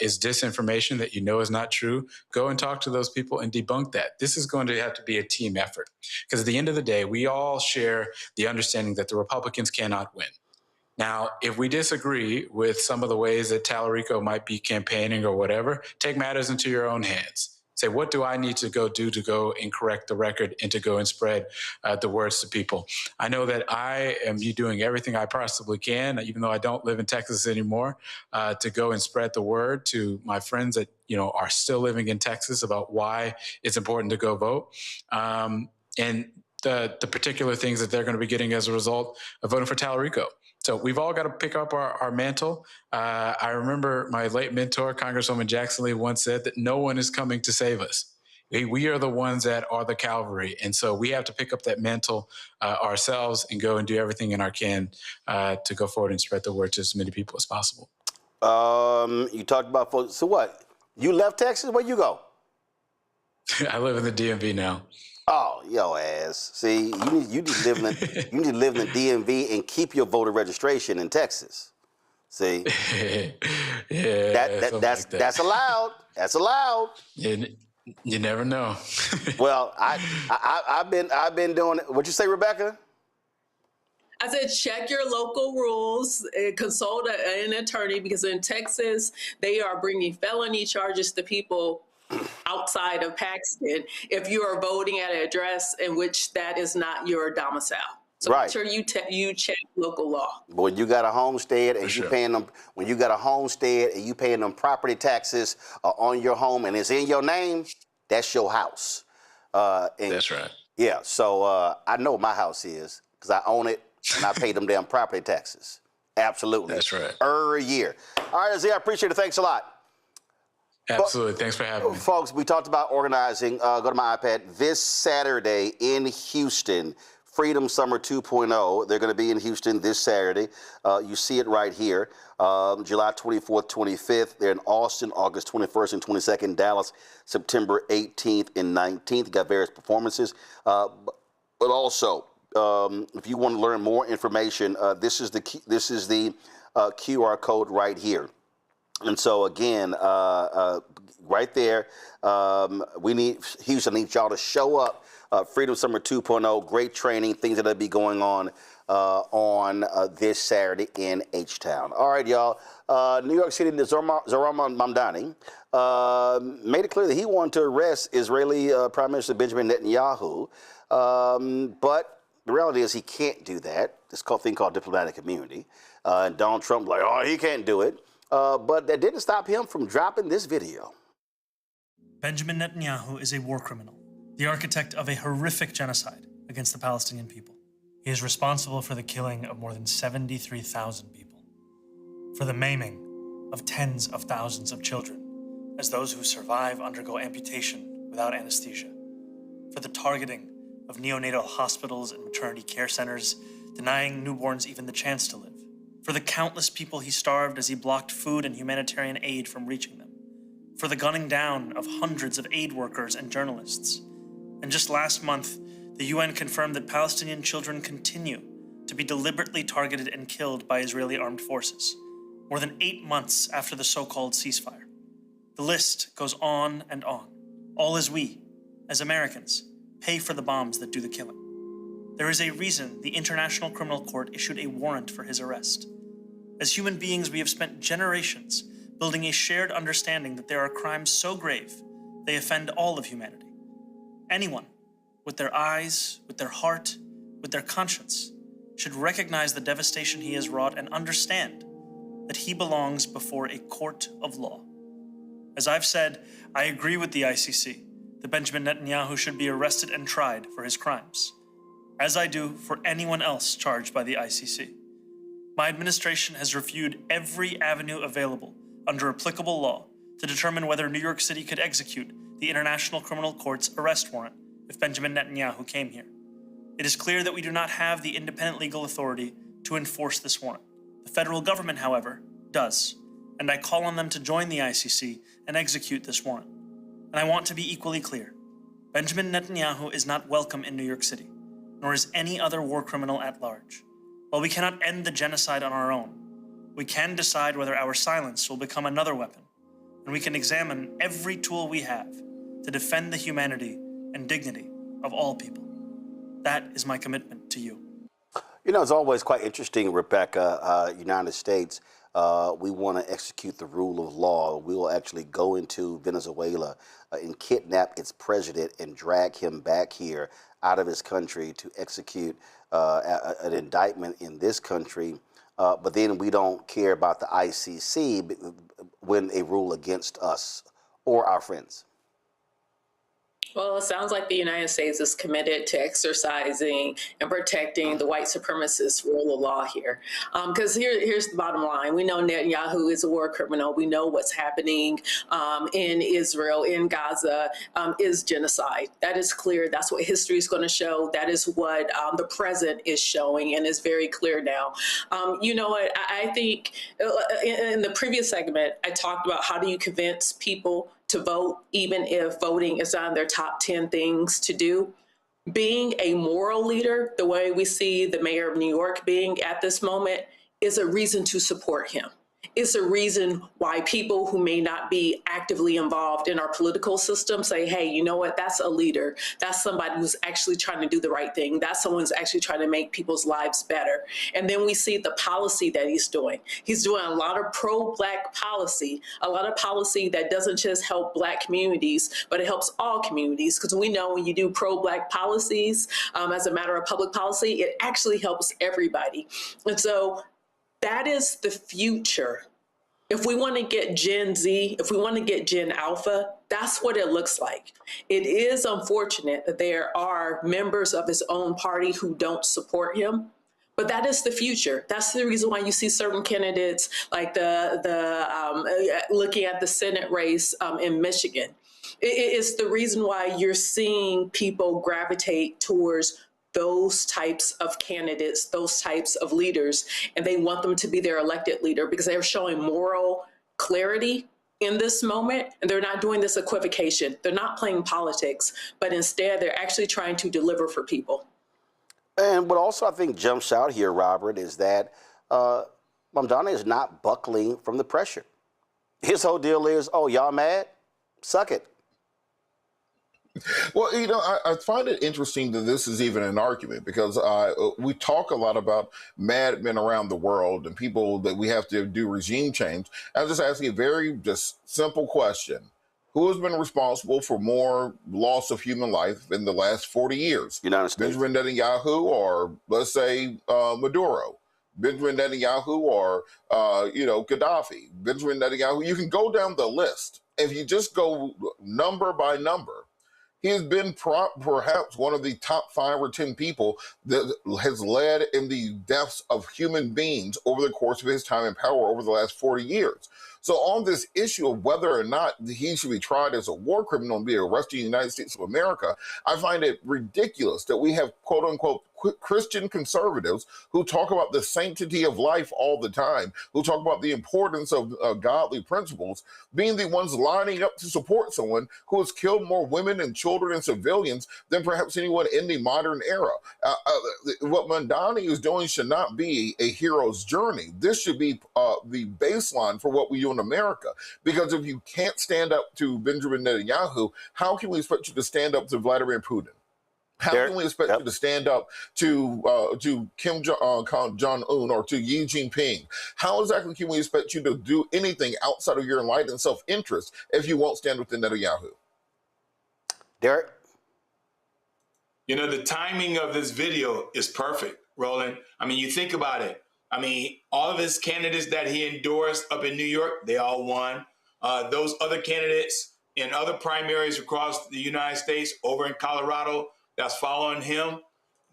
is disinformation that is not true, go and talk to those people and debunk that. This is going to have to be a team effort, because at the end of the day, we all share the understanding that the Republicans cannot win. Now, if we disagree with some of the ways that Tallarico might be campaigning or whatever, take matters into your own hands. Say, what do I need to go do to go and correct the record and to go and spread the words to people? I know that I am doing everything I possibly can, even though I don't live in Texas anymore, to go and spread the word to my friends that, are still living in Texas about why it's important to go vote. And the particular things that they're going to be getting as a result of voting for Tallarico. So we've all got to pick up our mantle. I remember my late mentor, Congresswoman Jackson Lee, once said that no one is coming to save us. We are the ones that are the cavalry. And so we have to pick up that mantle ourselves and go and do everything in our can to go forward and spread the word to as many people as possible. You talked about folks. So what? You left Texas? Where you go? I live in the DMV now. Oh, yo ass. See, you need to live in the DMV and keep your voter registration in Texas. See, that's allowed. That's allowed. You never know. Well, I've been doing it. What'd you say, Rebecca? I said, check your local rules, consult an attorney, because in Texas, they are bringing felony charges to people outside of Paxton if you are voting at an address in which that is not your domicile. So right. Make sure you check local law. When you got a homestead and sure. paying them, when you got a homestead and you paying them property taxes on your home and it's in your name, that's your house. That's right. Yeah. So I know my house is because I own it and I pay them damn property taxes. Absolutely. That's right. Every year. All right, Azia, I appreciate it. Thanks a lot. Absolutely. Thanks for having me. Folks, we talked about organizing. Go to my iPad. This Saturday in Houston, Freedom Summer 2.0. They're going to be in Houston this Saturday. You see it right here. July 24th, 25th. They're in Austin, August 21st and 22nd. Dallas, September 18th and 19th. Got various performances. But also, if you want to learn more information, this is the QR code right here. And so again, right there, Houston needs y'all to show up. Freedom Summer 2.0, great training, things that'll be going on this Saturday in H-Town. All right, y'all. New York City, Zohran Mamdani made it clear that he wanted to arrest Israeli Prime Minister Benjamin Netanyahu, but the reality is he can't do that. This thing called diplomatic immunity. And Donald Trump like, oh, he can't do it. But that didn't stop him from dropping this video. Benjamin Netanyahu is a war criminal, the architect of a horrific genocide against the Palestinian people. He is responsible for the killing of more than 73,000 people, for the maiming of tens of thousands of children, as those who survive undergo amputation without anesthesia, for the targeting of neonatal hospitals and maternity care centers, denying newborns even the chance to live, for the countless people he starved as he blocked food and humanitarian aid from reaching them, for the gunning down of hundreds of aid workers and journalists. And just last month, the UN confirmed that Palestinian children continue to be deliberately targeted and killed by Israeli armed forces, more than 8 months after the so-called ceasefire. The list goes on and on, all as we, as Americans, pay for the bombs that do the killing. There is a reason the International Criminal Court issued a warrant for his arrest. As human beings, we have spent generations building a shared understanding that there are crimes so grave they offend all of humanity. Anyone, with their eyes, with their heart, with their conscience, should recognize the devastation he has wrought and understand that he belongs before a court of law. As I've said, I agree with the ICC that Benjamin Netanyahu should be arrested and tried for his crimes, as I do for anyone else charged by the ICC. My administration has reviewed every avenue available under applicable law to determine whether New York City could execute the International Criminal Court's arrest warrant if Benjamin Netanyahu came here. It is clear that we do not have the independent legal authority to enforce this warrant. The federal government, however, does, and I call on them to join the ICC and execute this warrant. And I want to be equally clear. Benjamin Netanyahu is not welcome in New York City, nor is any other war criminal at large. While we cannot end the genocide on our own, we can decide whether our silence will become another weapon, and we can examine every tool we have to defend the humanity and dignity of all people. That is my commitment to you. You know, it's always quite interesting, Rebecca, United States, we want to execute the rule of law. We will actually go into Venezuela and kidnap its president and drag him back here out of his country to execute an indictment in this country. But then we don't care about the ICC when they rule against us or our friends. Well, it sounds like the United States is committed to exercising and protecting the white supremacist rule of law here. Because here's the bottom line. We know Netanyahu is a war criminal. We know what's happening in Israel, in Gaza, is genocide. That is clear. That's what history is going to show. That is what the present is showing, and it's very clear now. You know what? I think in the previous segment, I talked about how do you convince people to vote, even if voting is on their top 10 things to do. Being a moral leader, the way we see the mayor of New York being at this moment, is a reason to support him. It's a reason why people who may not be actively involved in our political system say, hey, you know what, that's a leader. That's somebody who's actually trying to do the right thing. That's someone who's actually trying to make people's lives better. And then we see the policy that he's doing. He's doing a lot of pro-Black policy, a lot of policy that doesn't just help Black communities, but it helps all communities. Because we know when you do pro-Black policies as a matter of public policy, it actually helps everybody. And so that is the future. If we want to get Gen Z, if we want to get Gen Alpha, that's what it looks like. It is unfortunate that there are members of his own party who don't support him, but that is the future. That's the reason why you see certain candidates like looking at the Senate race in Michigan. It's the reason why you're seeing people gravitate towards those types of candidates, those types of leaders, and they want them to be their elected leader because they're showing moral clarity in this moment, and they're not doing this equivocation. They're not playing politics, but instead they're actually trying to deliver for people. And what also I think jumps out here, Robert, is that Mamdani is not buckling from the pressure. His whole deal is, oh, y'all mad? Suck it. Well, you know, I find it interesting that this is even an argument because we talk a lot about madmen around the world and people that we have to do regime change. I'm just asking a very just simple question. Who has been responsible for more loss of human life in the last 40 years? United States. Benjamin Netanyahu or, let's say, Maduro? Benjamin Netanyahu or, Gaddafi? Benjamin Netanyahu? You can go down the list. If you just go number by number, he has been perhaps one of the top 5 or 10 people that has led in the deaths of human beings over the course of his time in power over the last 40 years. So on this issue of whether or not he should be tried as a war criminal and be arrested in the United States of America, I find it ridiculous that we have quote unquote Christian conservatives who talk about the sanctity of life all the time, who talk about the importance of godly principles, being the ones lining up to support someone who has killed more women and children and civilians than perhaps anyone in the modern era. What Mamdani is doing should not be a hero's journey. This should be the baseline for what we do in America. Because if you can't stand up to Benjamin Netanyahu, how can we expect you to stand up to Vladimir Putin? How can we expect you to stand up to Kim Jong-un or to Xi Jinping? How exactly can we expect you to do anything outside of your enlightened self-interest if you won't stand with the Netanyahu? Derek? You know, the timing of this video is perfect, Roland. I mean, you think about it. I mean, all of his candidates that he endorsed up in New York, they all won. Those other candidates in other primaries across the United States, over in Colorado, that's following him,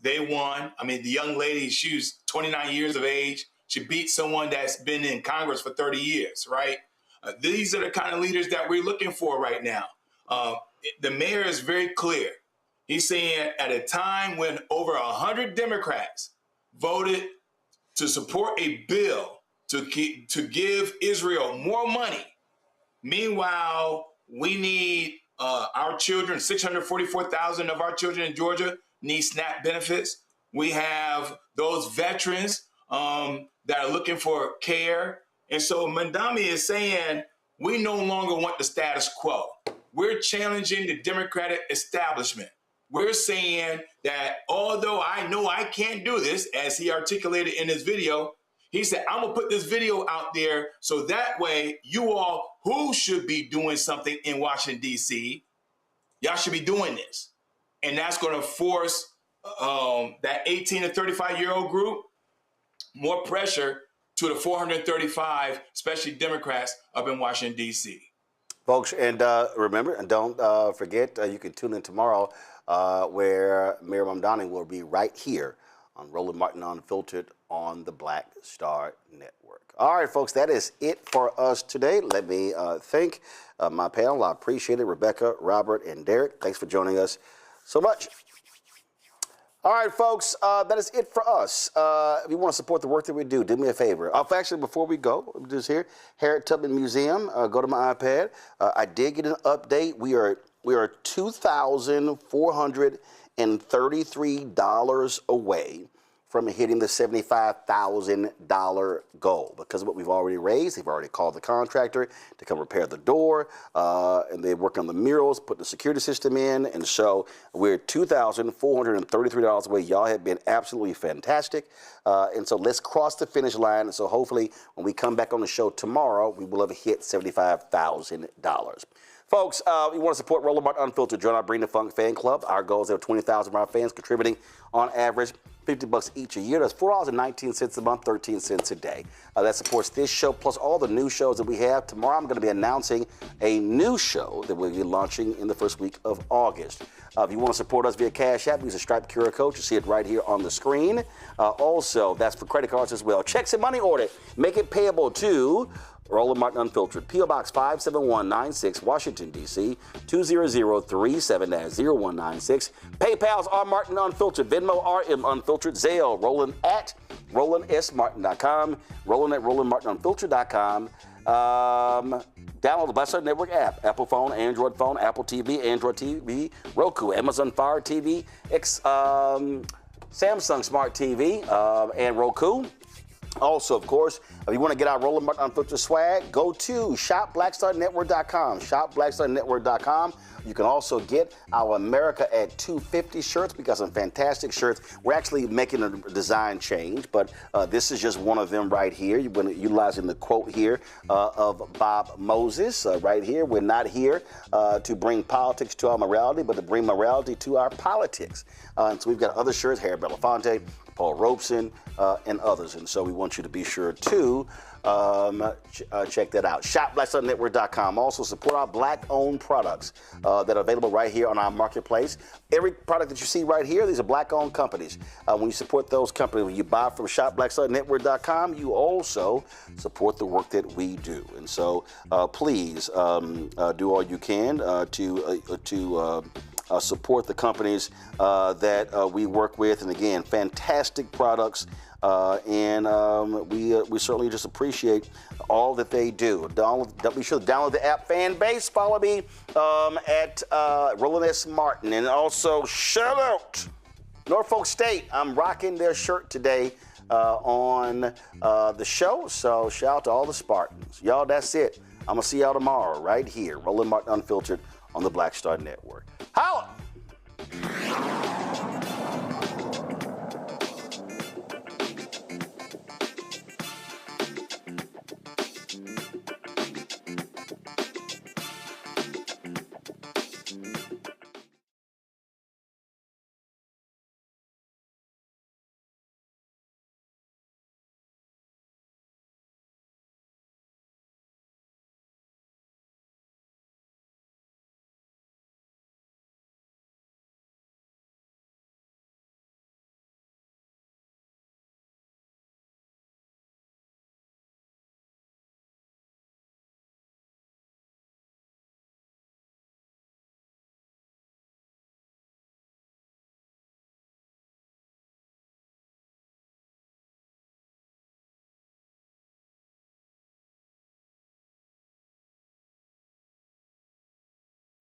they won. I mean, the young lady, she was 29 years of age. She beat someone that's been in Congress for 30 years, right? These are the kind of leaders that we're looking for right now. The mayor is very clear. He's saying at a time when over 100 Democrats voted to support a bill to give Israel more money. Meanwhile, we need our children, 644,000 of our children in Georgia need SNAP benefits. We have those veterans that are looking for care. And so Mamdani is saying, we no longer want the status quo. We're challenging the Democratic establishment. We're saying that although I know I can't do this, as he articulated in his video, he said, I'm gonna put this video out there so that way you all who should be doing something in Washington, D.C., y'all should be doing this. And that's gonna force that 18 to 35-year-old group more pressure to the 435, especially Democrats up in Washington, D.C. Folks, and remember, and don't forget, you can tune in tomorrow where Mayor Mamdani will be right here on Roland Martin Unfiltered on the Black Star Network. All right, folks, that is it for us today. Let me thank my panel. I appreciate it. Rebecca, Robert, and Derek, thanks for joining us so much. All right, folks, that is it for us. If you want to support the work that we do me a favor. Actually, before we go, just here, Harriet Tubman Museum, go to my iPad. I did get an update. We are $2,433 away from hitting the $75,000 goal because of what we've already raised. They've already called the contractor to come repair the door, and they work on the murals, put the security system in, and so we're $2,433 away. Y'all have been absolutely fantastic, and so let's cross the finish line, and so hopefully when we come back on the show tomorrow, we will have hit $75,000. Folks, we want to support Roland Martin Unfiltered. Join our Bring the Funk fan club. Our goal is to have 20,000 of our fans contributing on average $50 each a year. That's $4.19 a month, 13 cents a day. That supports this show plus all the new shows that we have. Tomorrow I'm going to be announcing a new show that we'll be launching in the first week of August. If you want to support us via Cash App, use a Stripe QR code. You see it right here on the screen. Also, that's for credit cards as well. Checks and money order. Make it payable to Roland Martin Unfiltered, P.O. Box 57196, Washington, D.C., 20037-0196. PayPal's R. Martin Unfiltered, Venmo RM Unfiltered, Zelle, Roland at RolandSMartin.com, Roland at RolandMartinUnfiltered.com. Download the Black Star Network app, Apple phone, Android phone, Apple TV, Android TV, Roku, Amazon Fire TV, Samsung Smart TV, and Roku. Also, of course, if you want to get our Roland Martin Unfiltered swag, go to shopblackstarnetwork.com, shopblackstarnetwork.com. You can also get our America at 250 shirts. We got some fantastic shirts. We're actually making a design change, but this is just one of them right here. You've been utilizing the quote here of Bob Moses right here. We're not here to bring politics to our morality, but to bring morality to our politics. And so we've got other shirts, Harry Belafonte, Paul Robeson, and others. And so we want you to be sure to check that out. ShopBlackStarNetwork.com. Also support our Black-owned products that are available right here on our marketplace. Every product that you see right here, these are Black-owned companies. When you support those companies, when you buy from ShopBlackStarNetwork.com, you also support the work that we do. And so please do all you can to support the companies that we work with. And again, fantastic products. We certainly just appreciate all that they do. Be sure to download the app Fan Base. Follow me at Roland S. Martin. And also, shout out Norfolk State. I'm rocking their shirt today on the show. So shout out to all the Spartans. Y'all, that's it. I'm going to see y'all tomorrow right here. Roland Martin Unfiltered on the Black Star Network. Holla!